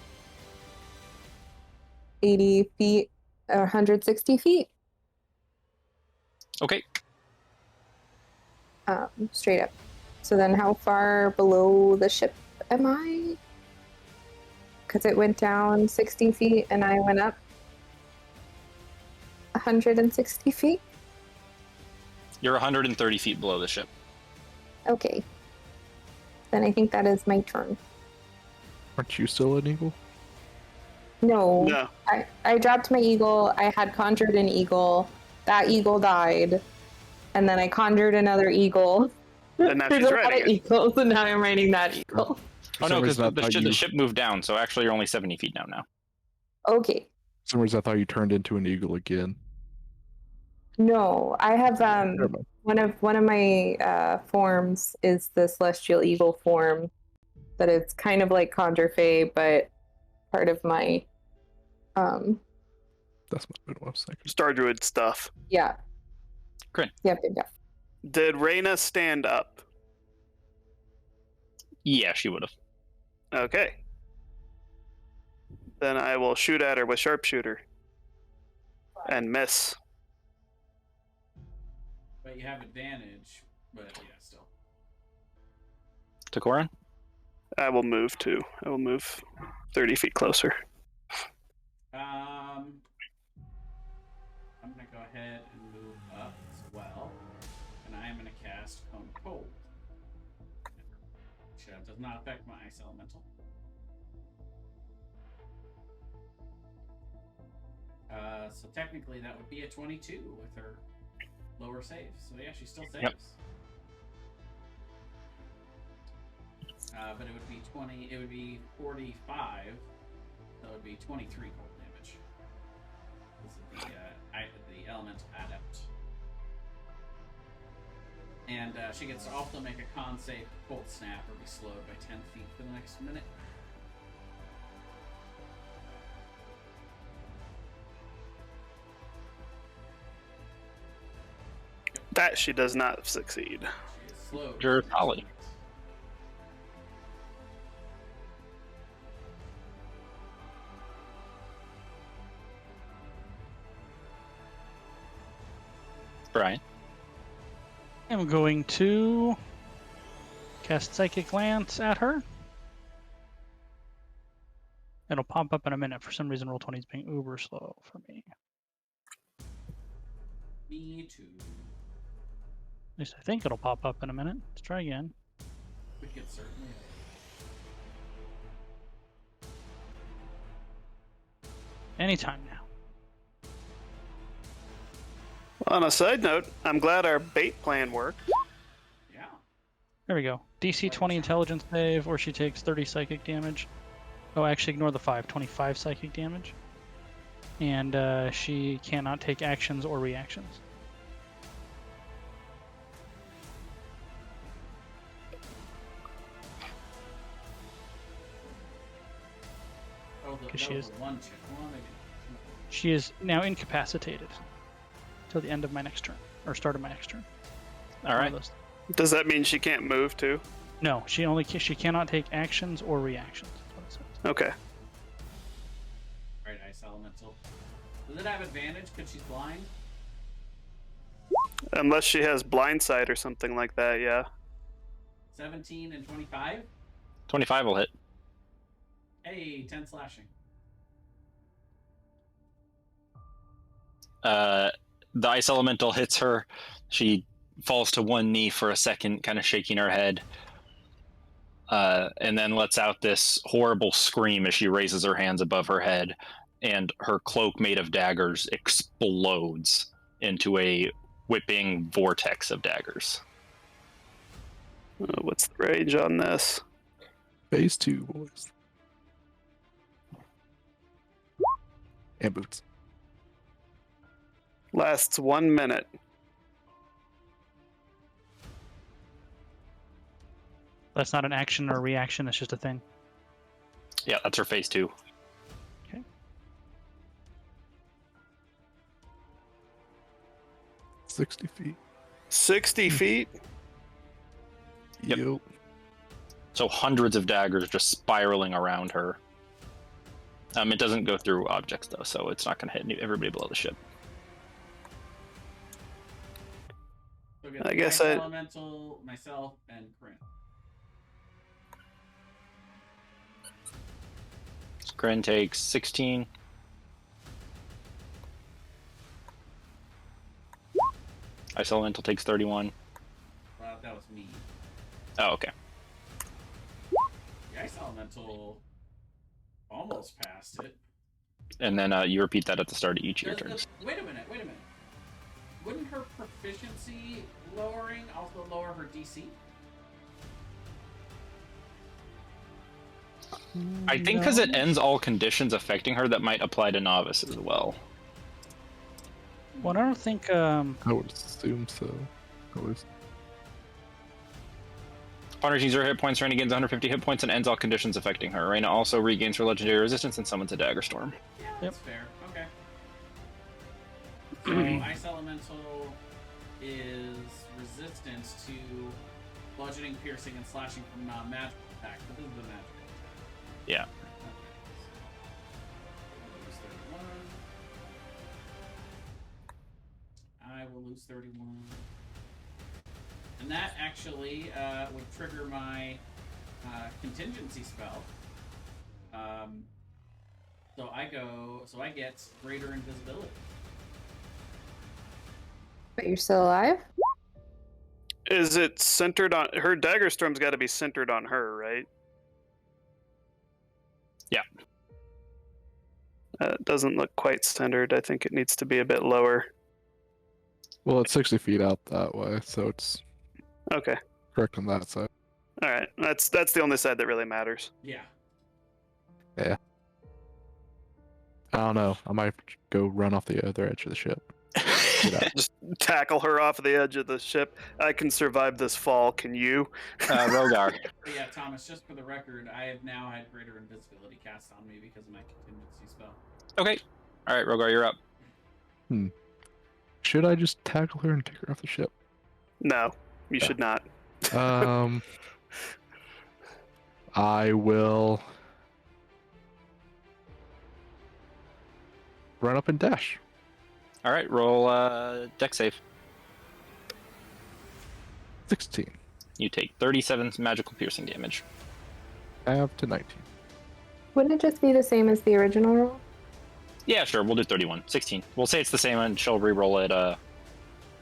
80 feet, 160 feet, Okay. straight up. So then how far below the ship am I? Because it went down 60 feet and I went up 160 feet. You're 130 feet below the ship. Okay. Then I think that is my turn. Aren't you still an eagle? No. No. I dropped my eagle. I had conjured an eagle. That eagle died. And then I conjured another eagle. And now There's she's a lot riding of it. eagles, and now I'm riding that eagle. For Oh some no, because reason, I thought the ship moved down, so actually you're only 70 feet down now. Okay. For some reason, I thought you turned into an eagle again. No, I have Never mind. one of my forms is the celestial eagle form. That is kind of like conjure fae, but part of my That's what I was thinking. Star Druid stuff. yeah. Great. Yep. Did Reyna stand up? Yeah, she would have. Okay. Then I will shoot at her with sharpshooter. And miss. But you have advantage. But yeah, still. To Corin? I will move too. I will move 30 feet closer. I'm gonna go ahead and move up as well, and I am gonna cast Cone of Cold, which does not affect my ice elemental. So technically that would be a 22 with her lower save. So yeah, she still saves. Yep. But it would be 20. It would be 45. So it would be 23 cold damage. This is the elemental adept. And she gets to also make a con save, cold snap, or be slowed by 10 feet for the next minute. That she does not succeed. She is slowed. Sure, Holly. Brian. I'm going to cast Psychic Lance at her. It'll pop up in a minute. For some reason, Roll20 is being uber slow for me. Me too. At least I think it'll pop up in a minute. Let's try again. We could certainly. Anytime now. On a side note, I'm glad our bait plan worked. Yeah. There we go. DC 20 intelligence save, or she takes 30 psychic damage. Oh, actually, ignore the 5. 25 psychic damage. And she cannot take actions or reactions. Oh, Because she is. one check. One again. She is now incapacitated till the end of my next turn. or start of my next turn. All right. Does that mean she can't move too? No, she cannot take actions or reactions. That's what it says. Okay. Alright, Ice Elemental. Does it have advantage because she's blind? Unless she has blind sight or something like that, yeah. 17 and 25? 25 will hit. Hey, 10 slashing. The ice elemental hits her. She falls to one knee for a second, kind of shaking her head, and then lets out this horrible scream as she raises her hands above her head, and her cloak made of daggers explodes into a whipping vortex of daggers. What's the range on this? Phase 2, boys. And boots. Lasts 1 minute. That's not an action or a reaction. It's just a thing. Yeah, that's her phase 2. Okay. 60 feet. 60 feet? Yep. Yup. So hundreds of daggers just spiraling around her. It doesn't go through objects though, so it's not going to hit everybody below the ship. So I guess I- Elemental, myself, and Corinne. Corinne takes 16. Ice Elemental takes 31. That was me. Oh, okay. The Ice Elemental almost passed it. And then you repeat that at the start of each of your turns. Wait a minute. Wouldn't her proficiency lowering also lower her DC? I think because it ends all conditions affecting her, that might apply to novice as well. Well, I don't think. I would assume so. At least. Upon reaching 0 hit points, Reina gains 150 hit points and ends all conditions affecting her. Reina also regains her legendary resistance and summons a dagger storm. Yeah, that's fair. Okay. So Ice Elemental is resistant to bludgeoning, piercing, and slashing from magical attacks. But this is the magical attack. Yeah. Okay. I will lose 31. And that actually would trigger my contingency spell. So I get greater invisibility. But you're still alive? Is it centered on her? Dagger Storm's got to be centered on her, right? Yeah. It doesn't look quite centered. I think it needs to be a bit lower. Well, it's 60 feet out that way, so it's Okay. correct on that side. All right. That's the only side that really matters. Yeah. I don't know. I might go run off the other edge of the ship. Just tackle her off the edge of the ship. I can survive this fall. Can you? Rogar. But yeah, Thomas, just for the record, I have now had greater invisibility cast on me because of my contingency spell. Okay. All right, Rogar, you're up. Should I just tackle her and take her off the ship? No, you should not. I will run up and dash. All right, roll deck save. 16. You take 37 magical piercing damage. Have to 19. Wouldn't it just be the same as the original roll? Yeah, sure. We'll do 31. 16. We'll say it's the same, and she'll re-roll it on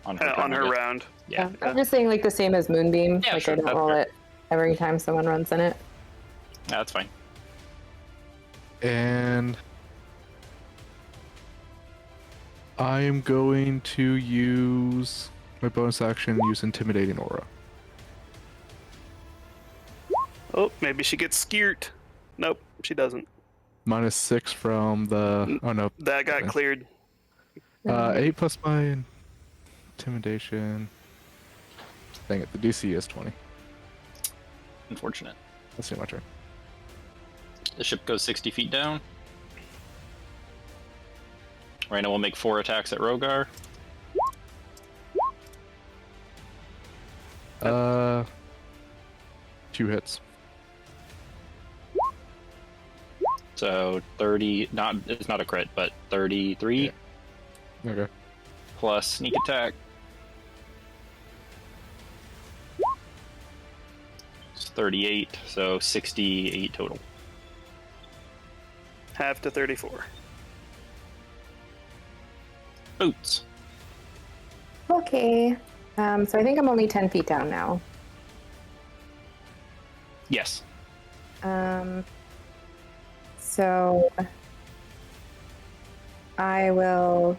her On her turn. round. Yeah. I'm just saying like the same as Moonbeam. Yeah, like sure, I don't that's roll fair. it every time someone runs in it. Yeah, that's fine. And I am going to use my bonus action, use Intimidating Aura. Oh, maybe she gets skeered. Nope, she doesn't. -6 from the... Oh, no. That got Okay. cleared. 8 plus my Intimidation. Dang it, the DC is 20. Unfortunate. Let's see my turn. The ship goes 60 feet down. Reina will make 4 attacks at Rogar. 2 hits. So 30. It's not a crit, but 33 Yeah. Okay. plus sneak attack. It's 38, so 68 total. Half to 34. Boots. Okay. So I think I'm only 10 feet down now. Yes. So I will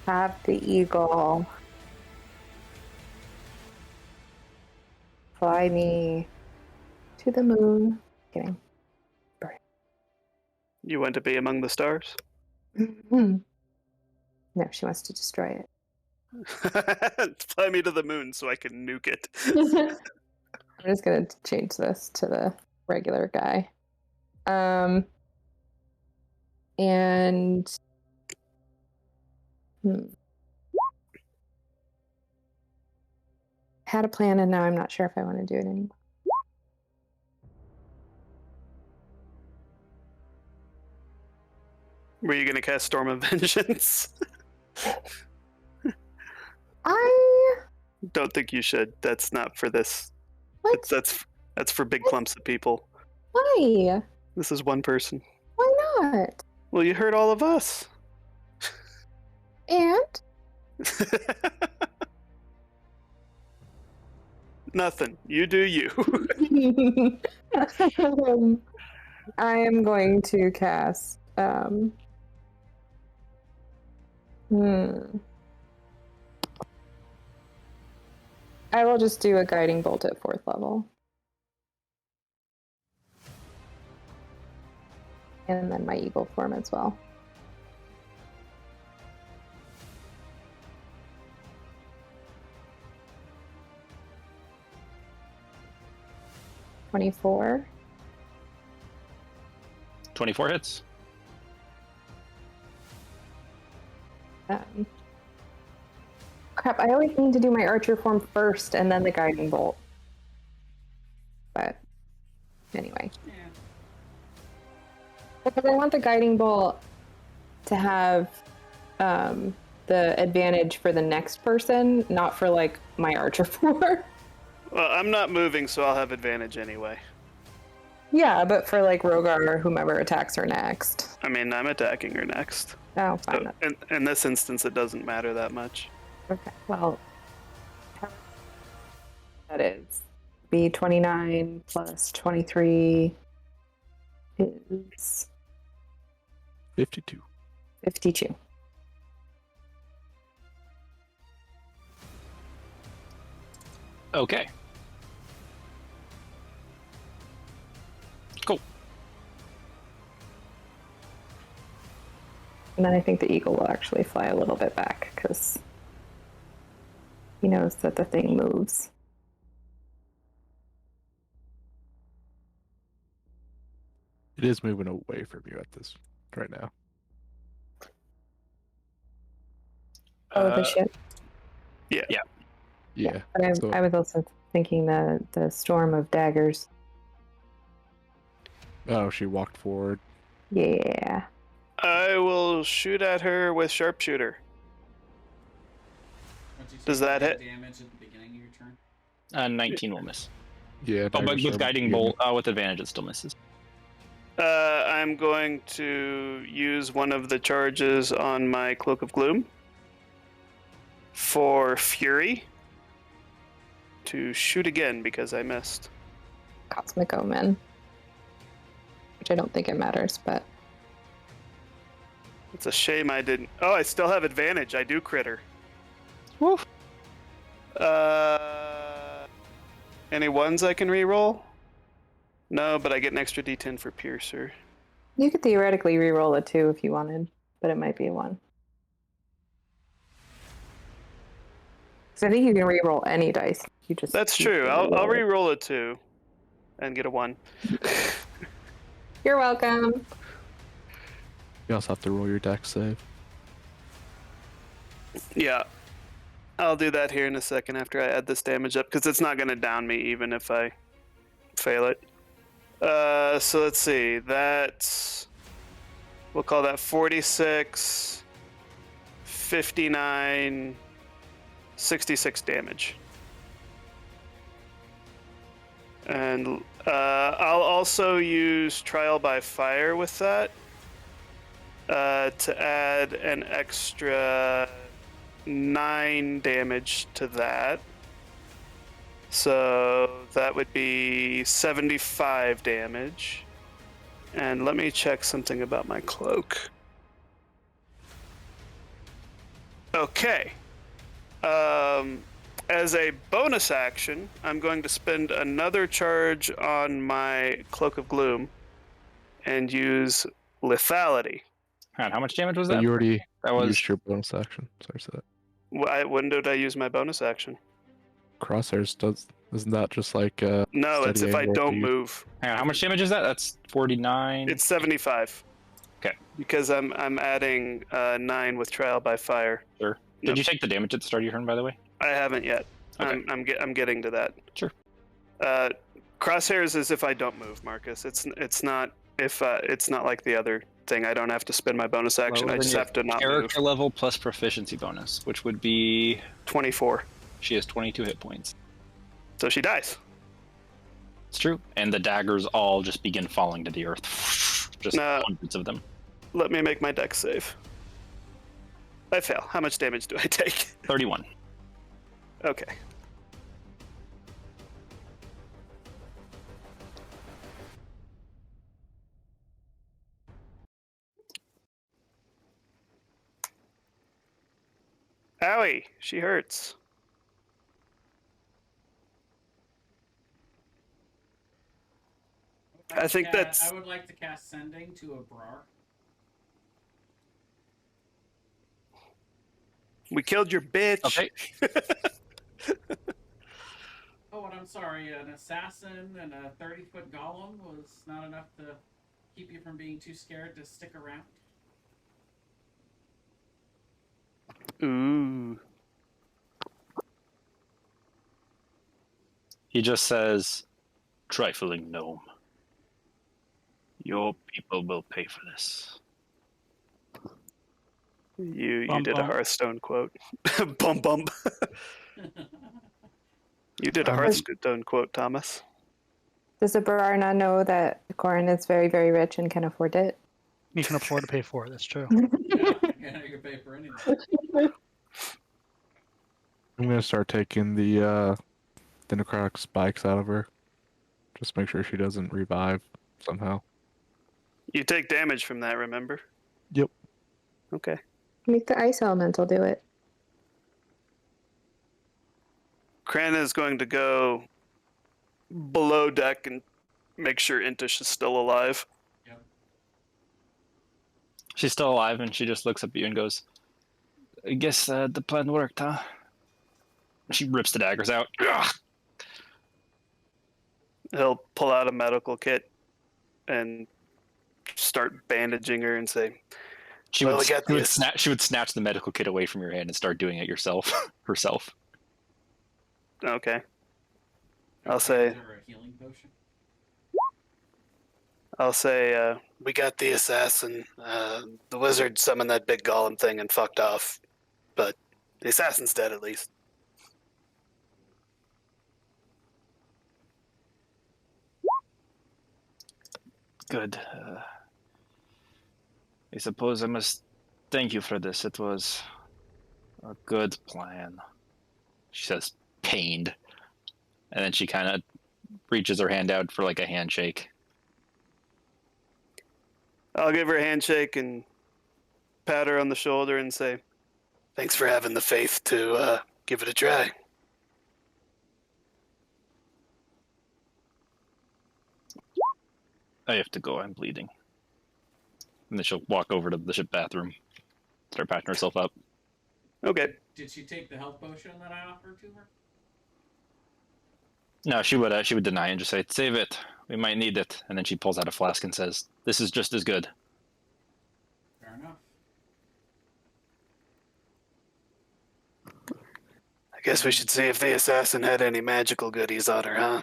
have the eagle fly me to the moon. Kidding. You want to be among the stars? No, she wants to destroy it. Fly me to the moon so I can nuke it. I'm just gonna change this to the regular guy. And had a plan, and now I'm not sure if I want to do it anymore. Were you going to cast Storm of Vengeance? I Don't think you should. That's not for this. what? That's for big clumps of people. Why? This is one person. Why not? Well, you heard all of us. And Nothing. You do you. I am going to cast. I will just do a guiding bolt at 4th level. And then my eagle form as well. (24) 24 hits. Crap, I always need to do my archer form first and then the guiding bolt. But anyway. Yeah. Because I want the guiding bolt to have the advantage for the next person, not for like my archer form. Well, I'm not moving, so I'll have advantage anyway. Yeah, but for like Rogar or whomever attacks her next. I mean, I'm attacking her next. Oh, fine. So in this instance, it doesn't matter that much. Okay, well, that is B29 plus 23 is 52. 52. Okay. Cool. And then I think the eagle will actually fly a little bit back because he knows that the thing moves. It is moving away from you at this right now. Oh, the ship. Yeah. Yeah. But So- I was also thinking the storm of daggers. Oh, she walked forward. Yeah. I will shoot at her with sharpshooter. Once you Does take that hit? damage at the beginning of your turn? 19 will miss. Yeah. Oh, but dagger with shot. guiding bolt, with advantage, it still misses. I'm going to use one of the charges on my Cloak of Gloom for Fury to shoot again because I missed. Cosmic Omen. Which I don't think it matters, but It's a shame I didn't. Oh, I still have advantage. I do critter. Woo. Any ones I can reroll? No, but I get an extra D10 for Piercer. you could theoretically re-roll a 2 if you wanted, but it might be a 1. So I think you can re-roll any dice. You just That's you true. can I'll re-roll it. reroll a 2 and get a 1. You're welcome. You also have to roll your dex save. Yeah. I'll do that here in a second after I add this damage up, because it's not going to down me even if I fail it. So let's see. That's... We'll call that 46, 59, 66 damage. And I'll also use Trial by Fire with that to add an extra 9 damage to that. So that would be 75 damage. And let me check something about my cloak. Okay. As a bonus action, I'm going to spend another charge on my Cloak of Gloom and use Lethality. And how much damage was But that? you already That was used your bonus action. Sorry, so that When did I use my bonus action? crosshairs does. Isn't that just like No, it's steady if I aim don't use? move. Hang on, how much damage is that? That's 49. It's 75. Okay. Because I'm adding 9 with Trial by Fire. Sure. Yep. Did you take the damage at the start of your turn, by the way? I haven't yet. Okay. I'm getting to that. Sure. Crosshairs is if I don't move, Marcus. It's not if it's not like the other thing. I don't have to spend my bonus action. Well, I then just your have to not character move. level plus proficiency bonus, which would be 24. she has 22 hit points. So she dies. It's true. And the daggers all just begin falling to the earth. Just No. hundreds of them. Let me make my dex save. I fail. How much damage do I take? 31. Okay. Owie, she hurts. I think that's... I would like to cast Sending to a Brar. We killed your bitch. Okay. Oh, and I'm sorry, an assassin and a 30-foot golem was not enough to keep you from being too scared to stick around. Ooh. He just says, trifling gnome. Your people will pay for this. You Bum, did a bum. Hearthstone quote. Bum bum. You did a Hearthstone quote, Thomas. Does the Bararna know that Corin is very, very rich and can afford it? You can afford to pay for it. That's true. Yeah, you can pay for anything. I'm gonna start taking the necrotic spikes out of her. Just make sure she doesn't revive somehow. You take damage from that, remember? Yep. Okay. Make the ice elemental do it. Krana is going to go below deck and make sure Intish is still alive. Yep. She's still alive, and she just looks up at you and goes, I guess the plan worked, huh? She rips the daggers out. Ugh! He'll pull out a medical kit and start bandaging her and say, She Well, would, we got she would this. she would snatch the medical kit away from your hand and start doing it herself. okay. I'll say, Is there a healing potion? we got the assassin. The wizard summoned that big golem thing and fucked off. But the assassin's dead at least. Good. I suppose I must thank you for this. It was a good plan. She says, pained. And then she kind of reaches her hand out for like a handshake. I'll give her a handshake and pat her on the shoulder and say, thanks for having the faith to give it a try. I have to go. I'm bleeding. And then she'll walk over to the ship bathroom, start patching herself up. Okay. Did she take the health potion that I offered to her? No, she would deny and just say, "Save it. We might need it." And then she pulls out a flask and says, "This is just as good." Fair enough. Guess we should see if the assassin had any magical goodies on her, huh?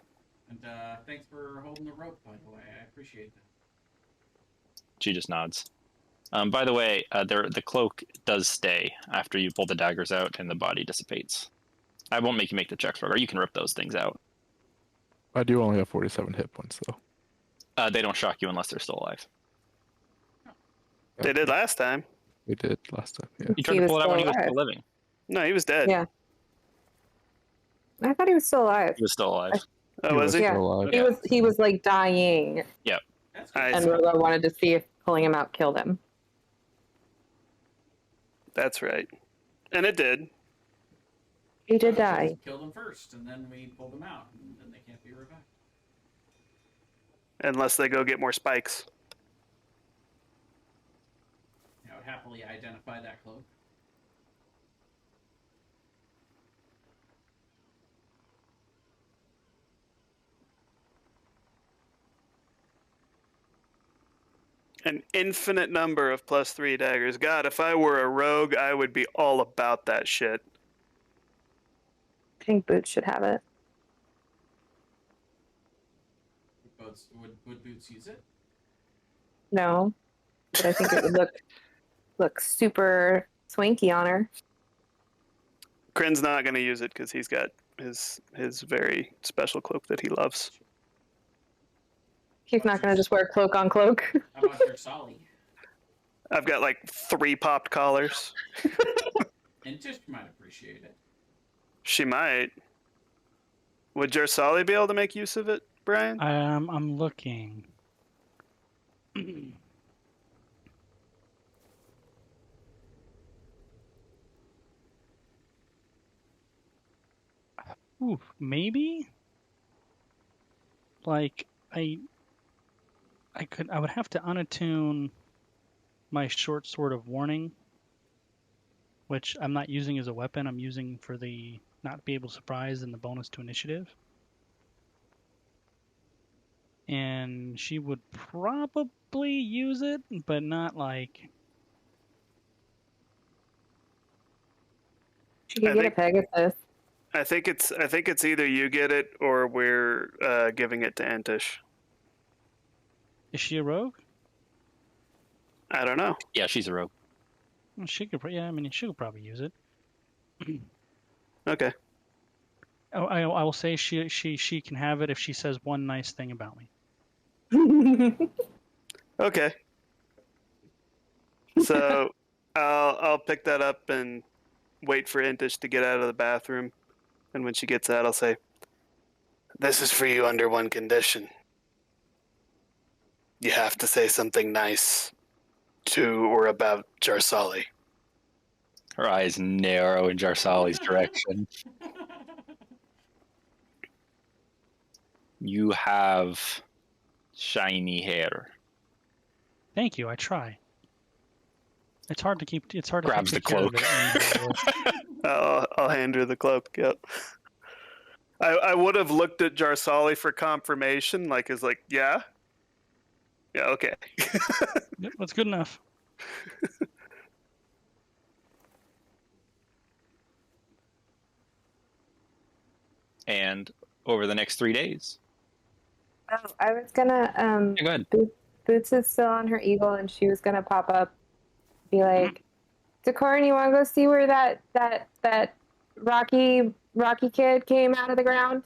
And thanks for holding the rope, by the way. I appreciate that. She just nods. By the way, the cloak does stay after you pull the daggers out and the body dissipates. I won't make you make the checks, or you can rip those things out. I do only have 47 hit points, though. They don't shock you unless they're still alive. They did last time. They did last time, yeah. You tried He to was pull it out when he still was still alive. living. No, he was dead. Yeah. I thought he was still alive. He was still alive. Oh, was he? Yeah. still alive. He was like dying, That's good. I- and Rogo wanted to see if pulling him out killed him. That's right. And it did. He did die. Killed him first, and then we pulled him out, and then they can't be revived. Unless they go get more spikes. I would happily identify that cloak. An infinite number of +3 daggers. God, if I were a rogue, I would be all about that shit. I think Boots should have it. Would Boots use it? No, but I think it would look super swanky on her. Kryn's not going to use it because he's got his very special cloak that he loves. He's not gonna just wear cloak on cloak. How about your Solly? I've got like 3 popped collars. And Tish might appreciate it. She might. Would Jarsali be able to make use of it, Brian? I'm looking. Ooh, maybe. Like I would have to unattune my short sword of warning, which I'm not using as a weapon. I'm using for the not be able to surprise and the bonus to initiative. And she would probably use it, but not like. She could I get a Pegasus. I think it's either you get it or we're giving it to Antish. Is she a rogue? I don't know. Yeah, she's a rogue. Well, she could. Yeah, I mean, she could probably use it. Okay. Oh, I will say she can have it if she says one nice thing about me. Okay. So I'll pick that up and wait for Intish to get out of the bathroom, and when she gets out, I'll say, "This is for you under one condition. You have to say something nice to or about Jarsali." Her eyes narrow in Jarsali's direction. You have shiny hair. Thank you. I try. It's hard to keep. It's hard to Grabs take the care of cloak. it. I'll hand her the cloak. Yep. I would have looked at Jarsali for confirmation, yeah, okay. Yep, that's good enough. And over the next 3 days. Oh, I was gonna Yeah, go ahead. Boots is still on her eagle, and she was gonna pop up, be like, "Decorin, you want to go see where that Rocky kid came out of the ground?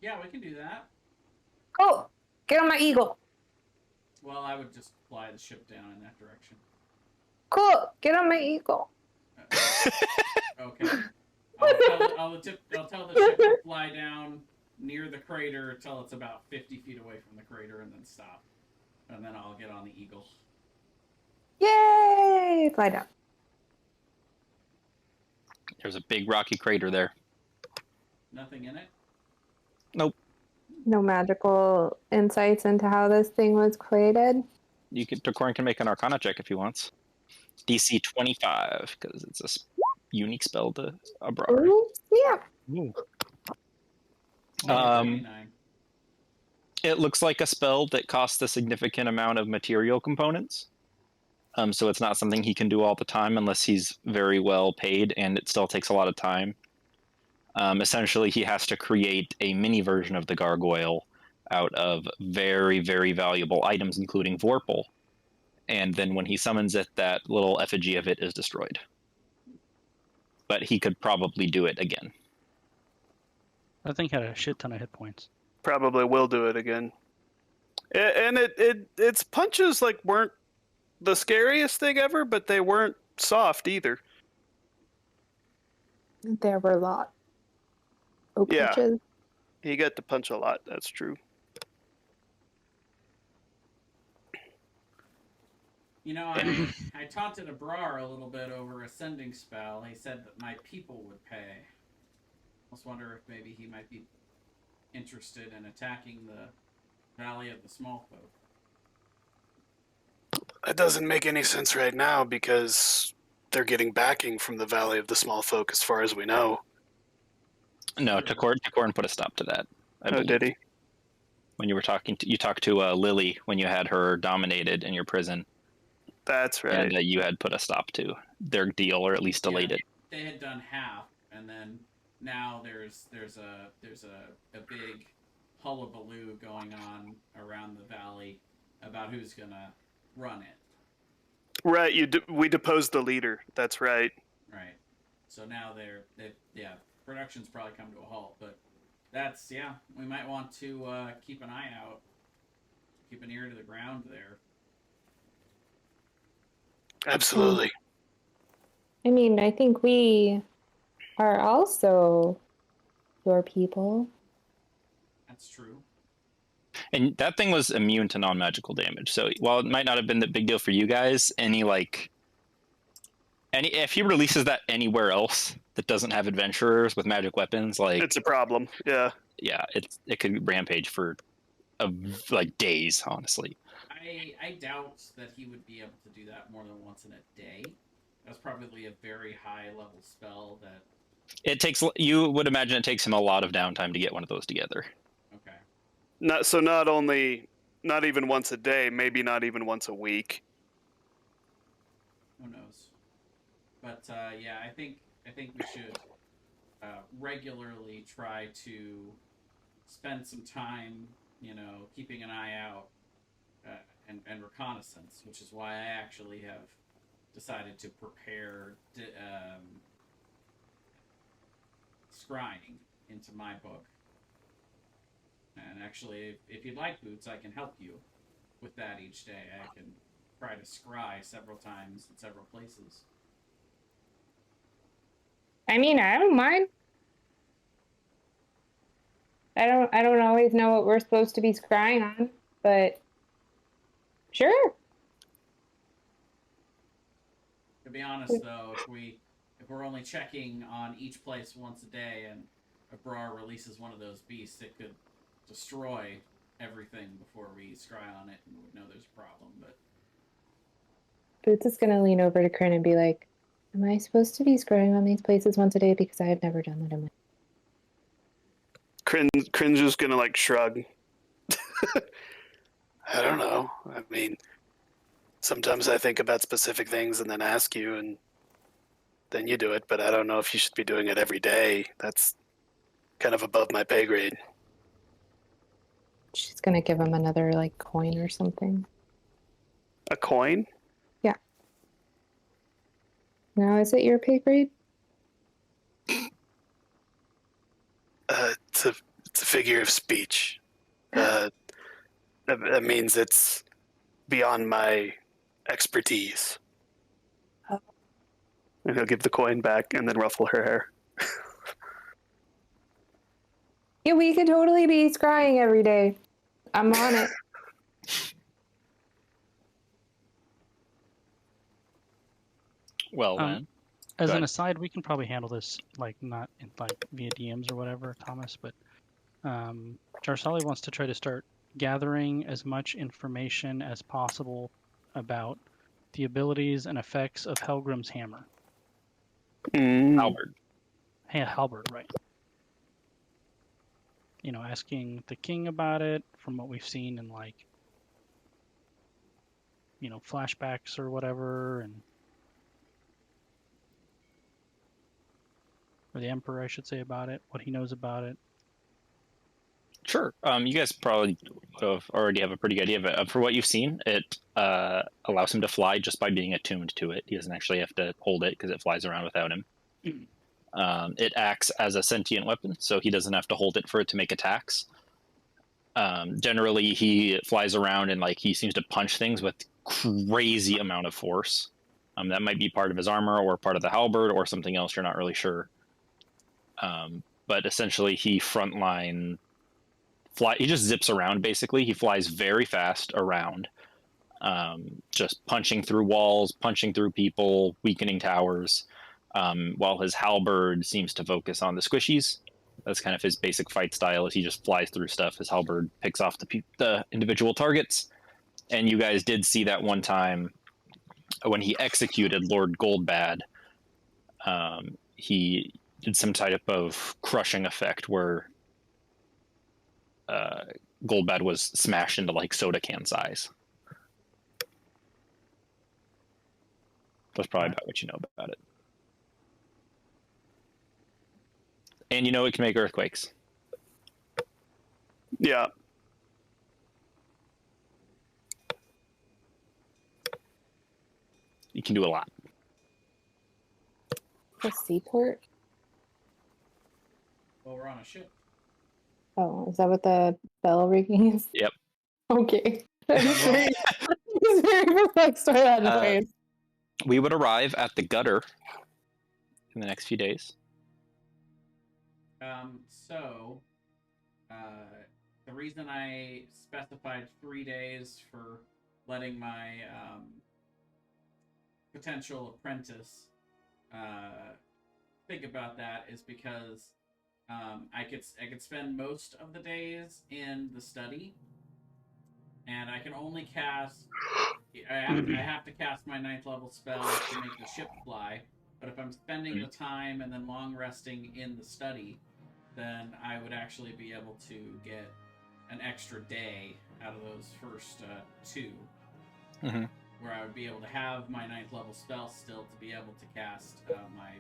Yeah, we can do that. Cool. Get on my eagle. Well, I would just fly the ship down in that direction. Cool. Get on my eagle." Okay. I'll tell the ship to fly down near the crater until it's about 50 feet away from the crater and then stop. And then I'll get on the eagle. Yay! Fly down. There's a big rocky crater there. Nothing in it? Nope. No magical insights into how this thing was created. Decorin can make an Arcana check if he wants. DC 25 because it's a unique spell to Abrar. Ooh, yeah. Ooh. 29. It looks like a spell that costs a significant amount of material components. So it's not something he can do all the time unless he's very well paid, and it still takes a lot of time. Essentially, he has to create a mini version of the gargoyle out of very, very valuable items, including Vorpal. And then when he summons it, that little effigy of it is destroyed. But he could probably do it again. That thing had a shit ton of hit points. Probably will do it again. And its punches like weren't the scariest thing ever, but they weren't soft either. There were a lot. Oak Yeah. punches. He got to punch a lot. That's true. You know, I taunted Abrar a little bit over Ascending Spell. He said that my people would pay. I just wonder if maybe he might be interested in attacking the Valley of the Small Folk. That doesn't make any sense right now because they're getting backing from the Valley of the Small Folk, as far as we know. No, Takorn put a stop to that. I believe. Did he? When you were you talked to Lily when you had her dominated in your prison. That's right. And you had put a stop to their deal, or at least delayed it. They had done half, and then now there's a big hullabaloo going on around the valley about who's gonna run it. Right. We deposed the leader. That's right. Right. So now production's probably come to a halt, but that's we might want to keep an eye out, keep an ear to the ground there. Absolutely. I mean, I think we are also your people. That's true. And that thing was immune to non-magical damage. So while it might not have been the big deal for you guys, if he releases that anywhere else that doesn't have adventurers with magic weapons, like it's a problem. Yeah. Yeah, it could rampage for days, honestly. I doubt that he would be able to do that more than once in a day. That's probably a very high level spell that you would imagine it takes him a lot of downtime to get one of those together. Okay. Not even once a day, maybe not even once a week. Who knows? But I think we should regularly try to spend some time, keeping an eye out and reconnaissance, which is why I actually have decided to prepare scrying into my book. And actually, if you'd like, Boots, I can help you with that each day. I can try to scry several times in several places. I mean, I don't mind. I don't always know what we're supposed to be scrying on, but sure. To be honest, though, if we're only checking on each place once a day, and Abrar releases one of those beasts, it could destroy everything before we scry on it, and we know there's a problem. But Boots is gonna lean over to Kryn and be like, "Am I supposed to be scrying on these places once a day? Because I have never done that in my." Kryn's just gonna shrug. I don't know. I mean, sometimes I think about specific things and then ask you, and then you do it. But I don't know if you should be doing it every day. That's kind of above my pay grade. She's gonna give him another coin or something. A coin? Yeah. Now, is it your pay grade? It's a figure of speech. That means it's beyond my expertise. Oh. And he'll give the coin back and then ruffle her hair. Yeah, we could totally be scrying every day. I'm on it. Well, then. As an aside, we can probably handle this not in, via DMs or whatever, Thomas. But Jarsali wants to try to start gathering as much information as possible about the abilities and effects of Helgrim's hammer. Halberd. Hey, halberd, right? Asking the king about it from what we've seen in flashbacks or whatever, or the Emperor, I should say, about it, what he knows about it. Sure. You guys probably already have a pretty good idea of it. For what you've seen, it allows him to fly just by being attuned to it. He doesn't actually have to hold it because it flies around without him. It acts as a sentient weapon, so he doesn't have to hold it for it to make attacks. Generally, he flies around and he seems to punch things with crazy amount of force. That might be part of his armor or part of the halberd or something else. You're not really sure. But essentially, he frontline fly. He just zips around. Basically, he flies very fast around, just punching through walls, punching through people, weakening towers. While his halberd seems to focus on the squishies. That's kind of his basic fight style. Is he just flies through stuff. His halberd picks off the individual targets. And you guys did see that one time when he executed Lord Goldbad. He did some type of crushing effect where Goldbad was smashed into soda can size. That's probably about what you know about it. And it can make earthquakes. Yeah. You can do a lot. A seaport? Well, we're on a ship. Oh, is that what the bell ringing is? Yep. Okay. I was very perplexed by that noise. We would arrive at the gutter in the next few days. So, the reason I specified 3 days for letting my potential apprentice think about that is because I could spend most of the days in the study, and I can only cast. I have to cast my 9th level spell to make the ship fly. But if I'm spending the time and then long resting in the study, then I would actually be able to get an extra day out of those first 2, where I would be able to have my 9th level spell still to be able to cast my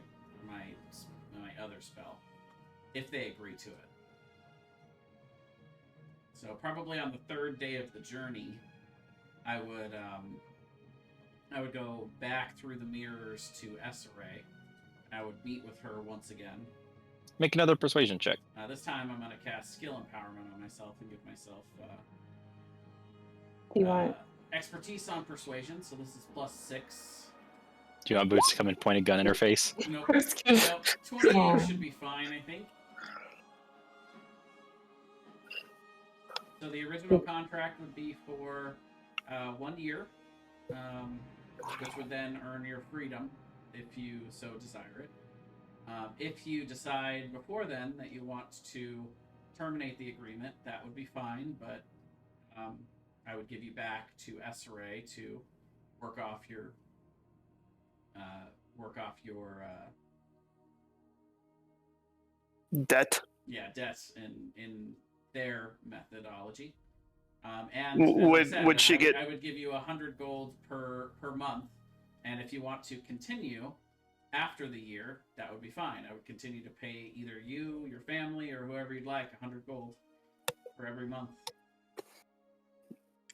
other spell, if they agree to it. So probably on the 3rd day of the journey, I would go back through the mirrors to Essere. I would meet with her once again. Make another persuasion check. This time I'm going to cast skill empowerment on myself and give myself Do you want expertise on persuasion, so this is +6. Do you want Boots to come and point a gun in her face? Nope. 28 should be fine, I think. So the original contract would be for 1 year, which would then earn your freedom if you so desire it. If you decide before then that you want to terminate the agreement, that would be fine, but I would give you back to Essere to work off your Debt. debts in their methodology. Would she get? I would give you 100 gold per month, and if you want to continue after the year, that would be fine. I would continue to pay either you, your family, or whoever you'd like 100 gold for every month.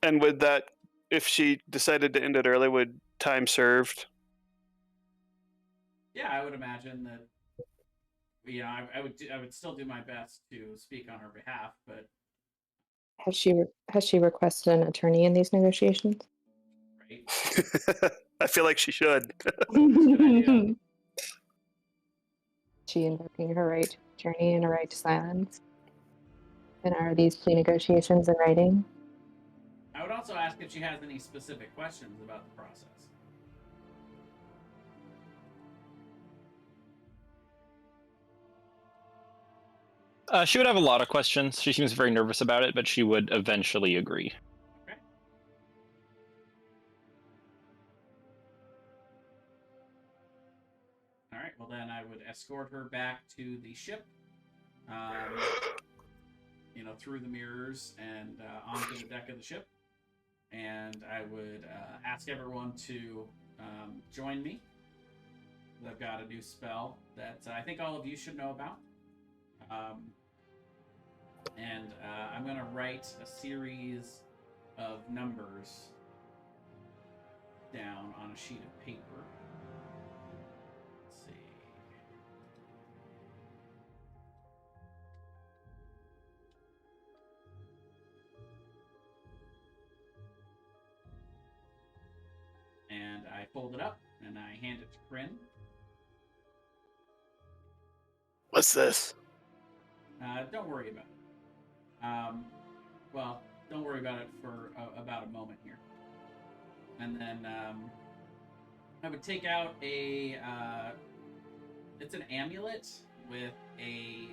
And with that, if she decided to end it early, would time served? Yeah, I would imagine that. I would still do my best to speak on her behalf, but has she requested an attorney in these negotiations? right. I feel like she should. Good idea. She invoking her right to journey and a right to silence? And are these plea negotiations in writing? I would also ask if she has any specific questions about the process. She would have a lot of questions. She seems very nervous about it, but she would eventually agree. Okay. All right. Well, then I would escort her back to the ship, through the mirrors and onto the deck of the ship. and I would ask everyone to join me. I've got a new spell that I think all of you should know about. And I'm going to write a series of numbers down on a sheet of paper. Let's see. And I fold it up and I hand it to Kryn. What's this? Don't worry about it. Well, don't worry about it for about a moment here. And then I would take out a... it's an amulet with a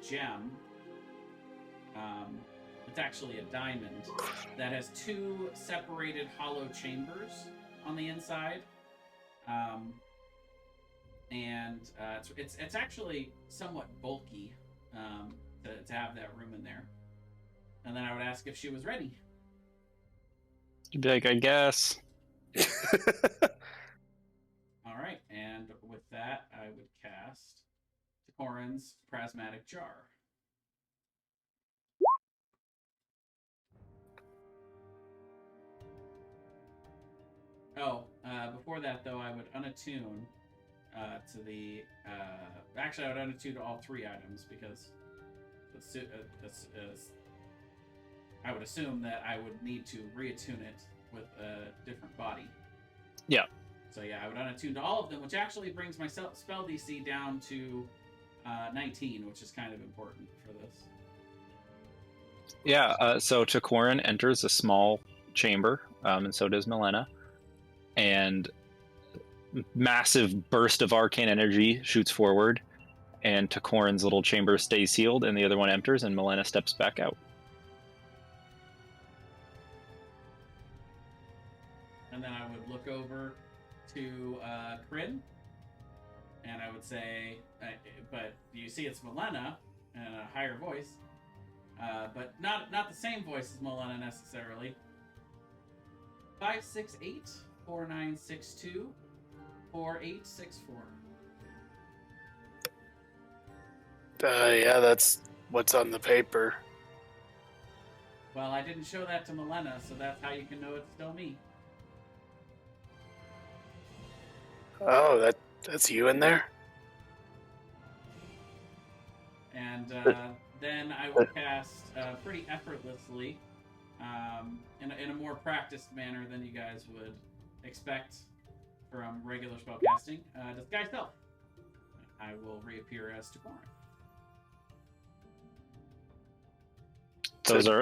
gem. It's actually a diamond that has 2 separated hollow chambers on the inside. And it's actually somewhat bulky to have that room in there. And then I would ask if she was ready. You'd be like, I guess. All right, and with that, I would cast Korin's Prismatic Jar. Oh, before that, though, I would unattune to the... actually, I would unattune to all 3 items, because I would assume that I would need to reattune it with a different body. Yeah. So yeah, I would unattune to all of them, which actually brings my spell DC down to 19, which is kind of important for this. Yeah, so Takorin enters a small chamber, and so does Milena. And massive burst of arcane energy shoots forward, and Takorin's little chamber stays sealed, and the other one enters, and Milena steps back out. And then I would look over to Kryn, and I would say, but you see it's Milena in a higher voice, but not the same voice as Milena necessarily. 568-4962-4864. Yeah, that's what's on the paper. Well, I didn't show that to Milena, so that's how you can know it's still me. Oh, that's you in there? And then I will cast pretty effortlessly, in a more practiced manner than you guys would expect from regular spellcasting. Disguise Self. I will reappear as Takorin.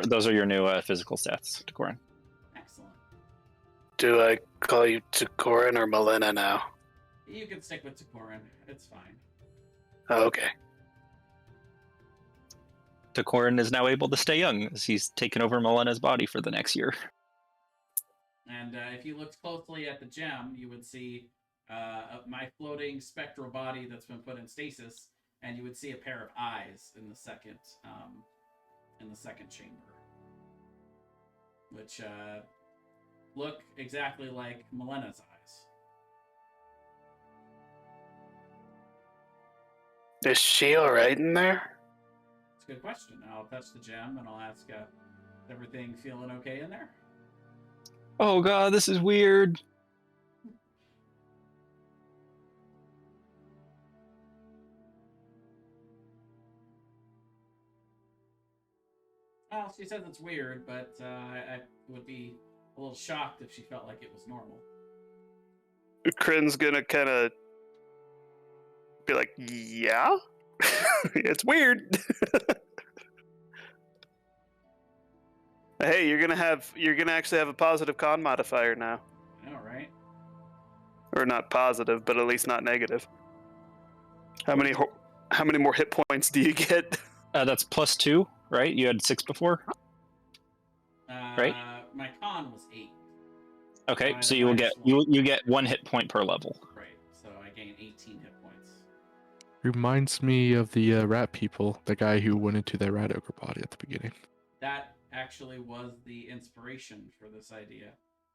Those are your new physical stats, Takorin. Excellent. Do I call you Takorin or Milena now? You can stick with Takorin. It's fine. Oh, okay. Takorin is now able to stay young, as he's taken over Milena's body for the next year. And if you looked closely at the gem, you would see my floating spectral body that's been put in stasis, and you would see a pair of eyes in the second chamber, which look exactly like Milena's eyes. Is she alright in there? It's a good question. I'll touch the gem and I'll ask, everything feeling okay in there? Oh god, this is weird. Well, she says it's weird, but I would be a little shocked if she felt like it was normal. Kryn's gonna kind of be like, yeah? It's weird. Hey, you're gonna actually have a positive con modifier now. All right. Or not positive, but at least not negative. How many more hit points do you get? That's +2, right? You had 6 before? Right? My con was 8. Okay, so you will get you get 1 hit point per level. Right, so I gain 18 hit points. Reminds me of the rat people, the guy who went into their rat ogre body at the beginning. that actually was the inspiration for this idea.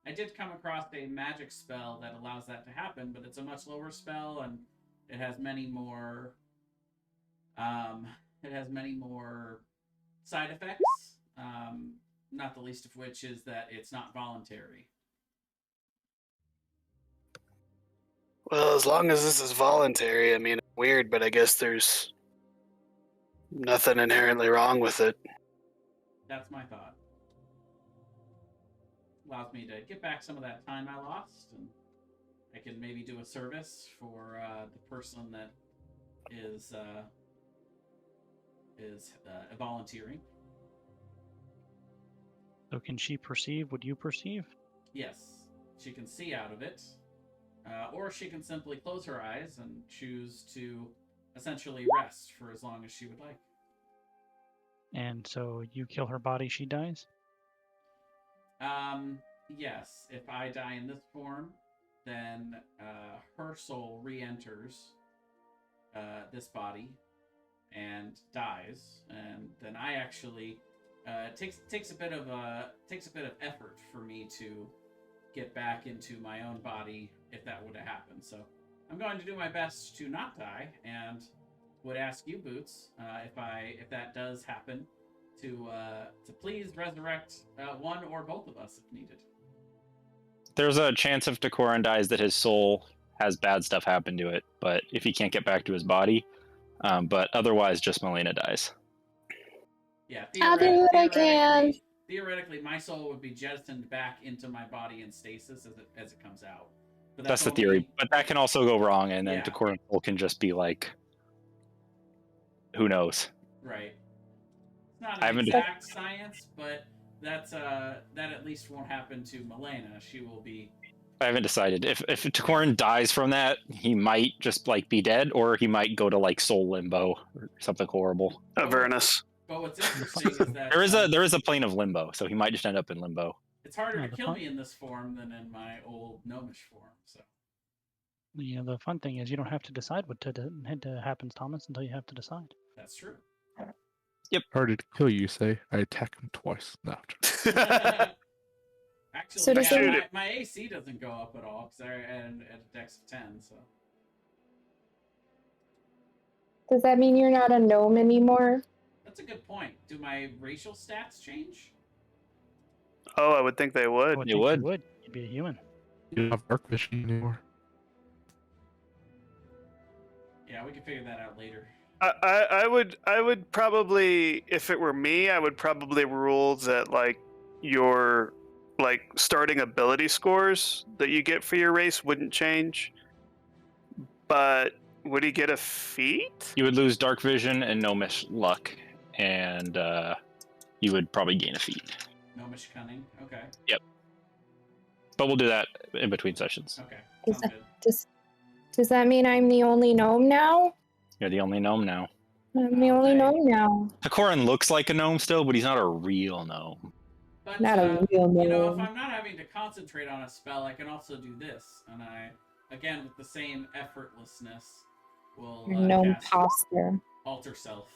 I did come across a magic spell that allows that to happen, but it's a much lower spell and it has many more. It has many more side effects. Not the least of which is that it's not voluntary. Well, as long as this is voluntary, I mean, weird, but I guess there's nothing inherently wrong with it. That's my thought. Allows me to get back some of that time I lost, and I can maybe do a service for the person that is volunteering. So can she perceive what you perceive? Yes, she can see out of it, or she can simply close her eyes and choose to essentially rest for as long as she would like. And so you kill her body, she dies? Yes, if I die in this form, then her soul re-enters this body and dies, and then I actually takes a bit of effort for me to get back into my own body if that would have happened. So I'm going to do my best to not die, and would ask you, Boots, if that does happen, to please resurrect one or both of us if needed. There's a chance if Decoran dies that his soul has bad stuff happen to it, but if he can't get back to his body, but otherwise just Melina dies. Yeah, I'll do what I can. Theoretically, my soul would be jettisoned back into my body in stasis as it comes out. But That's the theory, but that can also go wrong, and then Yeah. Decoran's soul can just be like, who knows? Right. It's not I an haven't- exact science, but that at least won't happen to Melina. She will be. I haven't decided. If Decoran dies from that, he might just like be dead, or he might go to like soul limbo or something horrible. Avernus. But what's interesting is that There is a plane of limbo, so he might just end up in limbo. it's harder Yeah, to the kill fun- me in this form than in my old gnomish form. So The fun thing is you don't have to decide what happens, Thomas, until you have to decide. that's true. Harder to kill you, say. I attack him twice. No. Actually, So does yeah, it- my AC doesn't go up at all because I at a dex of 10. So Does that mean you're not a gnome anymore? that's a good point. Do my racial stats change? Oh, I would think they I would. would You think would. you would. You'd be a human. You don't have dark vision anymore. Yeah, we can figure that out later. I would probably, if it were me, I would probably rule that like your like starting ability scores that you get for your race wouldn't change. But would he get a feat? You would lose dark vision and gnomish luck, and you would probably gain a feat. Gnomish cunning. Okay. But we'll do that in between sessions. Okay. Is Sounds that- good. Does that mean I'm the only gnome now? You're the only gnome now. I'm the only Okay. gnome now. Decoran looks like a gnome still, but he's not a real gnome. But Not a real gnome. you know, if I'm not having to concentrate on a spell, I can also do this, and I, again, with the same effortlessness, will Gnome cast posture. Alter Self.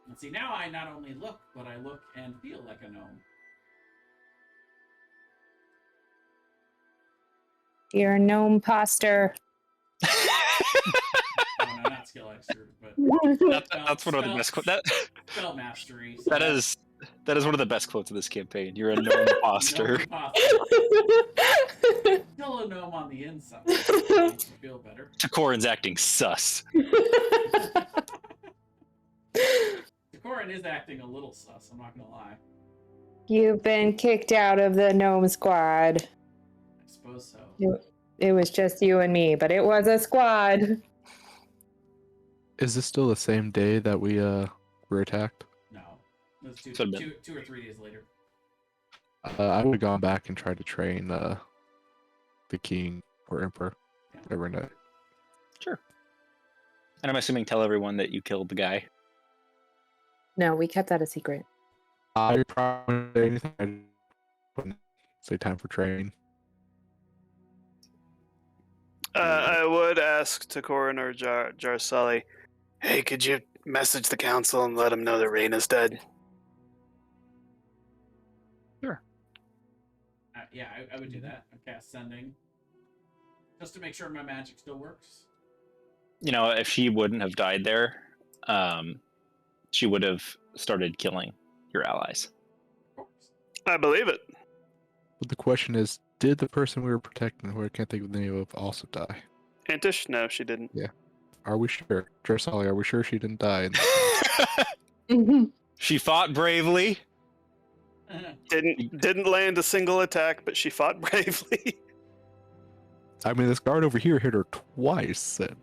And see, now I not only look, but I look and feel like a gnome. You're a gnome poster. Oh, no, not skill extra, but That's one of the best quotes. spell mastery. So That is one of the best quotes of this campaign. You're a gnome imposter. gnome imposter. Still a gnome on the inside. Makes you feel better. Decoran's acting sus. Decoran is acting a little sus, I'm not gonna lie. You've been kicked out of the gnome squad. I suppose so. It was just you and me, but it was a squad. Is this still the same day that we were attacked? No. It was two, Could've been. 2 or 3 days later. I would have gone back and tried to train the king or emperor every night. Sure. And I'm assuming tell everyone that you killed the guy. No, we kept that a secret. I probably wouldn't say anything. I wouldn't say time for training. I would ask Decoran or Jarsali, hey, could you message the council and let them know that Raina's dead? Yeah, I would do that. I'd cast Sending. Just to make sure my magic still works. You know, if she wouldn't have died there, she would have started killing your allies. Of course. I believe it. But the question is, did the person we were protecting, who I can't think of the name of, also die? Antish? No, she didn't. Are we sure? Dressali, are we sure she didn't die? She fought bravely. Didn't land a single attack, but she fought bravely. I mean, this guard over here hit her twice. And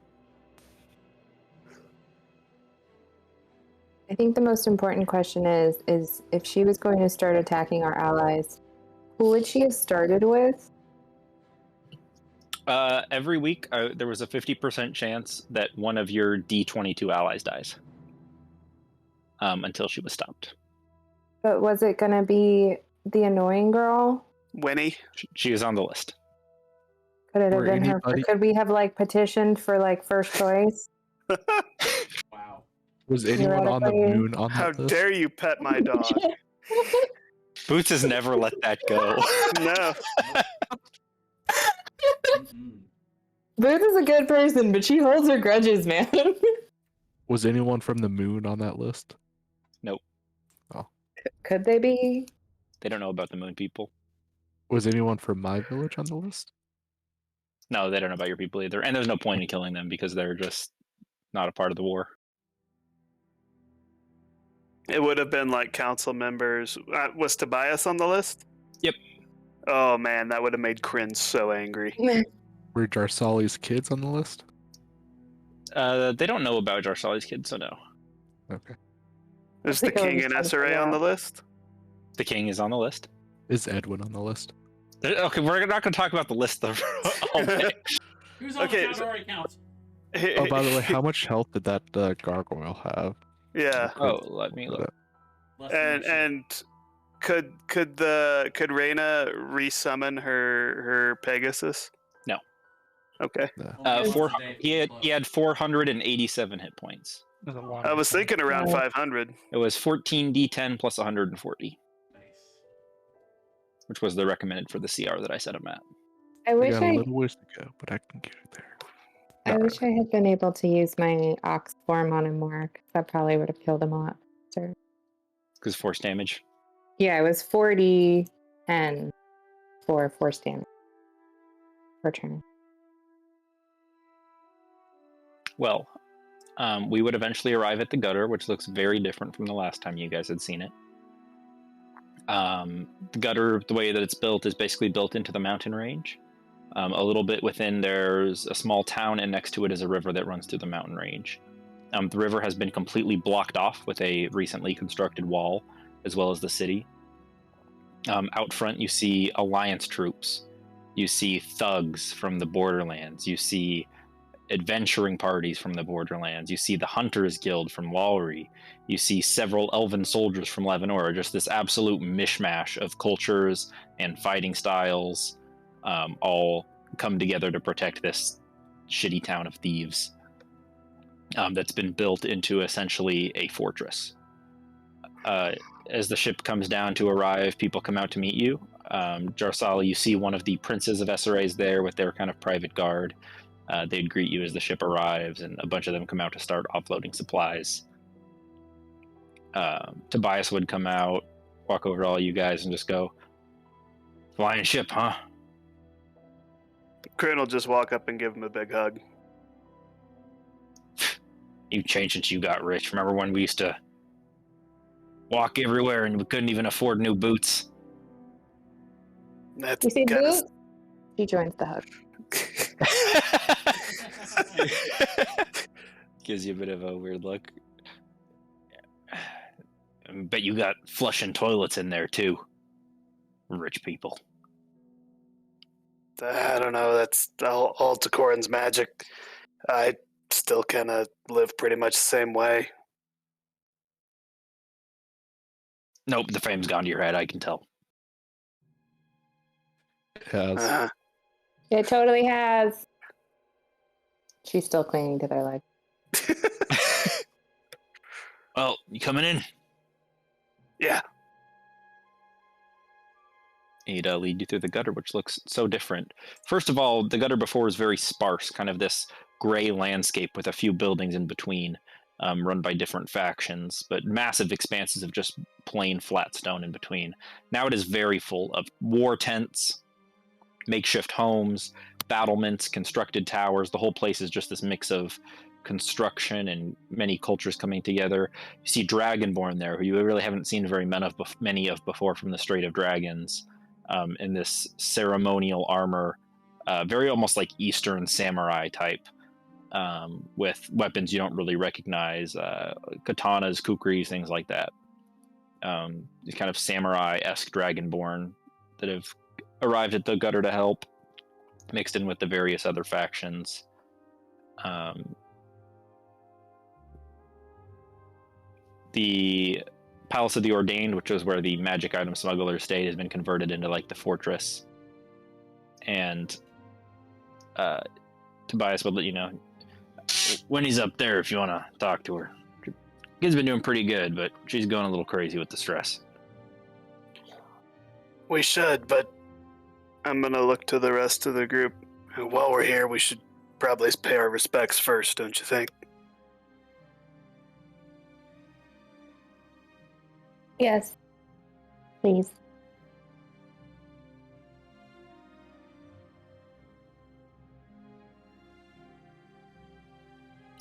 I think the most important question is if she was going to start attacking our allies, who would she have started with? Every week, there was a 50% chance that one of your D22 allies dies. Until she was stopped. But was it going to be the annoying girl? Winnie. She is on the list. Could it have Or been anybody- her? Could we have like petitioned for like first choice? Wow. was anyone on the Theoretically. moon on How that list? dare you pet my dog? Boots has never let that go. No. Mm-mm. Booth is a good person, but she holds her grudges, man. Was anyone from the moon on that list? Could they be? They don't know about the moon people. Was anyone from my village on the list? No, they don't know about your people either. And there's no point in killing them because they're just not a part of the war. It would have been like council members. Was Tobias on the list? Yep. Oh man, that would have made Kryn so angry. Were Jarsali's kids on the list? They don't know about Jarsali's kids, so no. Okay. Is I the think I was king just and trying to figure SRA on the out. list? The king is on the list. Is Edwin on the list? Okay, we're not going to talk about the list all day. Who's on Okay, the so- Calgary Council? Oh, by the way, how much health did that gargoyle have? Yeah. Oh, let me look. Less than And could Reyna resummon her Pegasus? No. Okay. Only once a day He had 487 hit points. There's a lot I of was stuff. thinking around Oh. 500. It was 14d10 plus 140, Nice. which was the recommended for the CR that I set him at. I I wish got a I little ways to go, but I can get it there. I Not wish I had been able to use my ox form on him more, 'cause that probably would have killed him a lot faster. Because force damage. Yeah, it was 40 and for force damage per turn. Well, we would eventually arrive at the gutter, which looks very different from the last time you guys had seen it. The gutter, the way that it's built, is basically built into the mountain range. A little bit within, there's a small town, and next to it is a river that runs through the mountain range. The river has been completely blocked off with a recently constructed wall, as well as the city. Out front, you see Alliance troops. You see thugs from the Borderlands. You see adventuring parties from the Borderlands. You see the Hunters Guild from Walry. You see several elven soldiers from Levanor. Just this absolute mishmash of cultures and fighting styles, all come together to protect this shitty town of thieves that's been built into essentially a fortress. As the ship comes down to arrive, people come out to meet you. Jarsali, you see one of the princes of SRAs there with their kind of private guard. They'd greet you as the ship arrives, and a bunch of them come out to start offloading supplies. Tobias would come out, walk over to all you guys, and just go, "Flying ship, huh?" Kryn will just walk up and give him a big hug. You've changed since you got rich. Remember when we used to walk everywhere and we couldn't even afford new boots? That's You see kinda- Booth? She joins the hug. Gives you a bit of a weird look. I bet you got flushing toilets in there too. Rich people. I don't know. That's all Takoran's magic. I still kind of live pretty much the same way. Nope, the fame's gone to your head, I can tell. It has. It totally has. She's still clinging to their leg. Well, you coming in? Yeah. He'd lead you through the gutter, which looks so different. First of all, the gutter before was very sparse, kind of this gray landscape with a few buildings in between, run by different factions, but massive expanses of just plain flat stone in between. Now it is very full of war tents, makeshift homes, battlements, constructed towers. The whole place is just this mix of construction and many cultures coming together. You see Dragonborn there, who you really haven't seen very many of before from the Strait of Dragons, in this ceremonial armor, very almost like Eastern samurai type, with weapons you don't really recognize, katanas, kukris, things like that. These kind of samurai-esque Dragonborn that have arrived at the gutter to help, mixed in with the various other factions. The Palace of the Ordained, which is where the magic item smuggler stayed, has been converted into like the fortress. And Tobias will let you know when he's up there if you want to talk to her. Kid's been doing pretty good, but she's going a little crazy with the stress. We should, but I'm gonna look to the rest of the group. And while we're here, we should probably pay our respects first, don't you think? Yes. Please.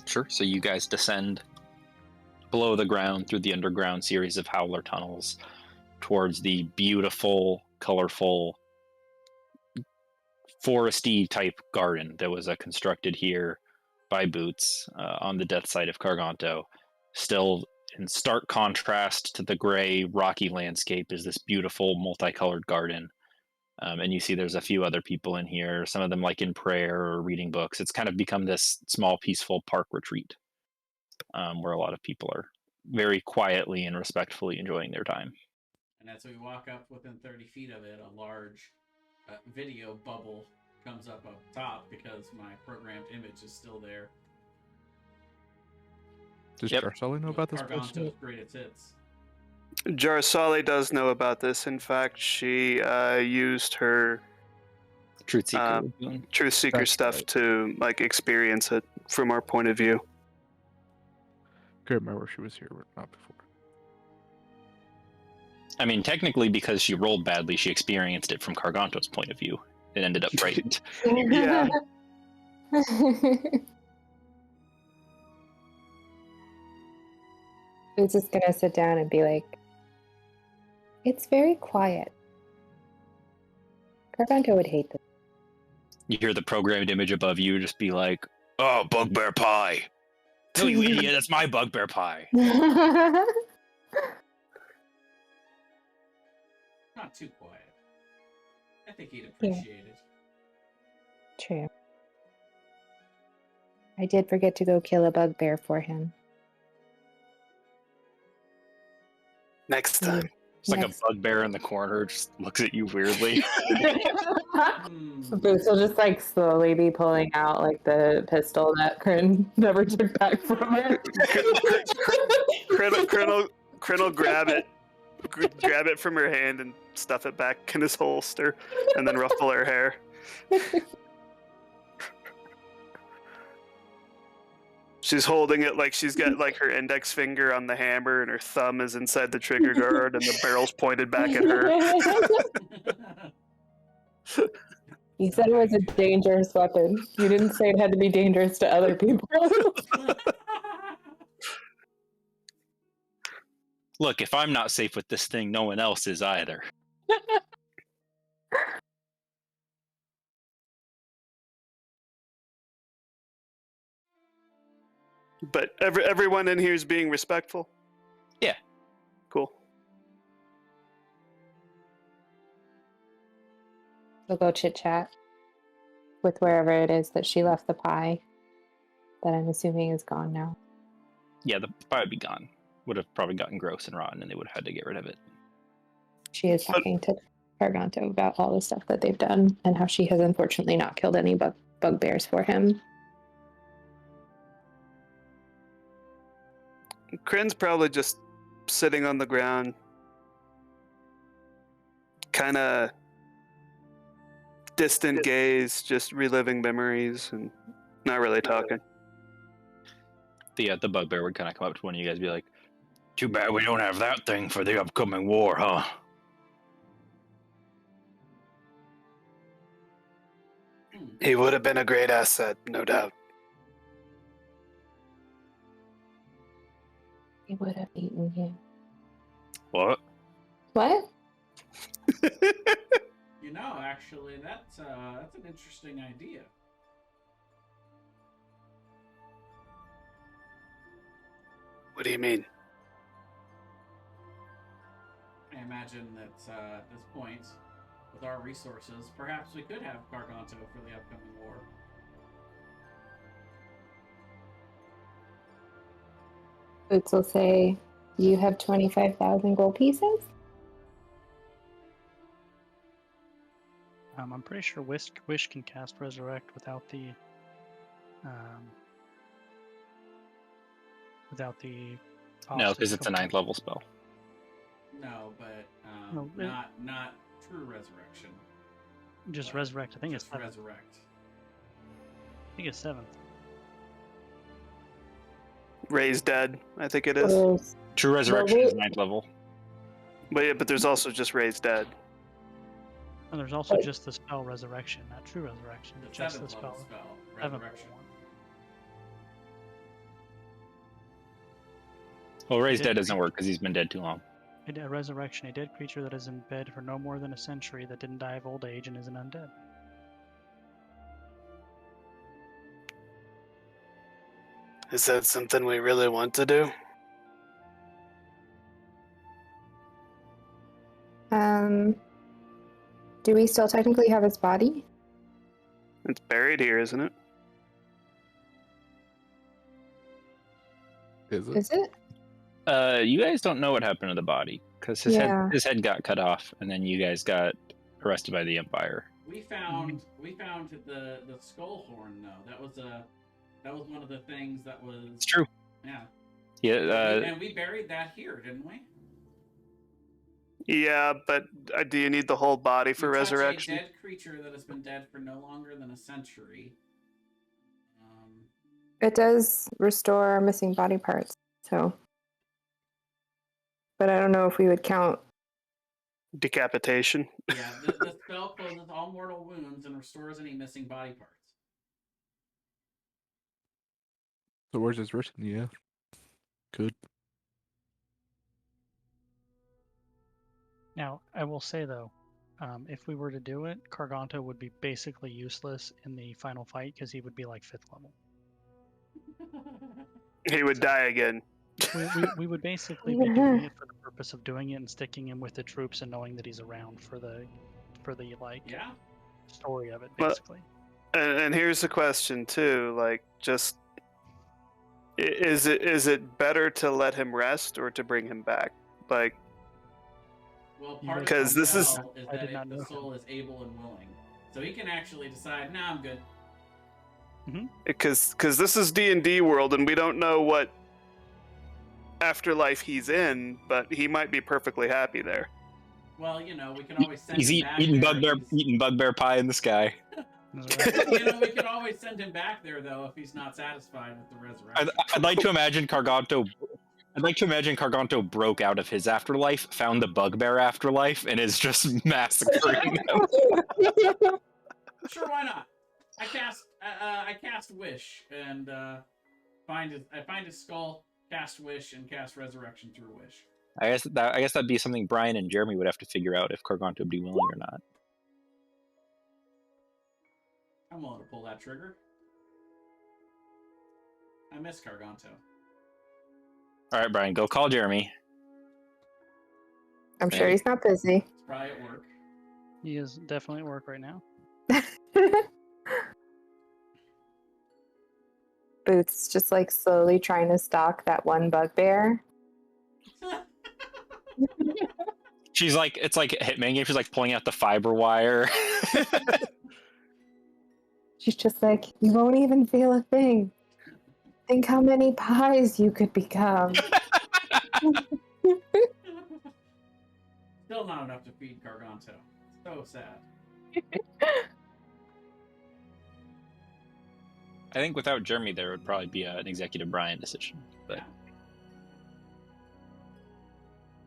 Sure. So you guys descend below the ground through the underground series of howler tunnels towards the beautiful, colorful, foresty type garden that was constructed here by Boots on the death side of Carganto. Still in stark contrast to the gray, rocky landscape is this beautiful, multicolored garden. And you see there's a few other people in here, some of them like in prayer or reading books. It's kind of become this small, peaceful park retreat where a lot of people are very quietly and respectfully enjoying their time. And as we walk up within 30 feet of it, a large video bubble comes up top because my programmed image is still there. Does Yep. Jarsali know about this place? Carganto's greatest hits. Jarsali does know about this. In fact, she used her Truth Seeker. Truth Seeker That's stuff right. to like experience it from our point of view. Couldn't remember if she was here or not before. I mean, technically, because she rolled badly, she experienced it from Carganto's point of view. It ended up frightened. Yeah. Who's just gonna sit down and be like, it's very quiet. Carganto would hate this. You hear the programmed image above you just be like, "Oh, bugbear pie! No, you idiot! That's my bugbear pie." Not too quiet. I think he'd appreciate it. True. I did forget to go kill a bugbear for him. Next time. It's like a bugbear in the corner, just looks at you weirdly. Boots will just like slowly be pulling out like the pistol that Kryn never took back from her. Kryn will grab it from her hand and stuff it back in his holster, and then ruffle her hair. She's holding it like she's got like her index finger on the hammer and her thumb is inside the trigger guard and the barrel's pointed back at her. You said it was a dangerous weapon. You didn't say it had to be dangerous to other people. Look, if I'm not safe with this thing, no one else is either. But everyone in here is being respectful? Yeah. Cool. We'll go chit chat with wherever it is that she left the pie that I'm assuming is gone now. Yeah, the pie would be gone. Would have probably gotten gross and rotten, and they would have had to get rid of it. She is talking to Carganto about all the stuff that they've done and how she has unfortunately not killed any bugbears for him. Kryn's probably just sitting on the ground, kind of distant gaze, just reliving memories and not really talking. The bugbear would kind of come up to one of you guys and be like, "Too bad we don't have that thing for the upcoming war, huh?" He would have been a great asset, no doubt. He would have eaten you. What? What? You know, actually, that's an interesting idea. What do you mean? I imagine that at this point, with our resources, perhaps we could have Garganto for the upcoming war. Boots will say, you have 25,000 gold pieces? I'm pretty sure Wish can cast Resurrect without the No, because it's a 9th level spell. No, but No, not true resurrection. Just but Resurrect. I think it's just 7th. resurrect. I think it's 7th. Raise dead, I think it is. True resurrection is 9th level. But yeah, but there's also just raise dead. And there's also just the spell Resurrection, not True Resurrection. The Just the 7th level spell. spell, 7th resurrection. one. Well, raise It dead did- doesn't work because he's been dead too long. A resurrection, a dead creature that is in bed for no more than a century that didn't die of old age and isn't undead. Is that something we really want to do? Do we still technically have his body? It's buried here, isn't it? Is it? Is it? You guys don't know what happened to the body because his head got cut off, and then you guys got arrested by the Empire. We found the skull horn though. That was one of the things that was. It's true. Yeah. Yeah. And we buried that here, didn't we? Yeah, but do you need the whole body for You touch resurrection? a dead creature that has been dead for no longer than a century. It does restore missing body parts, so. But I don't know if we would count. Decapitation. Yeah, the spell closes all mortal wounds and restores any missing body parts. So where's this written? Yeah. Good. Now, I will say though, if we were to do it, Garganto would be basically useless in the final fight because he would be like 5th level. He would die again. We would basically be doing it for the purpose of doing it and sticking him with the troops and knowing that he's around for the like Yeah. story of it, Well, basically. And here's the question too, like just is it better to let him rest or to bring him back? Like, Well, part Because of the this is- spell is I that did not if know the him. soul is able and willing, so he can actually decide, "Nah, I'm good." because this is D&D world and we don't know what afterlife he's in, but he might be perfectly happy there. Well, you know, we can always send He's him back eating there. bugbear pie in the sky. You know, we could always send him back there though if he's not satisfied with the resurrection. I'd like to imagine Garganto. I'd like to imagine Garganto broke out of his afterlife, found the bugbear afterlife, and is just massacring them. Sure, why not? I cast wish and find his skull, cast wish, and cast resurrection through wish. I guess that'd be something Brian and Jeremy would have to figure out if Garganto would be willing or not. I'm willing to pull that trigger. I miss Garganto. All right, Brian, go call Jeremy. I'm sure he's not busy. It's probably at work. He is definitely at work right now. Boots just like slowly trying to stalk that one bugbear. She's like, it's like a Hitman game. She's like pulling out the fiber wire. She's just like, you won't even feel a thing. Think how many pies you could become. Still not enough to feed Garganto. So sad. I think without Jeremy, there would probably be an executive Brian decision. But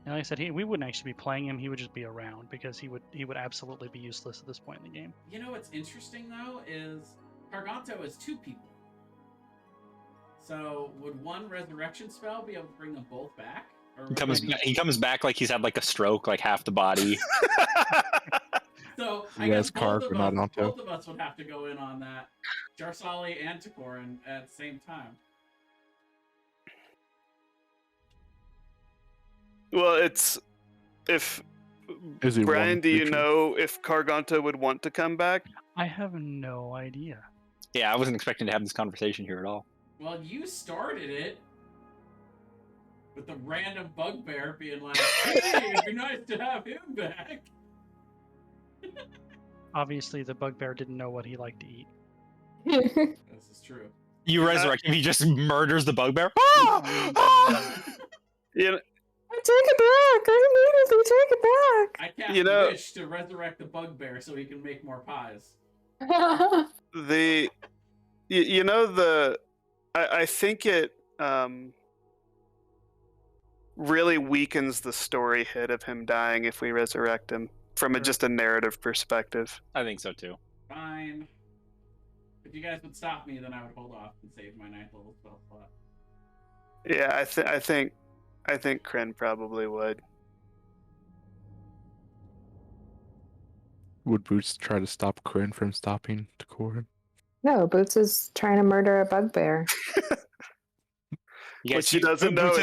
And like I said, we wouldn't actually be playing him. He would just be around because he would absolutely be useless at this point in the game. You know what's interesting though is Garganto is 2 people. So would one resurrection spell be able to bring them both back? Or he comes back like he's had like a stroke, like half the body. So I Yes, guess both carved, but not onto. of us would have to go in on that. Jarsali and Takorin at the same time. Well, it's if Is he Brian, one do you creature? know if Garganta would want to come back? I have no idea. Yeah, I wasn't expecting to have this conversation here at all. Well, you started it with the random bugbear being like, "Hey, it'd be nice to have him back." Obviously, the bugbear didn't know what he liked to eat. This is true. You resurrect him, he just murders the bugbear. You know, Take it back! I immediately take it back! I cast You know- Wish to resurrect the bugbear so he can make more pies. I think it really weakens the story hit of him dying if we resurrect him from Sure. just a narrative perspective. I think so too. Fine. If you guys would stop me, then I would hold off and save my 9th level spell slot. Yeah, I think Kryn probably would. Would Boots try to stop Kryn from stopping Takorin? No, Boots is trying to murder a bugbear. You What she doesn't know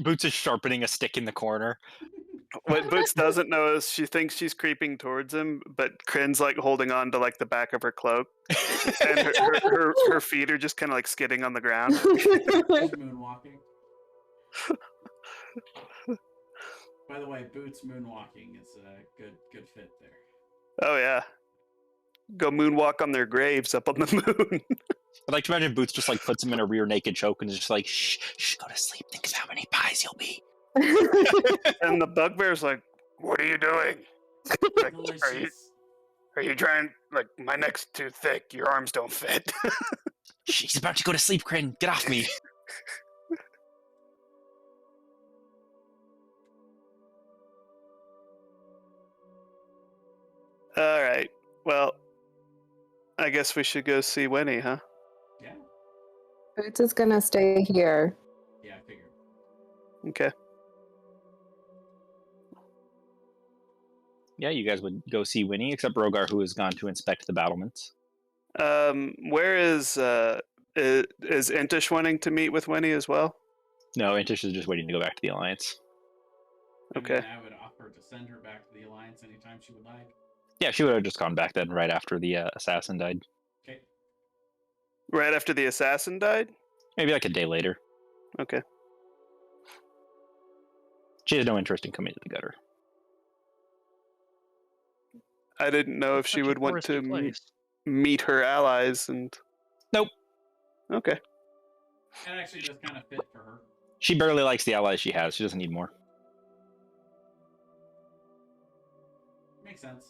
Boots is sharpening a stick in the corner. What Boots doesn't know is she thinks she's creeping towards him, but Kryn's like holding on to like the back of her cloak, and her feet are just kind of like skidding on the ground. Moonwalking. By the way, Boots moonwalking is a good fit there. Oh yeah, go moonwalk on their graves up on the moon. I'd like to imagine Boots just like puts him in a rear naked choke and is just like, shh, go to sleep. Think of how many pies you'll be. And the bugbear's like, "What are you doing? Like, Delicious. are you trying? Like, my neck's too thick. Your arms don't fit." She's about to go to sleep, Kryn. Get off me. All right. Well, I guess we should go see Winnie, huh? Yeah. Boots is gonna stay here. Yeah, I figured. Okay. Yeah, you guys would go see Winnie, except Rogar, who has gone to inspect the battlements. Where is Intish wanting to meet with Winnie as well? No, Intish is just waiting to go back to the Alliance. Okay. I would offer to send her back to the Alliance anytime she would like. Yeah, she would have just gone back then, right after the assassin died. Okay. Right after the assassin died? Maybe like a day later. Okay. She has no interest in coming to the gutter. I didn't know if she would want to meet her allies and... Nope. Okay. That actually does kind of fit for her. She barely likes the allies she has. She doesn't need more. Makes sense.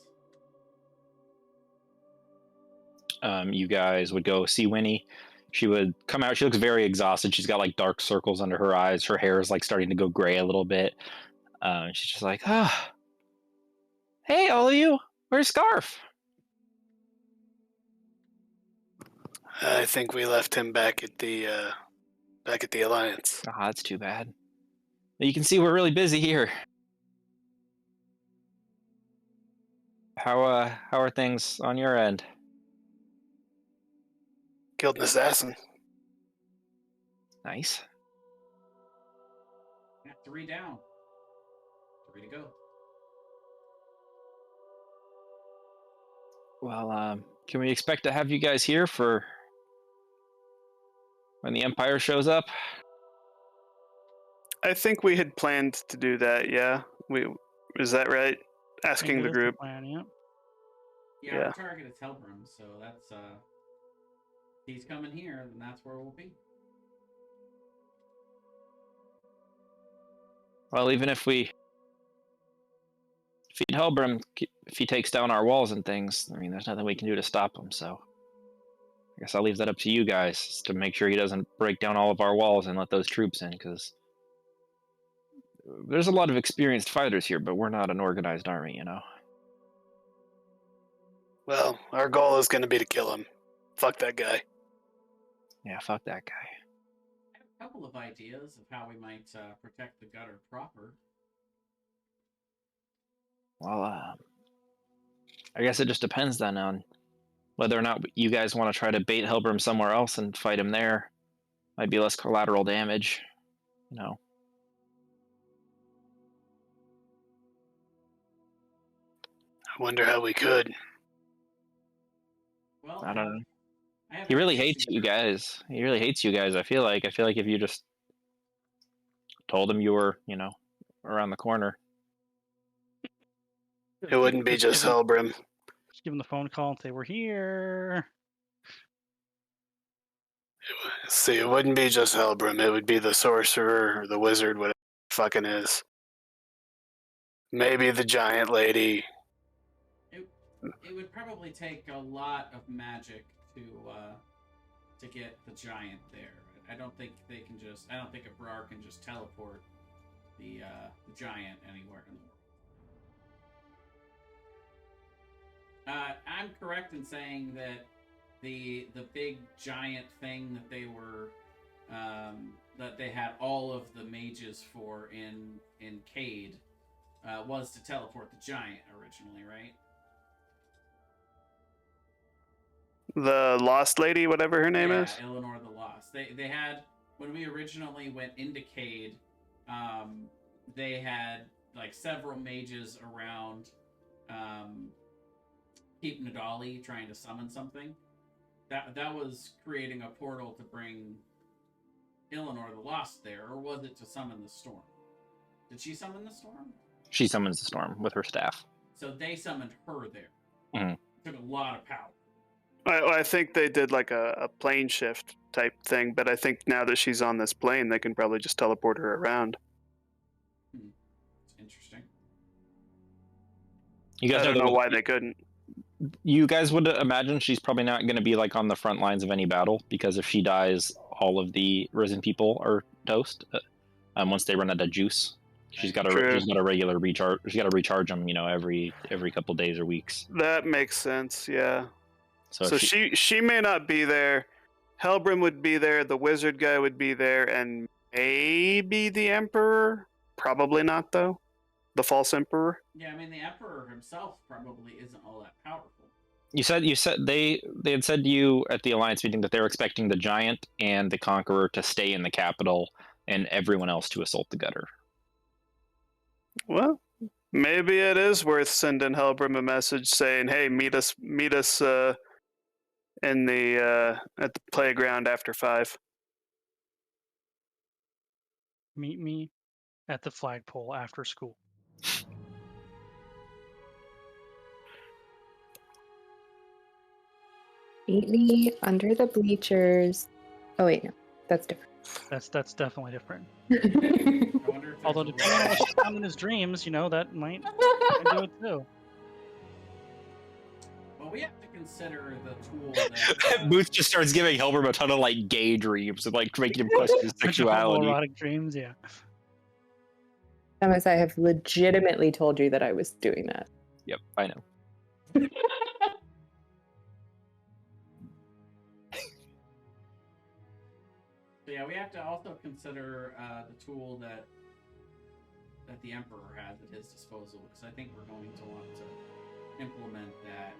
You guys would go see Winnie. She would come out. She looks very exhausted. She's got like dark circles under her eyes. Her hair is like starting to go gray a little bit. She's just like, hey, all of you, where's Scarf? I think we left him back at the Alliance. Ah, that's too bad. You can see we're really busy here. How are things on your end? Killed an assassin. Nice. Yeah, 3 down. 3 to go. Well, can we expect to have you guys here for when the Empire shows up? I think we had planned to do that, yeah. Is that right? Asking the group. Plan, yeah. Yeah, Yeah. our target is Helbram, so that's he's coming here, then that's where we'll be. Well, even if we defeat Helbram, if he takes down our walls and things, I mean, there's nothing we can do to stop him, so I guess I'll leave that up to you guys to make sure he doesn't break down all of our walls and let those troops in, because there's a lot of experienced fighters here, but we're not an organized army, you know? Well, our goal is going to be to kill him. Fuck that guy. Yeah, fuck that guy. I have a couple of ideas of how we might protect the gutter proper. Well, I guess it just depends then on whether or not you guys want to try to bait Helbram somewhere else and fight him there. Might be less collateral damage, you know. I wonder how we could. Well, I don't know. I have He an really hates interesting- you guys. He really hates you guys. I feel like if you just told him you were, you know, around the corner. It wouldn't be just Helbram. Just give him the phone call and say, we're here. See, it wouldn't be just Helbram. It would be the sorcerer or the wizard, whatever it fucking is. Maybe the giant lady. It would probably take a lot of magic to get the giant there. I don't think they can just. I don't think a Brar can just teleport the giant anywhere in the world. I'm correct in saying that the big giant thing that they were that they had all of the mages for in Cade was to teleport the giant originally, right? The lost lady, whatever her name is. Eleanor the Lost. They had, when we originally went into Cade, they had like several mages around Keep Nadali trying to summon something. That was creating a portal to bring Eleanor the Lost there, or was it to summon the storm? Did she summon the storm? She summons the storm with her staff. So they summoned her there. Mhm. Took a lot of power. I think they did like a plane shift type thing, but I think now that she's on this plane, they can probably just teleport her around. It's interesting. You guys I don't know that- why they couldn't. You guys would imagine she's probably not going to be like on the front lines of any battle, because if she dies, all of the risen people are toast. Once they run out of juice, she's got a regular recharge. She's got to recharge them, you know, every couple days or weeks. That makes sense, yeah. So she may not be there. Helbram would be there. The wizard guy would be there, and maybe the emperor. Probably not, though. The false emperor. Yeah, I mean the Emperor himself probably isn't all that powerful. You said they had said to you at the alliance meeting that they were expecting the giant and the conqueror to stay in the capital and everyone else to assault the gutter. Well, maybe it is worth sending Helbram a message saying, "Hey, meet us in the at the playground after 5." Meet me at the flagpole after school. Meet me under the bleachers. Oh wait, no, that's different. That's definitely different. I wonder if Although there's a depending on way- what she found in his dreams, you know, that might do it too. Well, we have to consider the tool that Booth just starts giving Helbram a ton of like gay dreams and like making him question his sexuality. Erotic dreams, yeah. Thomas, I have legitimately told you that I was doing that. Yep, I know. So yeah, we have to also consider the tool that the Emperor has at his disposal, because I think we're going to want to implement that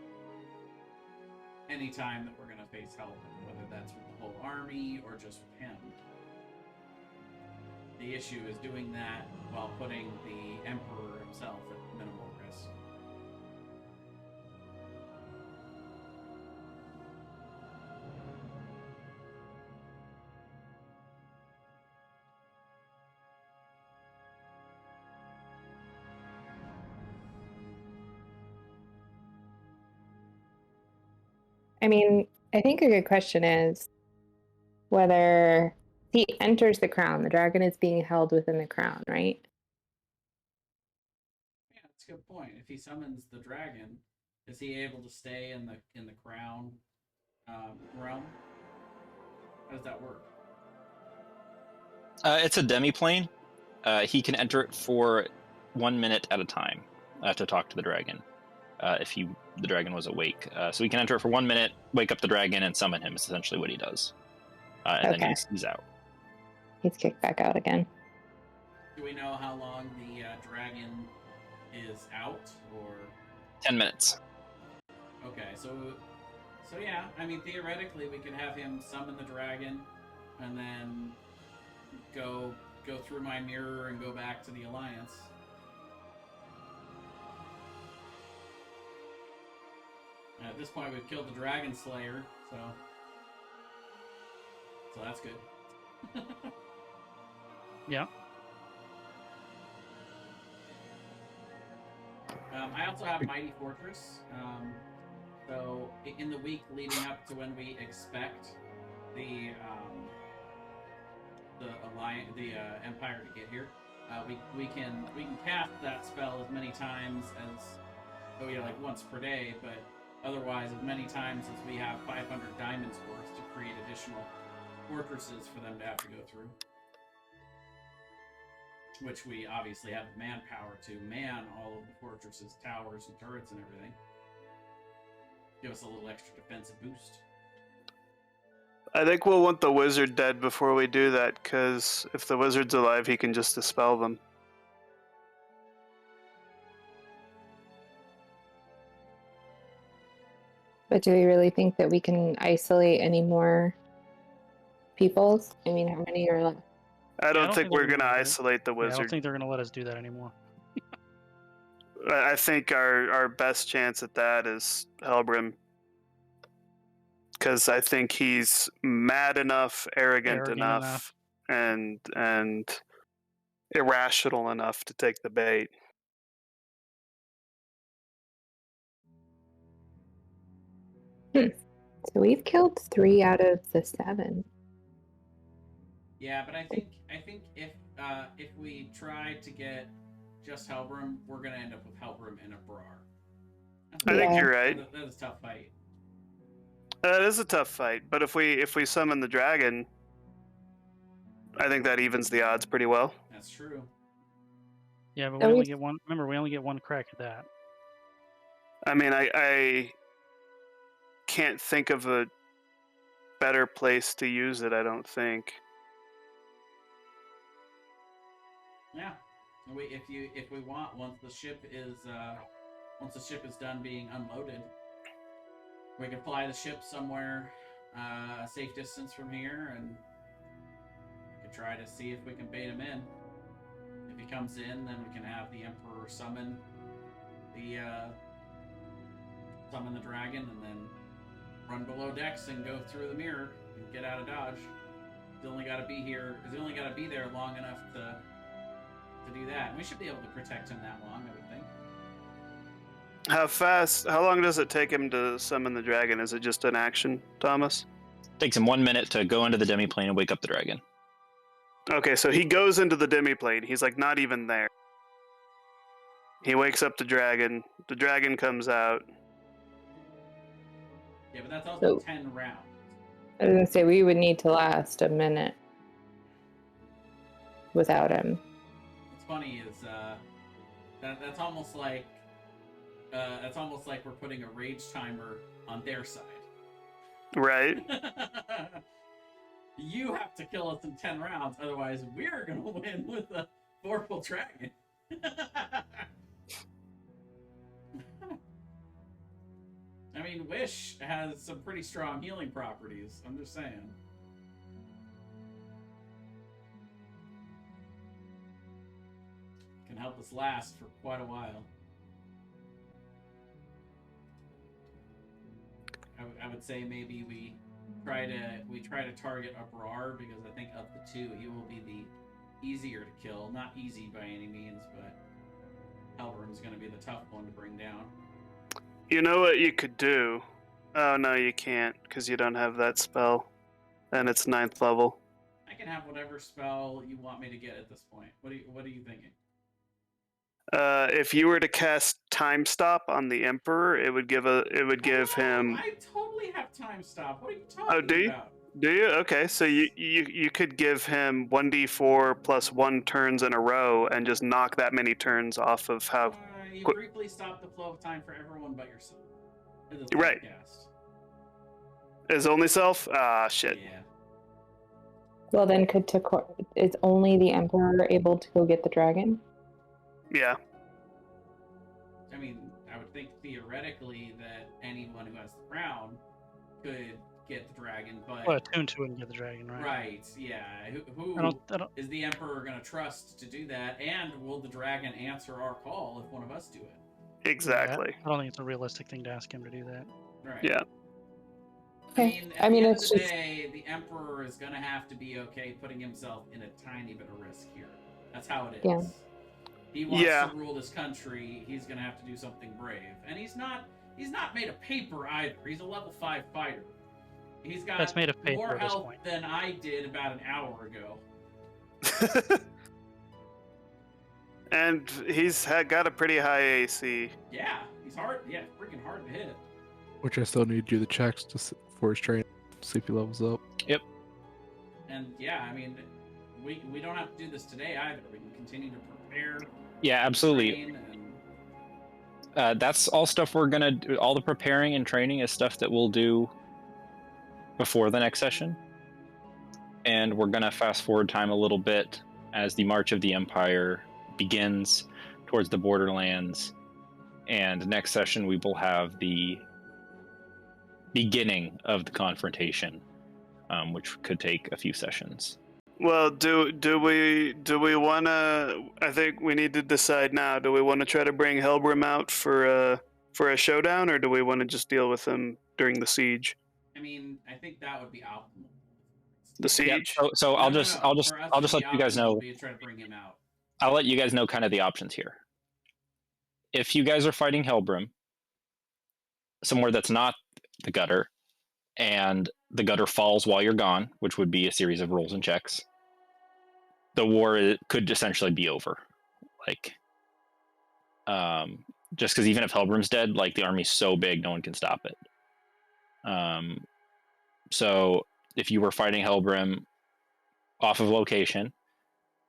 anytime that we're going to face help, whether that's with the whole army or just with him. The issue is doing that while putting the Emperor himself at minimal risk. I mean, I think a good question is whether he enters the crown. The dragon is being held within the crown, right? Yeah, that's a good point. If he summons the dragon, is he able to stay in the crown realm? How does that work? It's a demi-plane. He can enter it for 1 minute at a time to talk to the dragon. If the dragon was awake, so he can enter it for 1 minute, wake up the dragon, and summon him. Is essentially what he does, and then he's out. He's kicked back out again. Do we know how long the dragon is out, or 10 minutes. Okay, so yeah, I mean theoretically we could have him summon the dragon, and then go through my mirror and go back to the Alliance. And at this point, we've killed the Dragon Slayer, so that's good. Yeah. I also have Mighty Fortress. So in the week leading up to when we expect the Alliance, the Empire to get here, we can cast that spell as many times as like once per day, but otherwise as many times as we have 500 diamonds worth to create additional fortresses for them to have to go through. Which we obviously have the manpower to man all of the fortresses, towers, and turrets and everything. Give us a little extra defensive boost. I think we'll want the wizard dead before we do that, because if the wizard's alive, he can just dispel them. But do we really think that we can isolate any more peoples? I mean, how many are left? I don't think we're going to isolate the Yeah, wizard. I don't think they're going to let us do that anymore. I think our best chance at that is Helbrim. Because I think he's mad enough, arrogant enough, and irrational enough to take the bait. So we've killed 3 out of the 7. Yeah, but I think if we try to get just Helbrim, we're gonna end up with Helbrim and a Brar. I think you're right. That is a tough fight. That is a tough fight, but if we summon the dragon, I think that evens the odds pretty well. That's true. Yeah, but we only get one. Remember, we only get one crack at that. I mean, I can't think of a better place to use it. I don't think. Yeah, if we want, once the ship is done being unloaded, we can fly the ship somewhere a safe distance from here, and we can try to see if we can bait him in. If he comes in, then we can have the Emperor summon the dragon, and then run below decks and go through the mirror and get out of Dodge. He's only got to be there long enough to do that. And we should be able to protect him that long, I would think. How long does it take him to summon the dragon? Is it just an action, Thomas? Takes him 1 minute to go into the demi-plane and wake up the dragon. Okay, so he goes into the demi-plane. He's like not even there. He wakes up the dragon. The dragon comes out. Yeah, but that's also 10 rounds. I was going to say, we would need to last a minute without him. What's funny is that's almost like we're putting a rage timer on their side. Right. You have to kill us in 10 rounds, otherwise we're going to win with the Vorpal Dragon. I mean, Wish has some pretty strong healing properties. I'm just saying. Can help us last for quite a while. I would say maybe we try to target a Brar, because I think of the two, he will be the easier to kill. Not easy by any means, but Helbrim's going to be the tough one to bring down. You know what you could do? Oh, no, you can't, because you don't have that spell. And it's 9th level. I can have whatever spell you want me to get at this point. What are you thinking? If you were to cast Time Stop on the Emperor, it would give him. I totally have time stop. What are you Oh, talking do you? about? Do you? Okay, so you could give him 1d4 plus 1 turns in a row and just knock that many turns off of how. You Qu- briefly stop the flow of time for everyone but yourself. In this Right. podcast. His only self? Ah, shit. Yeah. Well, then is only the Emperor able to go get the dragon? Yeah. I mean, I would think theoretically that anyone who has the crown could get the dragon, but Well, attuned to it and get the dragon, right? right, yeah. Who I don't. is the Emperor going to trust to do that? And will the dragon answer our call if one of us do it? Exactly. I don't think it's a realistic thing to ask him to do that. Right. Yeah. Okay. At the end it's of the just day, the Emperor is going to have to be okay putting himself in a tiny bit of risk here. That's how it is. Yeah. He wants Yeah. to rule this country. He's going to have to do something brave, and he's not made of paper either. He's a level 5 fighter. He's got That's made of paper more at this health point. than I did about an hour ago. And he's got a pretty high AC. Yeah, he's hard. Yeah, freaking hard to hit. Which I still need to do the checks for his training. See if he levels up. And yeah, I mean, we don't have to do this today either. We can continue to prepare. Yeah, absolutely. train, and That's all stuff we're gonna do. All the preparing and training is stuff that we'll do before the next session. And we're gonna fast forward time a little bit as the March of the Empire begins towards the borderlands. And next session we will have the beginning of the confrontation, which could take a few sessions. Well, do we want to? I think we need to decide now. Do we want to try to bring Helbrim out for a showdown, or do we want to just deal with him during the siege? I mean, I think that would be optimal. The Yeah, siege. so No, I'll no, just no. I'll just For us, I'll it just would let be you guys optimal know. would be to try to bring him out. I'll let you guys know kind of the options here. If you guys are fighting Helbrim somewhere that's not the gutter, and the gutter falls while you're gone, which would be a series of rolls and checks, the war could essentially be over. Like, just because even if Helbrim's dead, like the army's so big, no one can stop it. So if you were fighting Helbrim off of location,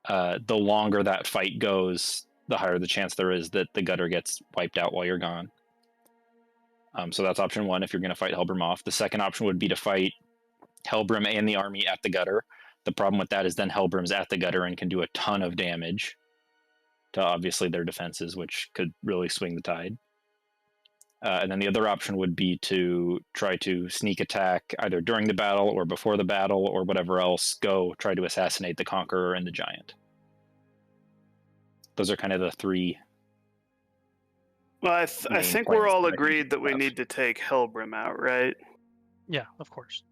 the longer that fight goes, the higher the chance there is that the gutter gets wiped out while you're gone. So that's option one if you're going to fight Helbrim off. The second option would be to fight Helbrim and the army at the gutter. The problem with that is then Helbrim's at the gutter and can do a ton of damage to obviously their defenses, which could really swing the tide. And then the other option would be to try to sneak attack either during the battle or before the battle or whatever else, go try to assassinate the Conqueror and the Giant. Those are kind of the three. Well, I think we're plans all that I agreed that we have. need to take Helbrim out, right? Yeah, of course.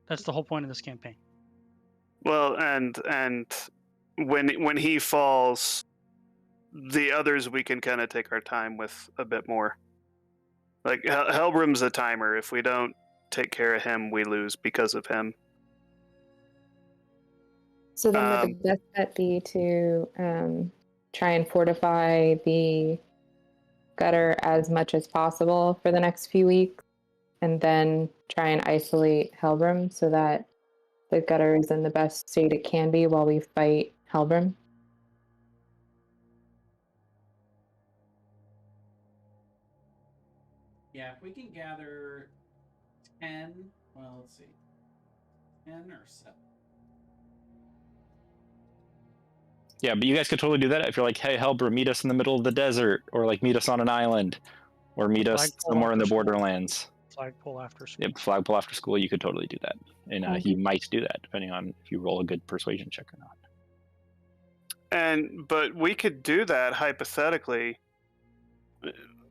That's the whole point of this campaign. Well, and when he falls, the others we can kind of take our time with a bit more. Like Helbrim's a timer. If we don't take care of him, we lose because of him. So then would the best bet be to try and fortify the gutter as much as possible for the next few weeks, and then try and isolate Helbrim so that the gutter is in the best state it can be while we fight Helbrim? Yeah, if we can gather 10, well, let's see, 10 or 7. Yeah, but you guys could totally do that if you're like, hey, Helbrim, meet us in the middle of the desert, or like meet us on an island, or meet us Flagpole somewhere in the after school. Borderlands. Flagpole after school. Yep, flagpole after school, you could totally do that. And Okay. he might do that, depending on if you roll a good persuasion check or not. But we could do that hypothetically.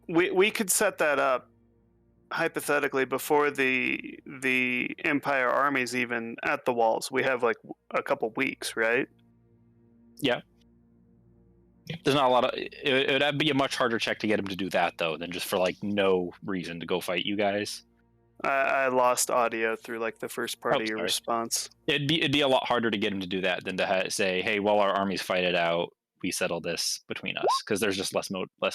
We could set that up hypothetically before the Empire army's even at the walls. We have like a couple weeks, right? Yeah. There's not a lot of... It would be a much harder check to get him to do that, though, than just for like no reason to go fight you guys. I lost audio through like the first part of your sorry. response. It'd be a lot harder to get him to do that than to say, hey, while our armies fight it out, we settle this between us, because there's just less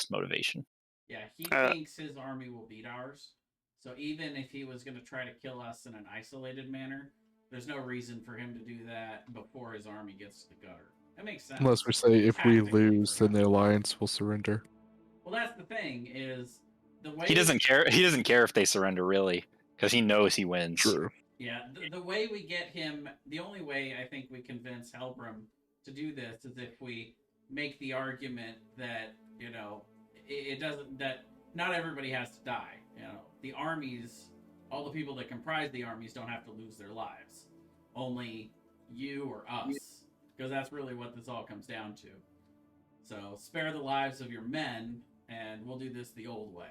motivation. Yeah, he thinks his army will beat ours. So even if he was going to try to kill us in an isolated manner, there's no reason for him to do that before his army gets to the gutter. That makes sense. Unless we say if we Tactically lose, for then him. the alliance will surrender. Well, that's the thing is the way He doesn't care. He doesn't care if they surrender, really, because he knows he wins. True. Yeah, the way we get him, the only way I think we convince Helbram to do this is if we make the argument that, you know, it doesn't, that not everybody has to die. You know, the armies, all the people that comprise the armies don't have to lose their lives. Only you or us, because that's really what this all comes down to. So spare the lives of your men, and we'll do this the old way.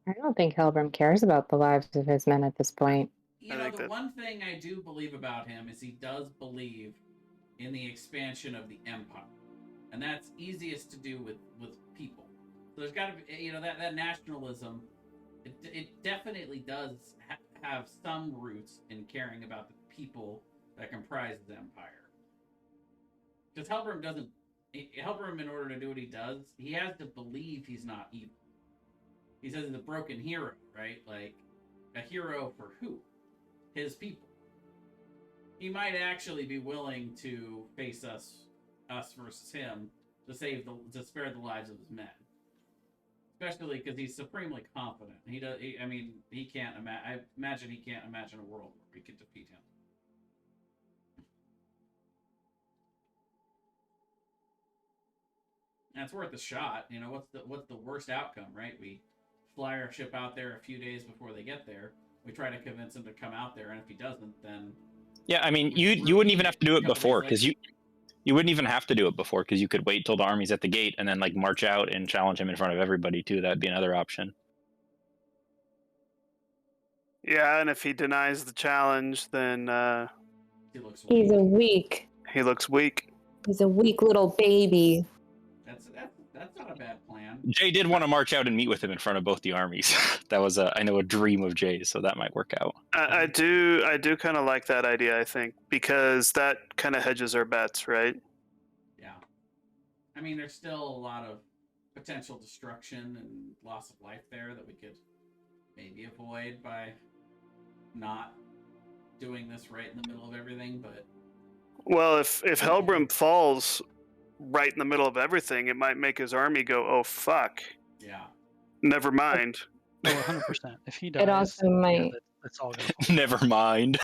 I don't think Helbram cares about the lives of his men at this point. You I know, think the that- one thing I do believe about him is he does believe in the expansion of the empire. And that's easiest to do with people. So there's got to be, you know, that nationalism, it definitely does have some roots in caring about the people that comprise the empire. Because Helbram, in order to do what he does, he has to believe he's not evil. He says he's a broken hero, right? Like, a hero for who? His people. He might actually be willing to face us versus him to spare the lives of his men. Especially because he's supremely confident. I imagine he can't imagine a world where we could defeat him. And it's worth a shot. You know, what's the worst outcome, right? We fly our ship out there a few days before they get there. We try to convince him to come out there, and if he doesn't, then Yeah, I mean, you wouldn't even have to do it before, because you wouldn't even have to do it before, because you could wait till the army's at the gate and then like march out and challenge him in front of everybody too. That'd be another option. Yeah, and if he denies the challenge, then he looks weak. He's a weak. he looks weak. He's a weak little baby. That's not a bad plan. Jay did want to march out and meet with him in front of both the armies. That was I know a dream of Jay's, so that might work out. I do kind of like that idea, I think, because that kind of hedges our bets, right? Yeah. I mean, there's still a lot of potential destruction and loss of life there that we could maybe avoid by not doing this right in the middle of everything, but Well, if Helbram falls right in the middle of everything, it might make his army go, "Oh fuck, yeah. never mind." Oh, 100%. If he dies, It also might. That's all going to Never mind.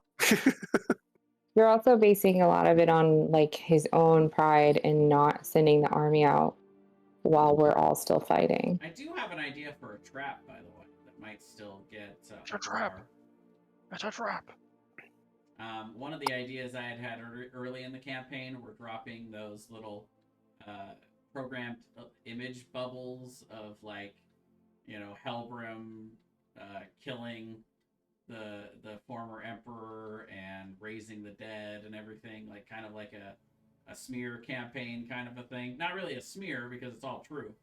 You're also basing a lot of it on like his own pride in not sending the army out while we're all still fighting. I do have an idea for a trap, by the way, that might still get a trap. It's a trap. One of the ideas I had early in the campaign were dropping those little programmed image bubbles of, like, you know, Helbram killing the former emperor and raising the dead and everything, like kind of like a smear campaign kind of a thing. Not really a smear because it's all true,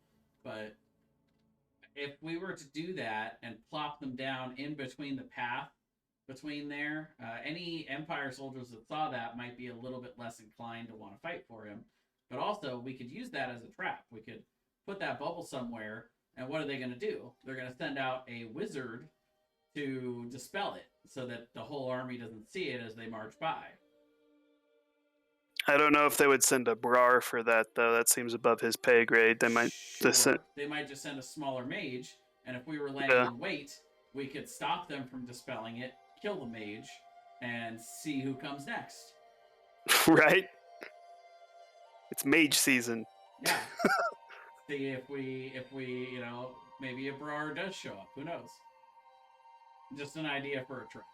but if we were to do that and plop them down in between the path between there, any Empire soldiers that saw that might be a little bit less inclined to want to fight for him. But also, we could use that as a trap. We could put that bubble somewhere, and what are they going to do? They're going to send out a wizard to dispel it so that the whole army doesn't see it as they march by. I don't know if they would send a Brar for that, though. That seems above his pay grade. They might just send... They might just send a smaller mage, and if we were laying in wait, we could stop them from dispelling it, kill the mage, and see who comes next. Right? It's mage season. Yeah. See if we, you know, maybe a Brar does show up. Who knows? Just an idea for a trap.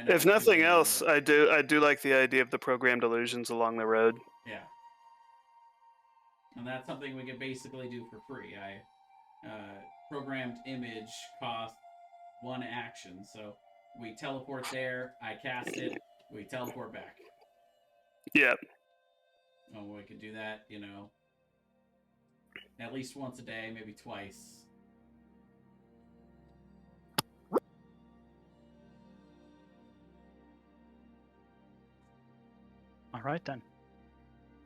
If nothing else, I do like the idea of the programmed illusions along the road. Yeah. And that's something we could basically do for free. Programmed image costs 1 action, so we teleport there, I cast it, we teleport back. Yeah. Oh, we could do that, you know, at least once a day, maybe twice. All right, then.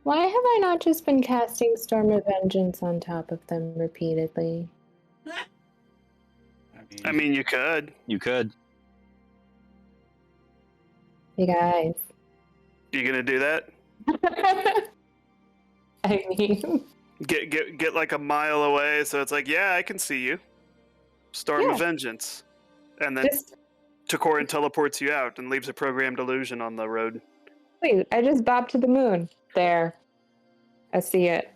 Why have I not just been casting Storm of Vengeance on top of them repeatedly? I mean, you could. You could. You guys. You gonna do that? I mean, Get like a mile away, so it's like, yeah, I can see you. Storm Yeah. of Vengeance, and then just Takorin teleports you out and leaves a programmed illusion on the road. wait, I just bopped to the moon. There. I see it.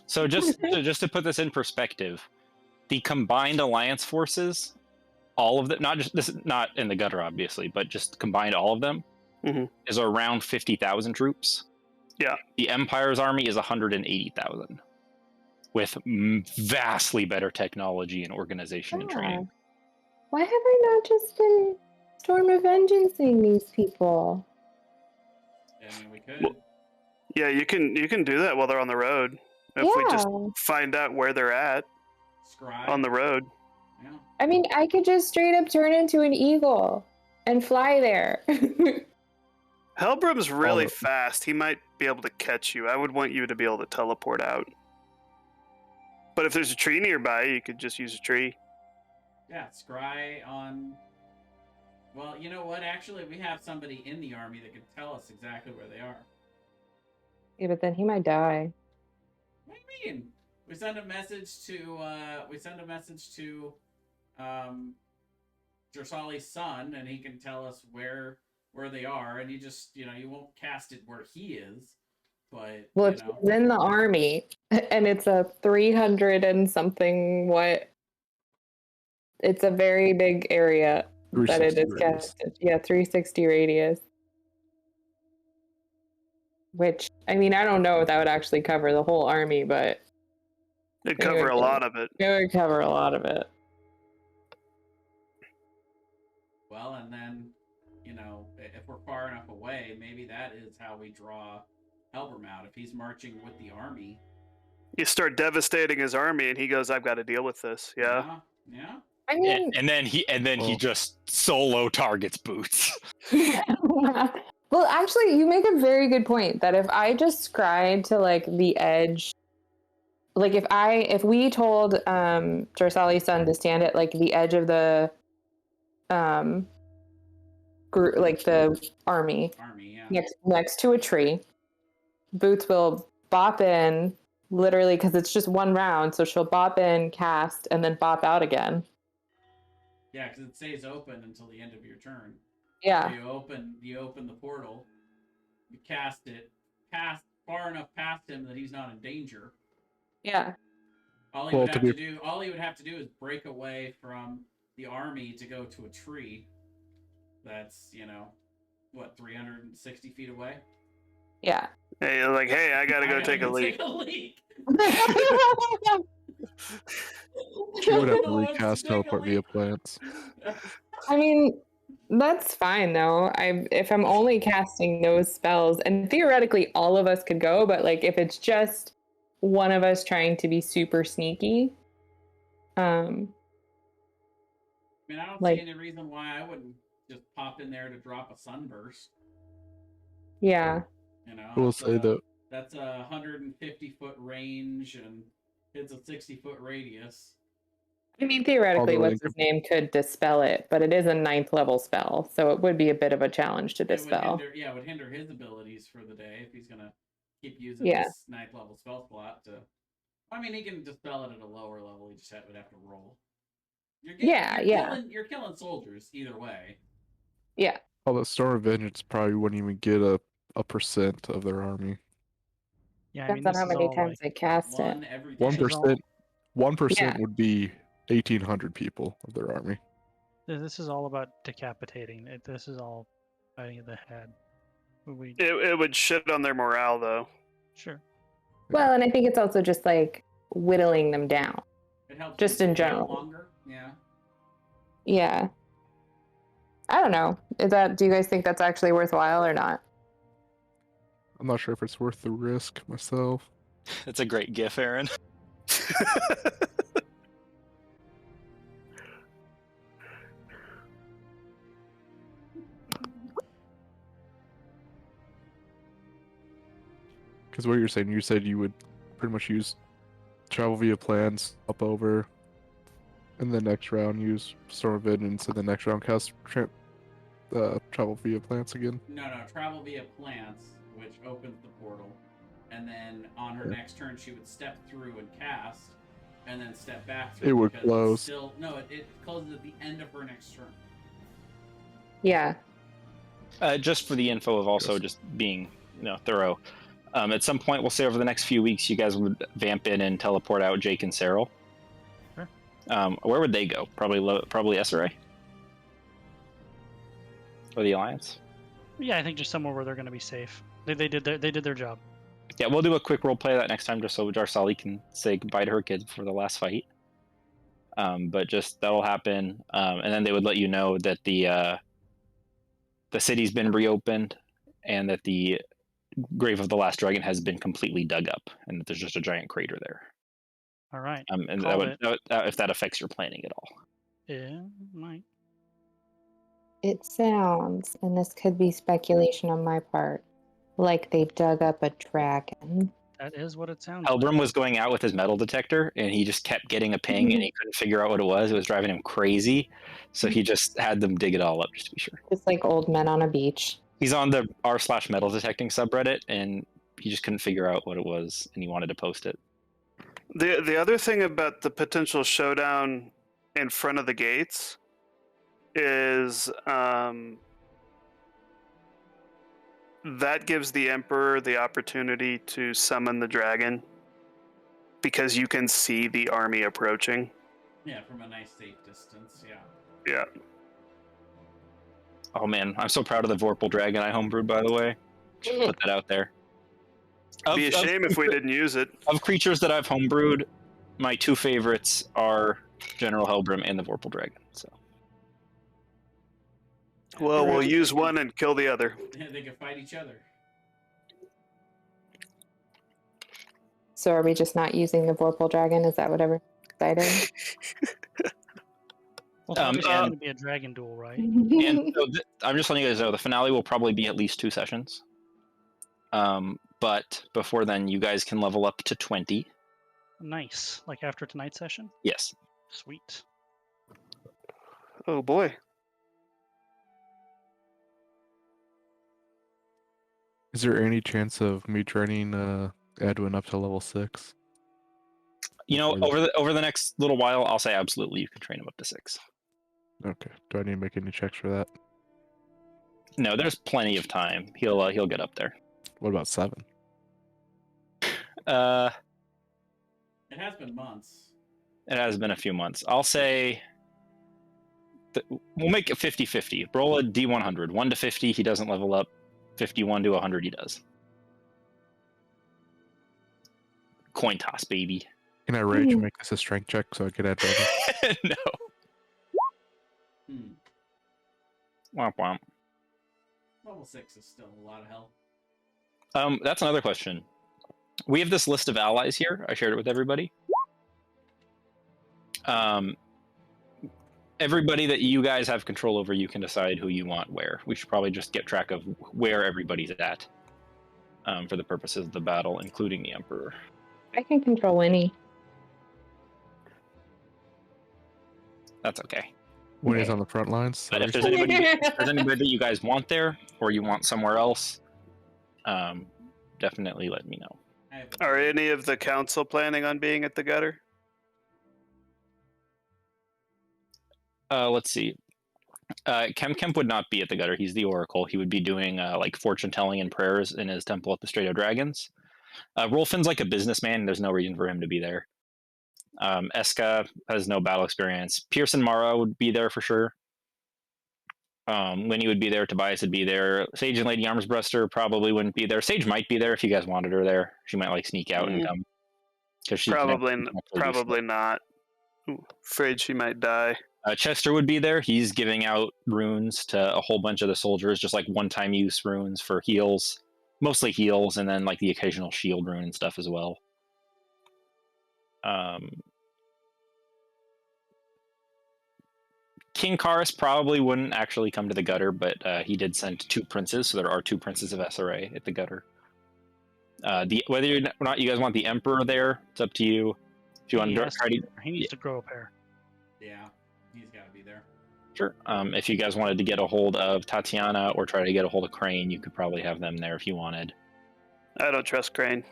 So just to put this in perspective, the combined alliance forces, all of them, not just this is not in the gutter obviously, but just combined all of them, Mhm. is around 50,000 troops. Yeah. The Empire's army is 180,000, with vastly better technology and organization and training. Why have I not just been Storm of Vengeancing these people? I mean, we could. Well, yeah, you can do that while they're on the road. If we just Yeah. find out where they're at Scribe. on the road. Yeah. I mean, I could just straight up turn into an eagle and fly there. Helbram's really Oh. fast. He might be able to catch you. I would want you to be able to teleport out. But if there's a tree nearby, you could just use a tree. Yeah, scry on. Well, you know what? Actually, we have somebody in the army that can tell us exactly where they are. Yeah, but then he might die. What do you mean? We send a message to Drasali's son, and he can tell us where they are, and you just you won't cast it where he is, but Well, if he's in the army and it's a 300 and something it's a very big area that it 360 is radius. casted. Yeah, 360 radius. Which, I mean, I don't know if that would actually cover the whole army, but It'd cover a lot of it. it would cover a lot of it. well, and then if we're far enough away, maybe that is how we draw Helbram out. If he's marching with the army, You start devastating his army, and he goes, "I've got to deal with this." Yeah. yeah. I mean, And then he just solo targets Boots. well, actually, you make a very good point that if I just scried to like the edge, like if we told Drasali's son to stand at like the edge of the group, like the army, Yeah. next to a tree, Boots will bop in literally because it's just one round, so she'll bop in, cast, and then bop out again. Yeah, because it stays open until the end of your turn. Yeah. So you open the portal, you cast it, far enough past him that he's not in danger. Yeah. All he would have to do is break away from the army to go to a tree. That's 360 feet away. Yeah. Hey, like, hey, I gotta go take a leak. She would have to recast teleport via plants. I mean, that's fine though. If I'm only casting those spells, and theoretically all of us could go, but like if it's just one of us trying to be super sneaky, I mean, I don't see any reason why I wouldn't just pop in there to drop a sunburst. Yeah. We'll say that That's a 150-foot range and it's a 60-foot radius. I mean, theoretically, what's his name could dispel it, but it is a 9th level spell, so it would be a bit of a challenge to dispel. It would hinder his abilities for the day if he's gonna keep using this 9th level spell slot to. I mean, he can dispel it at a lower level. He just would have to roll. You're killing soldiers either way. Yeah. Although Storm of Vengeance probably wouldn't even get a percent of their army. Yeah, I mean, depends on how many times they cast it. 1% would be 1,800 people of their army. This is all about decapitating. This is all fighting at the head. It would shit on their morale, though. Sure. Well, and I think it's also just like whittling them down. It helps just in general. Longer. Yeah. Yeah. I don't know. Do you guys think that's actually worthwhile or not? I'm not sure if it's worth the risk myself. That's a great gif, Aaron. Because what you're saying, you said you would pretty much use travel via plans up over, and the next round use Storm of Vengeance, and the next round cast travel via plants again. No, travel via plants, which opens the portal, and then on her next turn she would step through and cast, and then step back through. It would because close. It's still, no, it closes at the end of her next turn. Yeah. Just for the info of also Yes. just being thorough. At some point, we'll say over the next few weeks, you guys would vamp in and teleport out Jake and Cyril. Sure. Where would they go? Probably SRA? Or the Alliance? Yeah, I think just somewhere where they're going to be safe. They did their job. Yeah, we'll do a quick role play of that next time, just so Jarsali can say goodbye to her kids before the last fight. But just that'll happen, and then they would let you know that the city's been reopened, and that the Grave of the Last Dragon has been completely dug up, and that there's just a giant crater there. All right. And Called that would if that affects your planning at all. Yeah, might. It sounds, and this could be speculation on my part, like they dug up a dragon. That is what it sounds Elbrum was going out with his metal detector, and he just kept getting a ping, and he couldn't figure out what it was. It was driving him crazy, so he just had them dig it all up just to be sure. It's like old men on a beach. He's on the r/metal detecting subreddit, and he just couldn't figure out what it was, and he wanted to post it. The other thing about the potential showdown in front of the gates is that gives the Emperor the opportunity to summon the dragon because you can see the army approaching. Yeah, from a nice safe distance. Yeah. Yeah. Oh man, I'm so proud of the Vorpal dragon I homebrewed, by the way. Just put that out there. Be a shame if we didn't use it. Of creatures that I've homebrewed, my two favorites are General Hellbrim and the Vorpal dragon. So Well, we'll use one and kill the other. They can fight each other. So are we just not using the Vorpal dragon? Is that whatever decided? Well, it's obviously and- going to be a dragon duel, right? And so I'm just letting you guys know the finale will probably be at least 2 sessions. But before then, you guys can level up to 20. Nice. Like after tonight's session? Yes. Sweet. Oh boy. Is there any chance of me training Edwin up to level 6? Over the next little while, I'll say absolutely you can train him up to 6. Okay. Do I need to make any checks for that? No, there's plenty of time. He'll get up there. What about 7? It It has been months. has been a few months. I'll say we'll make it 50-50. Roll a D100. 1 to 50, he doesn't level up. 51 to 100, he does. Coin toss, baby. Can I rage and make this a strength check so I can add bonus? No. Womp womp. Level 6 is still a lot of hell. That's another question. We have this list of allies here. I shared it with everybody. Everybody that you guys have control over, you can decide who you want where. We should probably just get track of where everybody's at for the purposes of the battle, including the Emperor. I can control any. That's okay. When he's on the front lines? But if there's anybody that you guys want there, or you want somewhere else, definitely let me know. Are any of the council planning on being at the gutter? Let's see. Kemp would not be at the gutter. He's the Oracle. He would be doing like fortune telling and prayers in his temple at the Strait of Dragons. Rolfin's like a businessman. There's no reason for him to be there. Eska has no battle experience. Pearson Mara would be there for sure. Winnie would be there. Tobias would be there. Sage and Lady Armsbruster probably wouldn't be there. Sage might be there if you guys wanted her there. She might like sneak out and come. She Probably not. Ooh, afraid she might die. Chester would be there. He's giving out runes to a whole bunch of the soldiers, just like one-time use runes for heals. Mostly heals, and then like the occasional shield rune and stuff as well. King Karis probably wouldn't actually come to the gutter, but he did send 2 princes, so there are 2 princes of SRA at the gutter. Whether or not you guys want the Emperor there, it's up to you. If you want to try to, he needs to grow a pair. Yeah, he's got to be there. sure. If you guys wanted to get a hold of Tatiana or try to get a hold of Crane, you could probably have them there if you wanted. I don't trust Crane.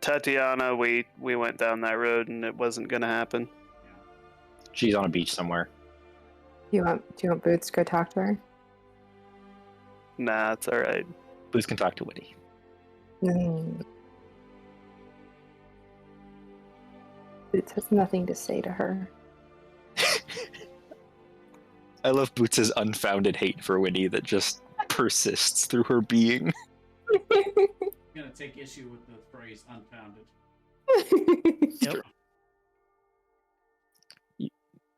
Tatiana, we went down that road and it wasn't gonna happen. She's on a beach somewhere. Do you want Boots to go talk to her? Nah, it's all right. Boots can talk to Witty. Boots has nothing to say to her. I love Boots' unfounded hate for Witty that just persists through her being. I'm gonna take issue with the phrase "unfounded." Yep.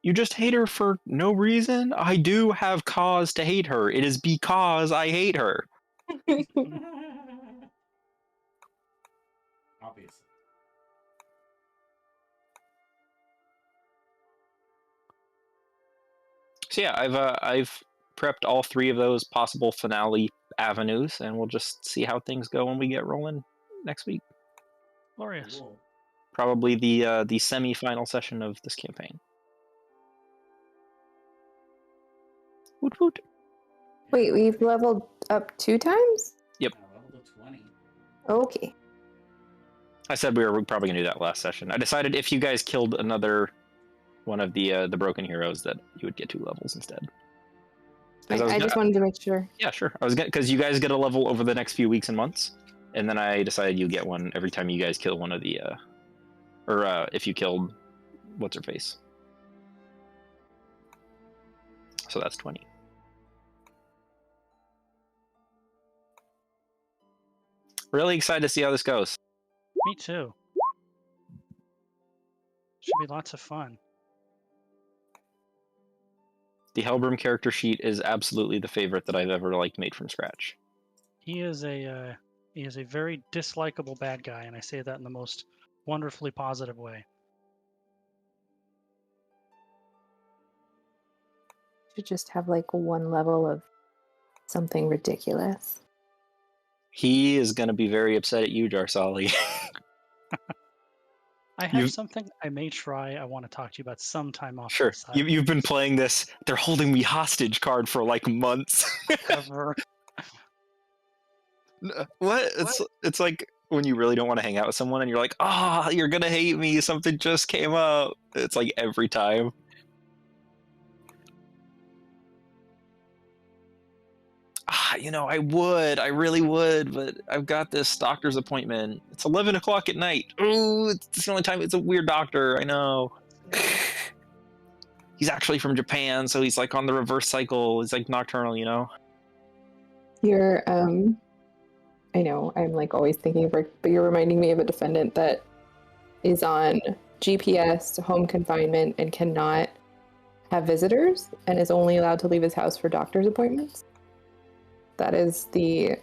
You just hate her for no reason? I do have cause to hate her. It is because I hate her. Obviously. So yeah, I've prepped all 3 of those possible finale avenues, and we'll just see how things go when we get rolling next week. Glorious. Cool. Probably the semi-final session of this campaign. Woot woot. Wait, we've leveled up 2 times? Yep. Level to 20. Okay. I said we were probably gonna do that last session. I decided if you guys killed another one of the broken heroes, that you would get 2 levels instead. I just wanted to make sure. Yeah, sure. I was gonna, because you guys get a level over the next few weeks and months, and then I decided you get one every time you guys kill one of the, if you killed what's her face. So that's 20. Really excited to see how this goes. Me too. Should be lots of fun. The Hellbrim character sheet is absolutely the favorite that I've ever made from scratch. He is a very dislikable bad guy, and I say that in the most wonderfully positive way. Should just have like 1 level of something ridiculous. He is going to be very upset at you, Jarsali. I have something I may try. I want to talk to you about sometime off. Sure. You've been playing this "they're holding me hostage" card for months. Ever. What? It's like when you really don't want to hang out with someone and you're like, "Ah, you're gonna hate me. Something just came up." It's like every time. I really would, but I've got this doctor's appointment. It's 11 o'clock at night. Ooh, it's the only time. It's a weird doctor. I know. He's actually from Japan, so he's on the reverse cycle. He's nocturnal, You're, I know, I'm always thinking of Rick, but you're reminding me of a defendant that is on GPS, home confinement, and cannot have visitors, and is only allowed to leave his house for doctor's appointments. That is the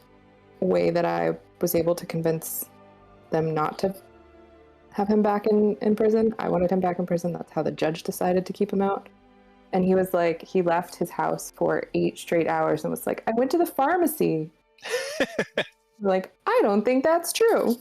way that I was able to convince them not to have him back in prison. I wanted him back in prison. That's how the judge decided to keep him out. And he was he left his house for 8 straight hours and was like, I went to the pharmacy. I don't think that's true.